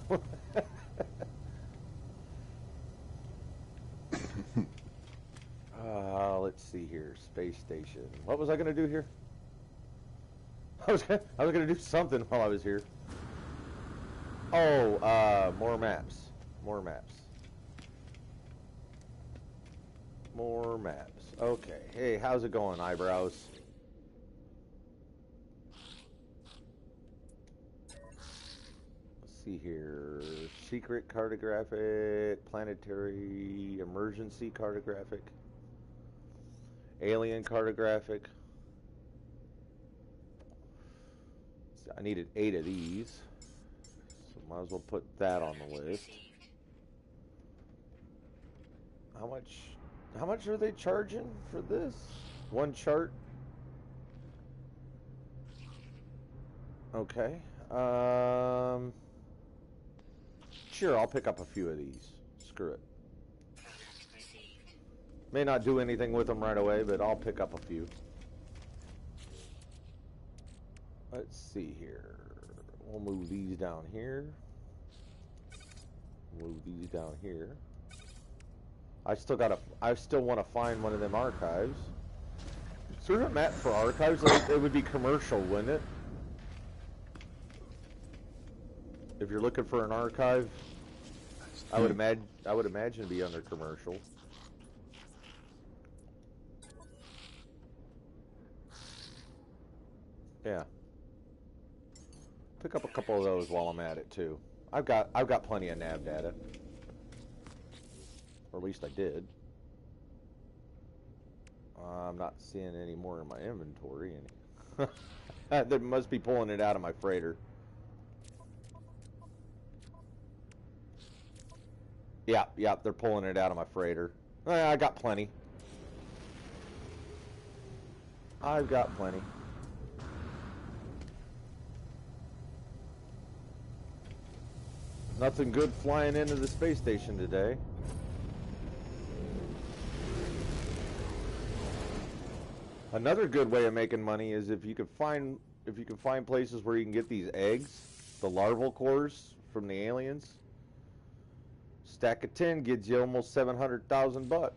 Let's see here. Space station. What was I going to do here? I was going to do something while I was here. Oh, more maps. More maps. More maps. Okay. Hey, how's it going, eyebrows? See here, secret cartographic, planetary emergency cartographic, alien cartographic. So I needed 8 of these, so might as well put that on the list. How much are they charging for this? One chart? Okay. Sure, I'll pick up a few of these. Screw it. May not do anything with them right away, but I'll pick up a few. Let's see here. We'll move these down here. Move these down here. I still want to find one of them archives. Is there a map for archives? It would be commercial, wouldn't it? If you're looking for an archive, I would imagine it'd be under commercial. Yeah. Pick up a couple of those while I'm at it too. I've got plenty of nav data. Or at least I did. I'm not seeing any more in my inventory. They must be pulling it out of my freighter. Yeah, they're pulling it out of my freighter. I got plenty. I've got plenty. Nothing good flying into the space station today. Another good way of making money is if you can find places where you can get these eggs, the larval cores from the aliens. Stack of 10 gives you almost $700,000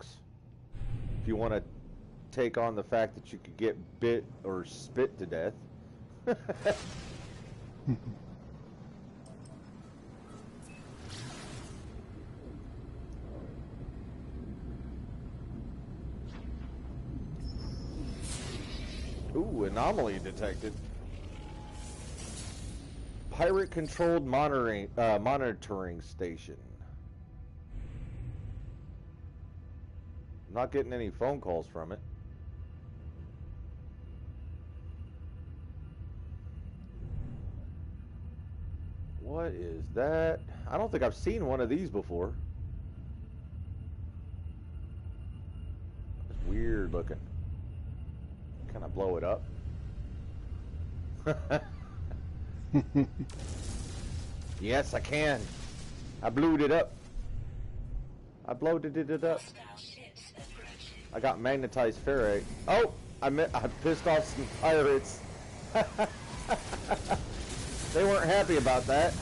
if you want to take on the fact that you could get bit or spit to death. Ooh, anomaly detected. Pirate-controlled monitoring station. I'm not getting any phone calls from it. What is that? I don't think I've seen one of these before. It's weird looking. Can I blow it up? Yes, I can. I blowed it up. I blowed it up. I got magnetized ferrite. Oh, I pissed off some pirates. They weren't happy about that.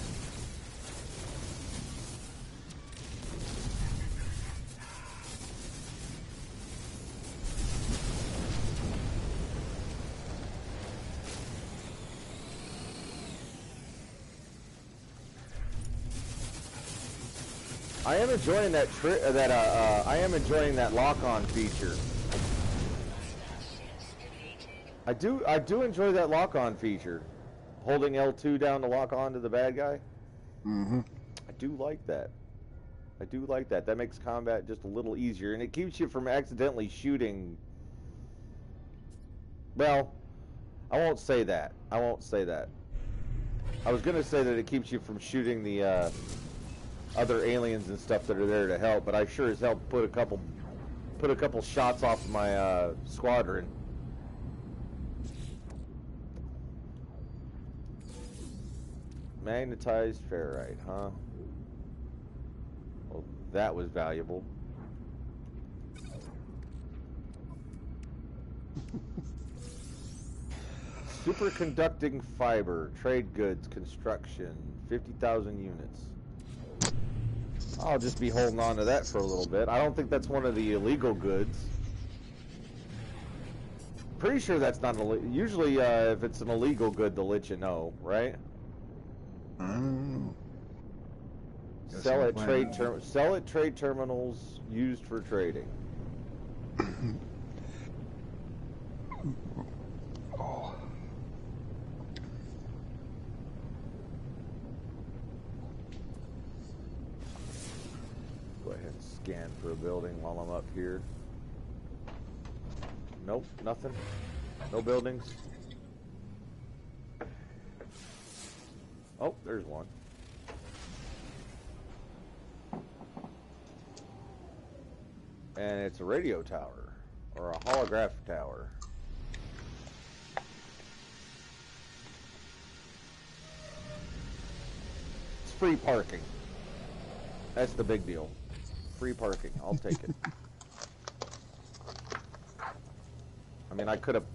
I am enjoying that I am enjoying that lock-on feature. I do enjoy that lock-on feature. Holding L2 down to lock on to the bad guy. Mm-hmm. I do like that. I do like that. That makes combat just a little easier, and it keeps you from accidentally shooting. Well, I won't say that. I won't say that. I was going to say that it keeps you from shooting the other aliens and stuff that are there to help, but I sure as hell put a couple shots off of my squadron. Magnetized ferrite, huh? Well, that was valuable. Superconducting fiber, trade goods, construction, 50,000 units. I'll just be holding on to that for a little bit. I don't think that's one of the illegal goods. Pretty sure that's not illegal. Usually, if it's an illegal good, they'll let you know, right? Sell at trade terminals used for trading. Oh. Go ahead and scan for a building while I'm up here. Nope, nothing. No buildings. Oh, there's one. And it's a radio tower, or a holographic tower. It's free parking. That's the big deal. Free parking. I'll take it. I mean, I could have...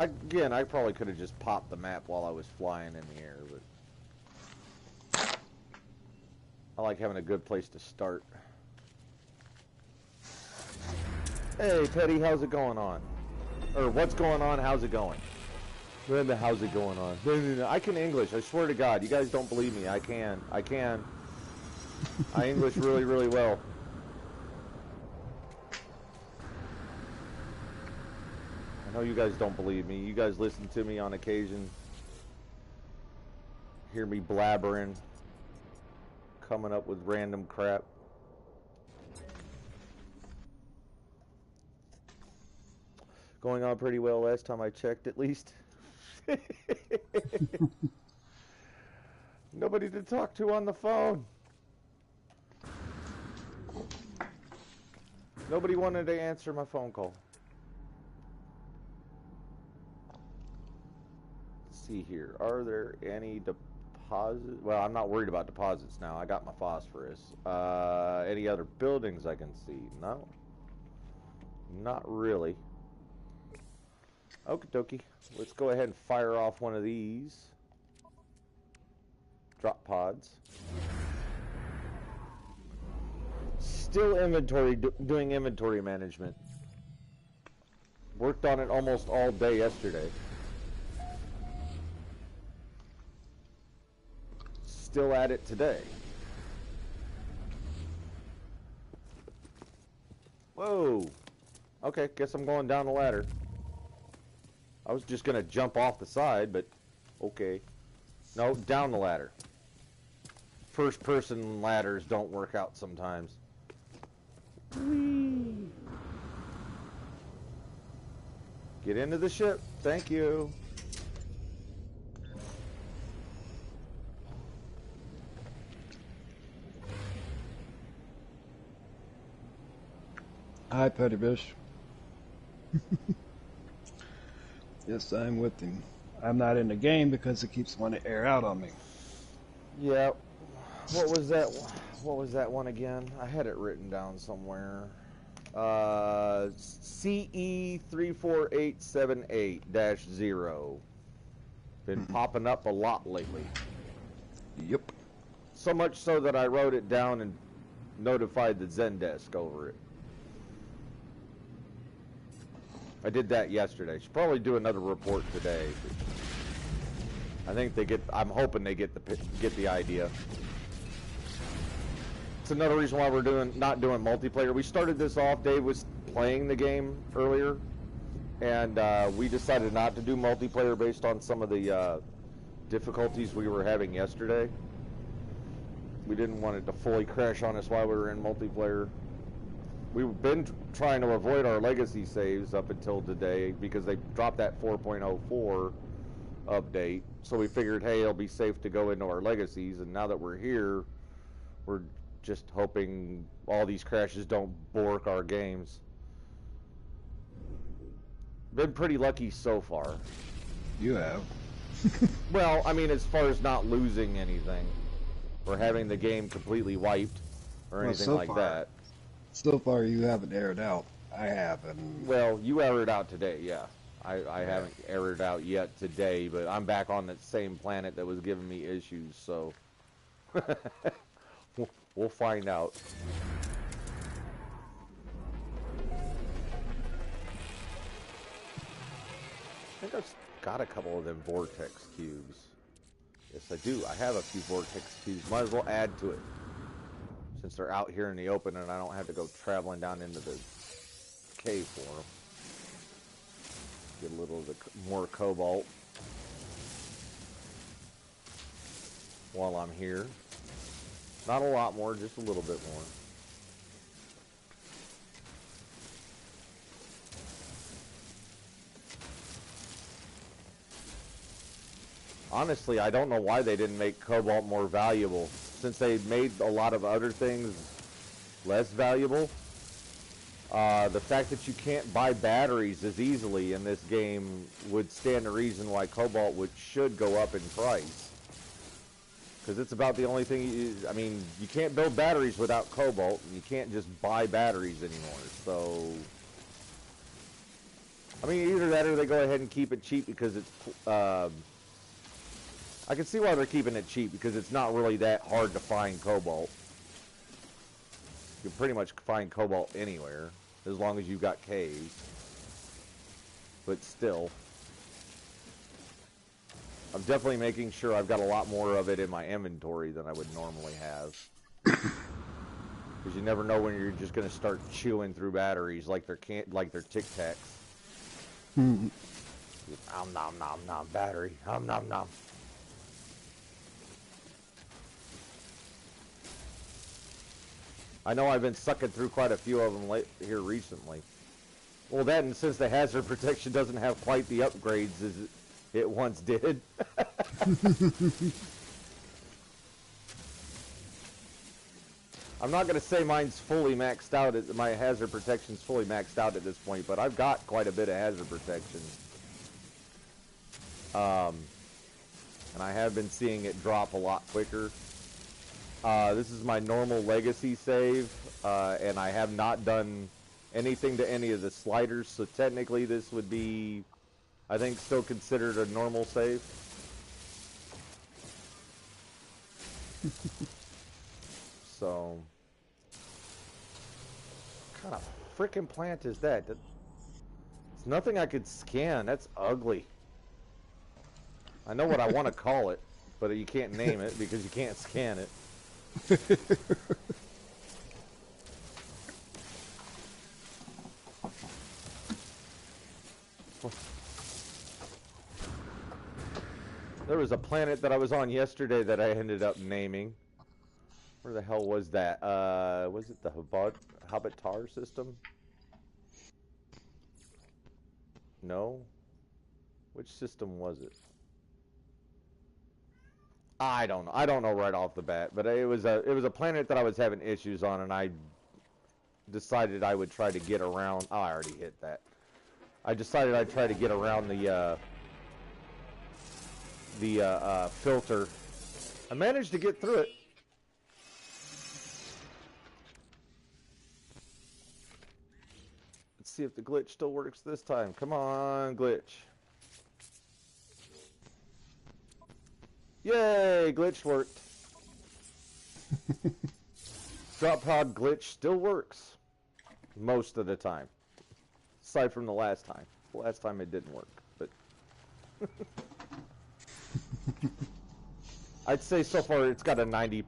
Again, I probably could have just popped the map while I was flying in the air, but... I like having a good place to start. Hey, Teddy, how's it going on? Or, what's going on? How's it going? How's it going on? I can English. I swear to God. You guys don't believe me. I can. I English really, really well. I know you guys don't believe me. You guys listen to me on occasion. Hear me blabbering. Coming up with random crap. Going on pretty well last time I checked, at least. Nobody to talk to on the phone. Nobody wanted to answer my phone call. Let's see here. Are there any deposits? Well, I'm not worried about deposits now. I got my phosphorus. Any other buildings I can see? No. Not really. Okie dokie. Let's go ahead and fire off one of these. Drop pods. Still doing inventory management. Worked on it almost all day yesterday. Still at it today. Whoa. Okay, guess I'm going down the ladder. I was just gonna jump off the side, but okay. No, down the ladder. First person ladders don't work out sometimes. Whee. Get into the ship. Thank you. Hi, Petty Bish. Yes, I'm with him. I'm not in the game because it keeps wanting to air out on me. Yeah. What was that? What was that one again? I had it written down somewhere. CE 34878-0. Been popping up a lot lately. Yep. So much so that I wrote it down and notified the Zendesk over it. I did that yesterday. Should probably do another report today. I think they get. I'm hoping they get the idea. It's another reason why we're not doing multiplayer. We started this off. Dave was playing the game earlier, and we decided not to do multiplayer based on some of the difficulties we were having yesterday. We didn't want it to fully crash on us while we were in multiplayer. We've been trying to avoid our legacy saves up until today because they dropped that 4.04 update. So we figured, hey, it'll be safe to go into our legacies. And now that we're here, we're just hoping all these crashes don't bork our games. Been pretty lucky so far. You have. Well, I mean, as far as not losing anything or having the game completely wiped or anything so like far. that. So far, you haven't aired out. I have, and Well, you aired out today, yeah. I haven't aired out yet today, but I'm back on that same planet that was giving me issues, so we'll find out. I think I've got a couple of them vortex cubes. Yes, I do. I have a few vortex cubes. Might as well add to it. Since they're out here in the open and I don't have to go traveling down into the cave for them. Get a little of the more cobalt while I'm here. Not a lot more, just a little bit more. Honestly, I don't know why they didn't make cobalt more valuable. Since they made a lot of other things less valuable, the fact that you can't buy batteries as easily in this game would stand to reason why cobalt should go up in price. Because it's about the only thing, I mean, you can't build batteries without cobalt, and you can't just buy batteries anymore, so... I mean, either that or they go ahead and keep it cheap because it's, I can see why they're keeping it cheap, because it's not really that hard to find cobalt. You can pretty much find cobalt anywhere, as long as you've got caves. But still, I'm definitely making sure I've got a lot more of it in my inventory than I would normally have. Because you never know when you're just going to start chewing through batteries like they're Tic Tacs. Nom nom nom nom battery. Nom nom nom. I know I've been sucking through quite a few of them here recently. Well, that, and since the hazard protection doesn't have quite the upgrades as it once did. I'm not going to say mine's fully maxed out. My hazard protection's fully maxed out at this point, but I've got quite a bit of hazard protection. And I have been seeing it drop a lot quicker. This is my normal legacy save, and I have not done anything to any of the sliders, so technically this would be, I think, still considered a normal save. So, what kind of frickin' plant is that? It's There's nothing I could scan. That's ugly. I know what I want to call it, but you can't name it because you can't scan it. There was a planet that I was on yesterday that I ended up naming. Where the hell was that? Was it the Habitar system? No. Which system was it? I don't know. I don't know right off the bat, but it was a planet that I was having issues on, and I decided I would try to get around. Oh, I already hit that. I decided I'd try to get around the filter. I managed to get through it. Let's see if the glitch still works this time. Come on, glitch. Yay, glitch worked. Drop pod glitch still works. Most of the time. Aside from the last time. The last time it didn't work, but... I'd say so far it's got a 90%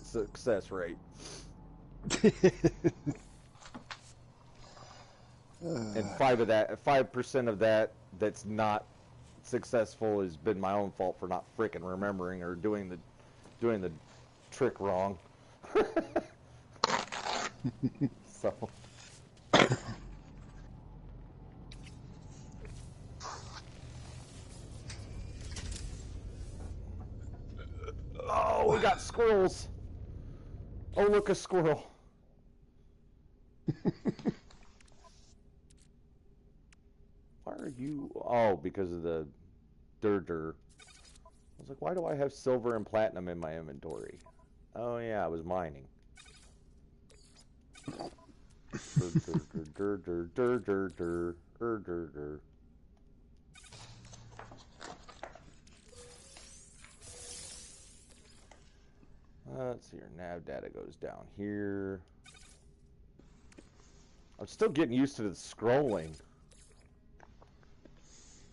success rate. And 5% of that that's not successful has been my own fault for not frickin' remembering or doing the trick wrong. So oh, we got squirrels. Oh, look, a squirrel. Why are you... Oh, because of the dir-dir. I was like, why do I have silver and platinum in my inventory? Oh, yeah, I was mining. Dir-dir-dir-dir-dir-dir-dir-dir-dir. Let's see, your nav data goes down here. I'm still getting used to the scrolling.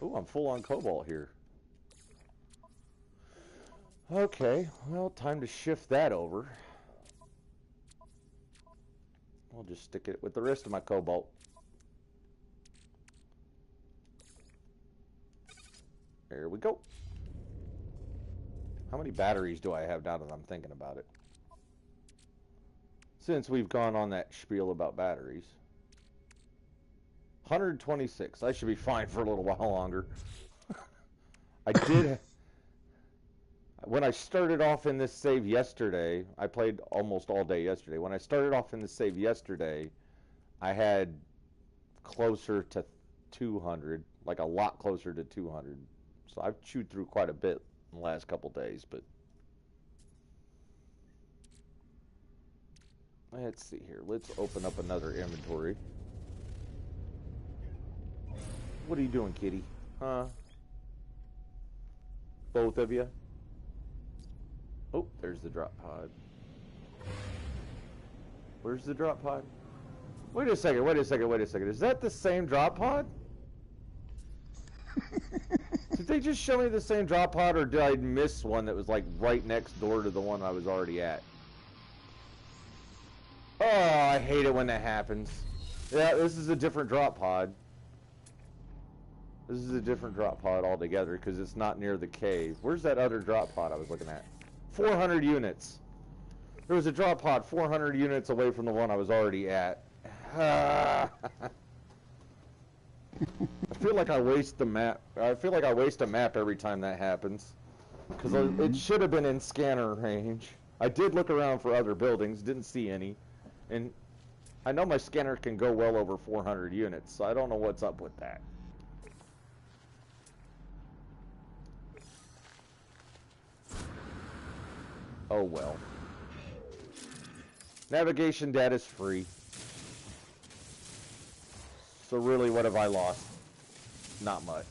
Ooh, I'm full on cobalt here. Okay, well, time to shift that over. I'll just stick it with the rest of my cobalt. There we go. How many batteries do I have now that I'm thinking about it? Since we've gone on that spiel about batteries. 126. I should be fine for a little while longer. I did... When I started off in this save yesterday, I played almost all day yesterday. When I started off in this save yesterday, I had closer to 200, like a lot closer to 200. So I've chewed through quite a bit in the last couple days, but let's see here. Let's open up another inventory. What are you doing, kitty? Huh? Both of you? Oh, there's the drop pod. Where's the drop pod? Wait a second, wait a second, wait a second. Is that the same drop pod? Did they just show me the same drop pod, or did I miss one that was like right next door to the one I was already at? Oh, I hate it when that happens. Yeah, this is a different drop pod. This is a different drop pod altogether because it's not near the cave. Where's that other drop pod I was looking at? 400 units. There was a drop pod 400 units away from the one I was already at. I feel like I waste the map. I feel like I waste a map every time that happens. Because it should have been in scanner range. I did look around for other buildings, didn't see any. And I know my scanner can go well over 400 units, so I don't know what's up with that. Oh well. Navigation data is free. So really, what have I lost? Not much.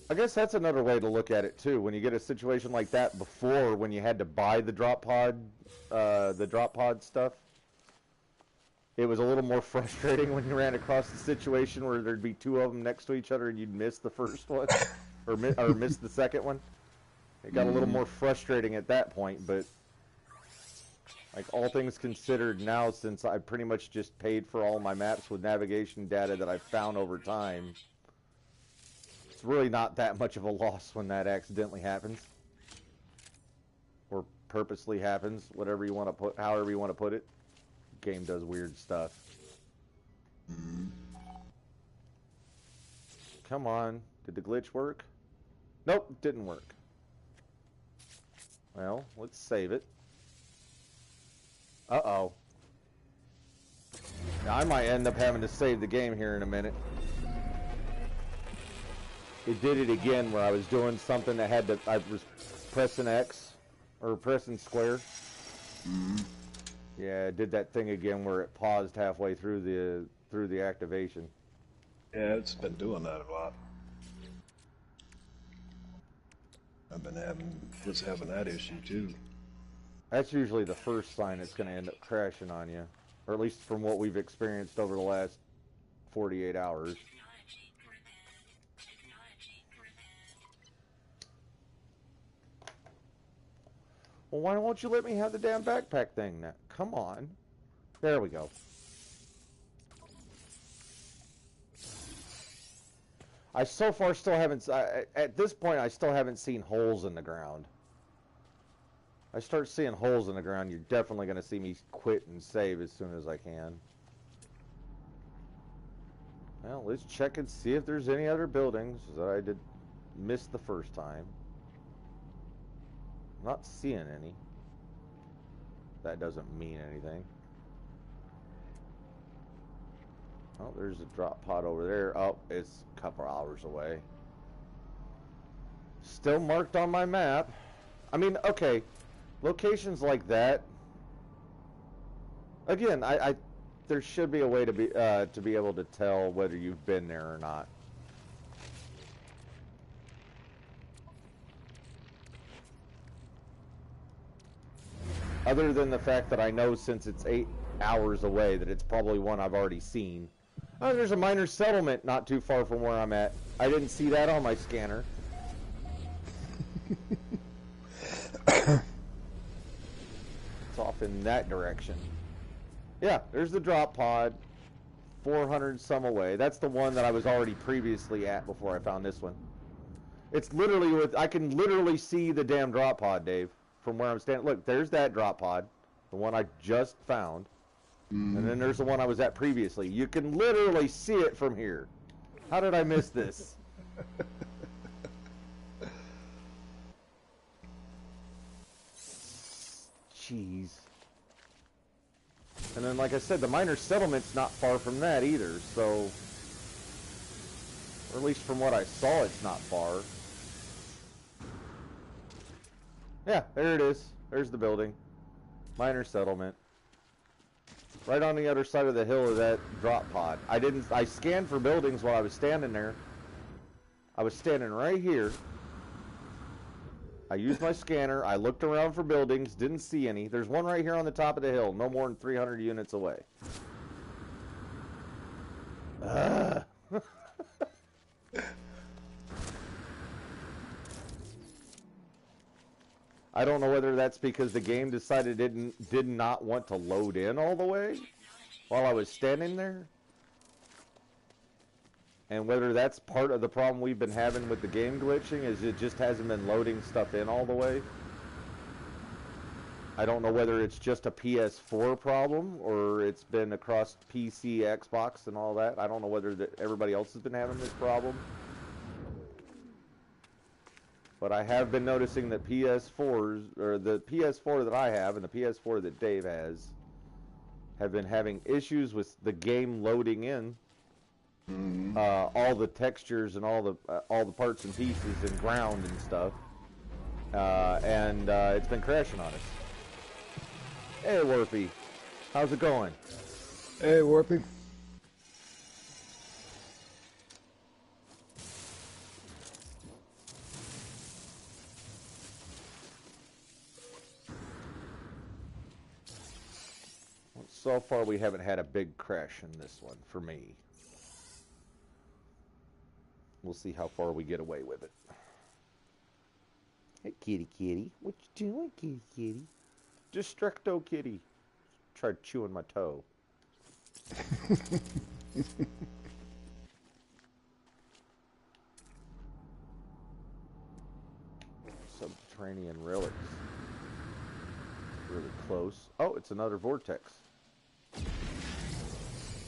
I guess that's another way to look at it too. When you get a situation like that before, when you had to buy the drop pod stuff, it was a little more frustrating when you ran across the situation where there'd be two of them next to each other and you'd miss the first one, or miss the second one. It got a little more frustrating at that point, but like all things considered now, since I pretty much just paid for all my maps with navigation data that I've found over time, it's really not that much of a loss when that accidentally happens. Or purposely happens, whatever you want to put, however you want to put it. Game does weird stuff. Come on, did the glitch work? Nope, didn't work. Well, let's save it. Uh-oh. Now, I might end up having to save the game here in a minute. It did it again where I was doing something that had to, I was pressing X, or pressing square. Yeah, it did that thing again where it paused halfway through the activation. Yeah, it's been doing that a lot. Was having that issue too. That's usually the first sign it's going to end up crashing on you. Or at least from what we've experienced over the last 48 hours. Well, why won't you let me have the damn backpack thing now? Come on. There we go. I so far still haven't, at this point I still haven't seen holes in the ground. I start seeing holes in the ground, you're definitely going to see me quit and save as soon as I can. Well, let's check and see if there's any other buildings that I did miss the first time. Not seeing any. That doesn't mean anything. Oh, there's a drop pod over there. Oh, it's a couple hours away. Still marked on my map. I mean, okay, locations like that. Again, there should be a way to be able to tell whether you've been there or not. Other than the fact that I know since it's 8 hours away that it's probably one I've already seen. Oh, there's a minor settlement not too far from where I'm at. I didn't see that on my scanner. It's off in that direction. Yeah, there's the drop pod. 400 some away. That's the one that I was already previously at before I found this one. It's literally I can literally see the damn drop pod, Dave, from where I'm standing. Look, there's that drop pod, the one I just found. And then there's the one I was at previously. You can literally see it from here. How did I miss this? Jeez. And then, like I said, the minor settlement's not far from that either, so... Or at least from what I saw, it's not far. Yeah, there it is. There's the building. Minor settlement. Right on the other side of the hill of that drop pod. I scanned for buildings while I was standing there. I was standing right here. I used my scanner. I looked around for buildings. Didn't see any. There's one right here on the top of the hill. No more than 300 units away. I don't know whether that's because the game decided did not want to load in all the way while I was standing there. And whether that's part of the problem we've been having with the game glitching is it just hasn't been loading stuff in all the way. I don't know whether it's just a PS4 problem or it's been across PC, Xbox, and all that. I don't know whether everybody else has been having this problem. But I have been noticing that PS4s, or the PS4 that I have and the PS4 that Dave has, have been having issues with the game loading in all the textures and all the parts and pieces and ground and stuff, and it's been crashing on us. Hey, Warpy, how's it going? Hey, Warpy. so far we haven't had a big crash in this one for me. We'll see how far we get away with it. Hey, kitty, kitty. What you doing, kitty, kitty? Distracto, kitty. Tried chewing my toe. Subterranean relics. Really close. Oh, it's another vortex.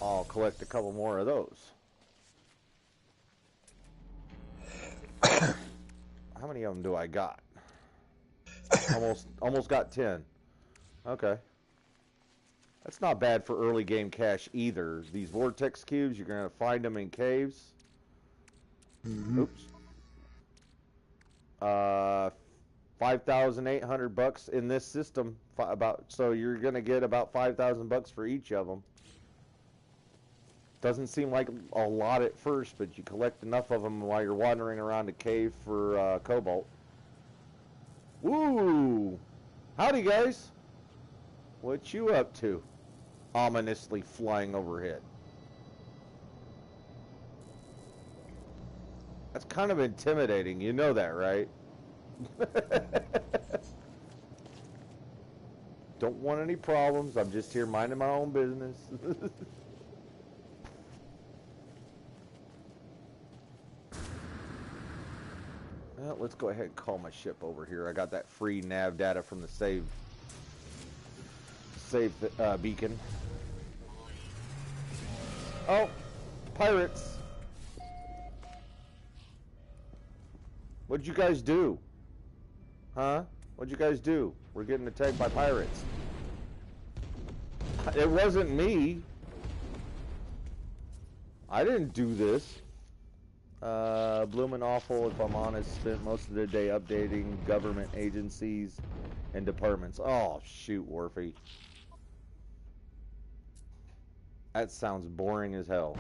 I'll collect a couple more of those. How many of them do I got? Almost got 10. Okay. That's not bad for early game cache either. These vortex cubes, you're going to find them in caves. Oops. 5,800 bucks in this system. So you're going to get about 5,000 bucks for each of them. Doesn't seem like a lot at first, but you collect enough of them while you're wandering around a cave for cobalt. Woo! Howdy, guys. What you up to? Ominously flying overhead. That's kind of intimidating. You know that, right? Don't want any problems. I'm just here minding my own business. Well, let's go ahead and call my ship over here. I got that free nav data from the save beacon. Oh, pirates. What'd you guys do? Huh? What'd you guys do? We're getting attacked by pirates. It wasn't me. I didn't do this. Bloomin' awful, if I'm honest. Spent most of the day updating government agencies and departments. Oh, shoot, Warfy. That sounds boring as hell.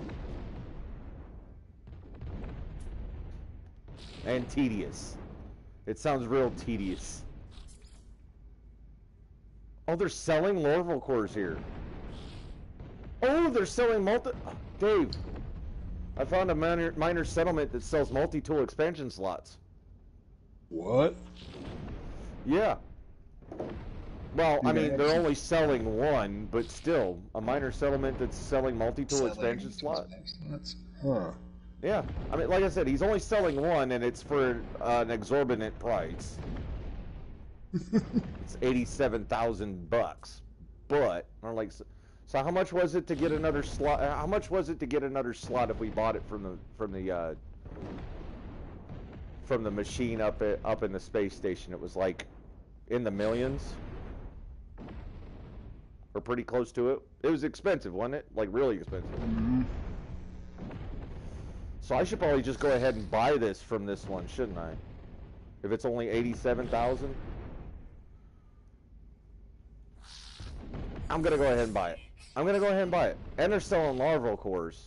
And tedious. It sounds real tedious. Oh, they're selling larval cores here. Oh, they're selling Dave, I found a minor settlement that sells multi-tool expansion slots. What? Yeah. Well, I mean, they're only selling one, but still, a minor settlement that's selling multi-tool expansion slots. Huh. Yeah. I mean, like I said, he's only selling one, and it's for an exorbitant price. It's 87,000 bucks. But, or like, so how much was it to get another slot? How much was it to get another slot if we bought it from the machine up in the space station? It was like in the millions, or pretty close to it. It was expensive, wasn't it? Like really expensive. Mm-hmm. So I should probably just go ahead and buy this from this one, shouldn't I? If it's only 87,000, I'm gonna go ahead and buy it. I'm gonna go ahead and buy it. And they're selling larval cores,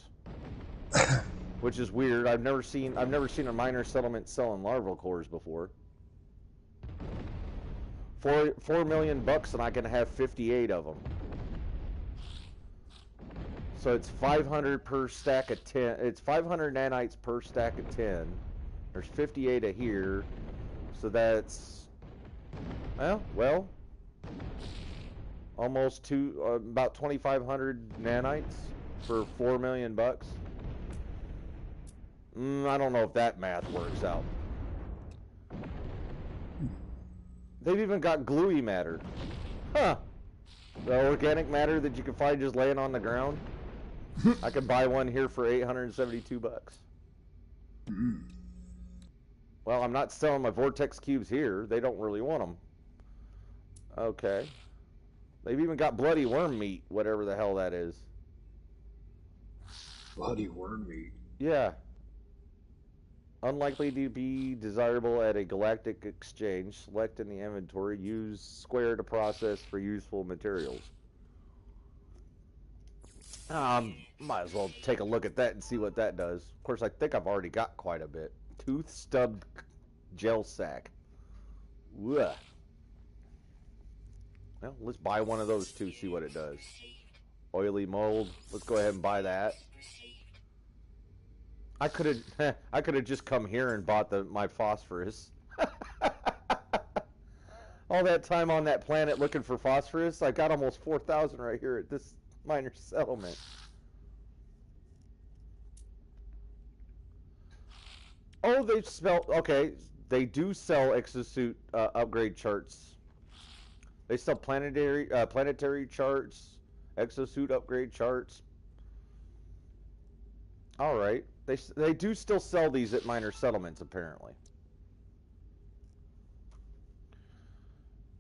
which is weird. I've never seen a minor settlement selling larval cores before. 4 million bucks, and I can have 58 of them. So it's 500 per stack of 10. It's 500 nanites per stack of 10. There's 58 of here, so that's well. Almost about 2,500 nanites for 4 million bucks. I don't know if that math works out. They've even got gluey matter. Huh. The organic matter that you can find just laying on the ground. I could buy one here for 872 bucks. Well, I'm not selling my vortex cubes here. They don't really want them. Okay. They've even got bloody worm meat, whatever the hell that is. Bloody worm meat. Yeah. Unlikely to be desirable at a galactic exchange. Select in the inventory. Use square to process for useful materials. Might as well take a look at that and see what that does. Of course, I think I've already got quite a bit. Tooth stubbed gel sack. Ugh. Well, let's buy one of those too, see what it does. Oily mold. Let's go ahead and buy that. I could have just come here and bought my phosphorus. All that time on that planet looking for phosphorus, I got almost 4,000 right here at this minor settlement. Oh, they spell okay. They do sell exosuit upgrade charts. They sell planetary charts, exosuit upgrade charts. All right, they do still sell these at minor settlements apparently.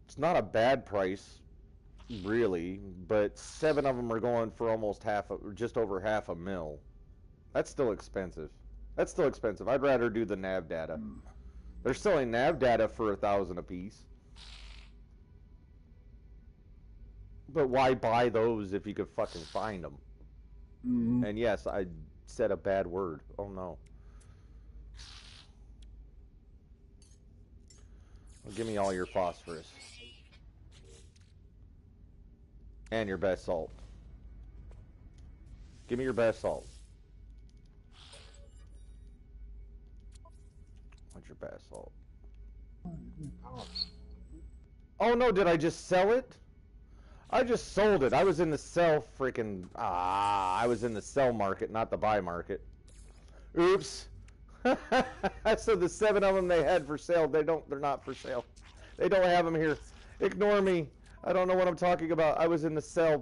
It's not a bad price, really, but 7 of them are going for almost just over half a mil. That's still expensive. That's still expensive. I'd rather do the nav data. They're selling nav data for 1,000 a piece. But why buy those if you could fucking find them? Mm-hmm. And yes, I said a bad word. Oh no. Well, give me all your phosphorus. And your best salt. Give me your best salt. What's your best salt? Oh no, did I just sell it? I just sold it. I was in the sell freaking... I was in the sell market, not the buy market. Oops. So the 7 of them they had for sale, they're not for sale. They don't have them here. Ignore me. I don't know what I'm talking about. I was in the sell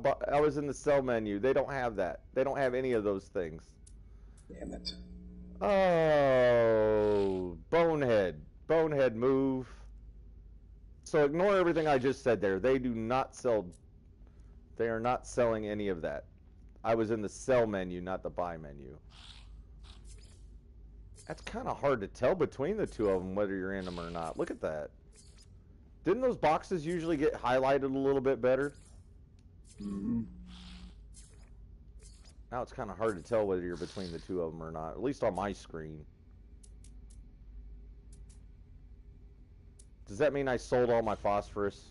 menu. They don't have that. They don't have any of those things. Damn it. Oh, bonehead. Bonehead move. So ignore everything I just said there. They do not sell... They are not selling any of that. I was in the sell menu, not the buy menu. That's kind of hard to tell between the two of them, whether you're in them or not. Look at that. Didn't those boxes usually get highlighted a little bit better? Mm-hmm. Now it's kind of hard to tell whether you're between the two of them or not, at least on my screen. Does that mean I sold all my phosphorus?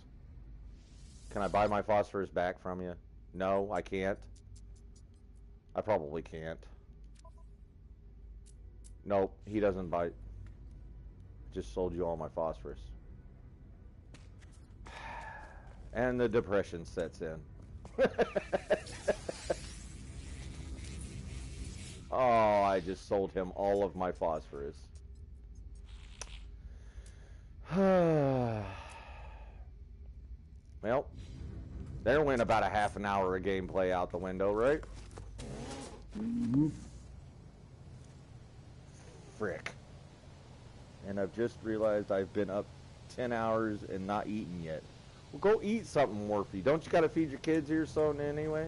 Can I buy my phosphorus back from you? No, I can't. I probably can't. Nope, he doesn't buy. Just sold you all my phosphorus. And the depression sets in. Oh, I just sold him all of my phosphorus. Well, there went about a half an hour of gameplay out the window, right? Mm-hmm. Frick. And I've just realized I've been up 10 hours and not eaten yet. Well, go eat something, Morphe. Don't you gotta feed your kids here soon anyway?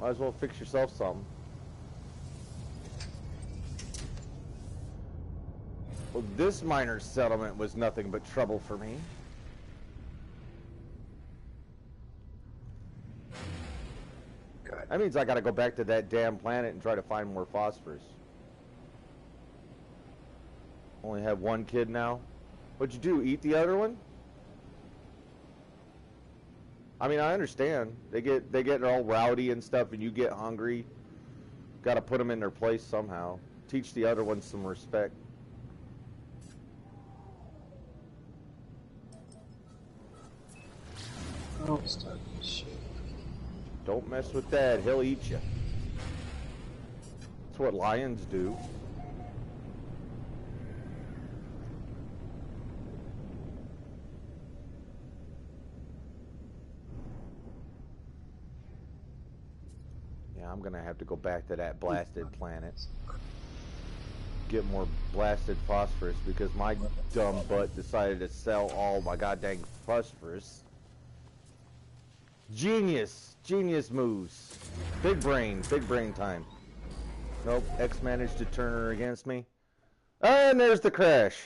Might as well fix yourself something. Well, this minor settlement was nothing but trouble for me. God. That means I gotta go back to that damn planet and try to find more phosphorus. Only have one kid now. What'd you do? Eat the other one? I mean, I understand. They get all rowdy and stuff, and you get hungry. Got to put them in their place somehow. Teach the other ones some respect. Oh, start this shit. Don't mess with Dad. He'll eat you. That's what lions do. I'm gonna have to go back to that blasted planet, get more blasted phosphorus, because my dumb butt decided to sell all my goddamn phosphorus. Genius moves. Big brain time. Nope, X managed to turn her against me. And there's the crash.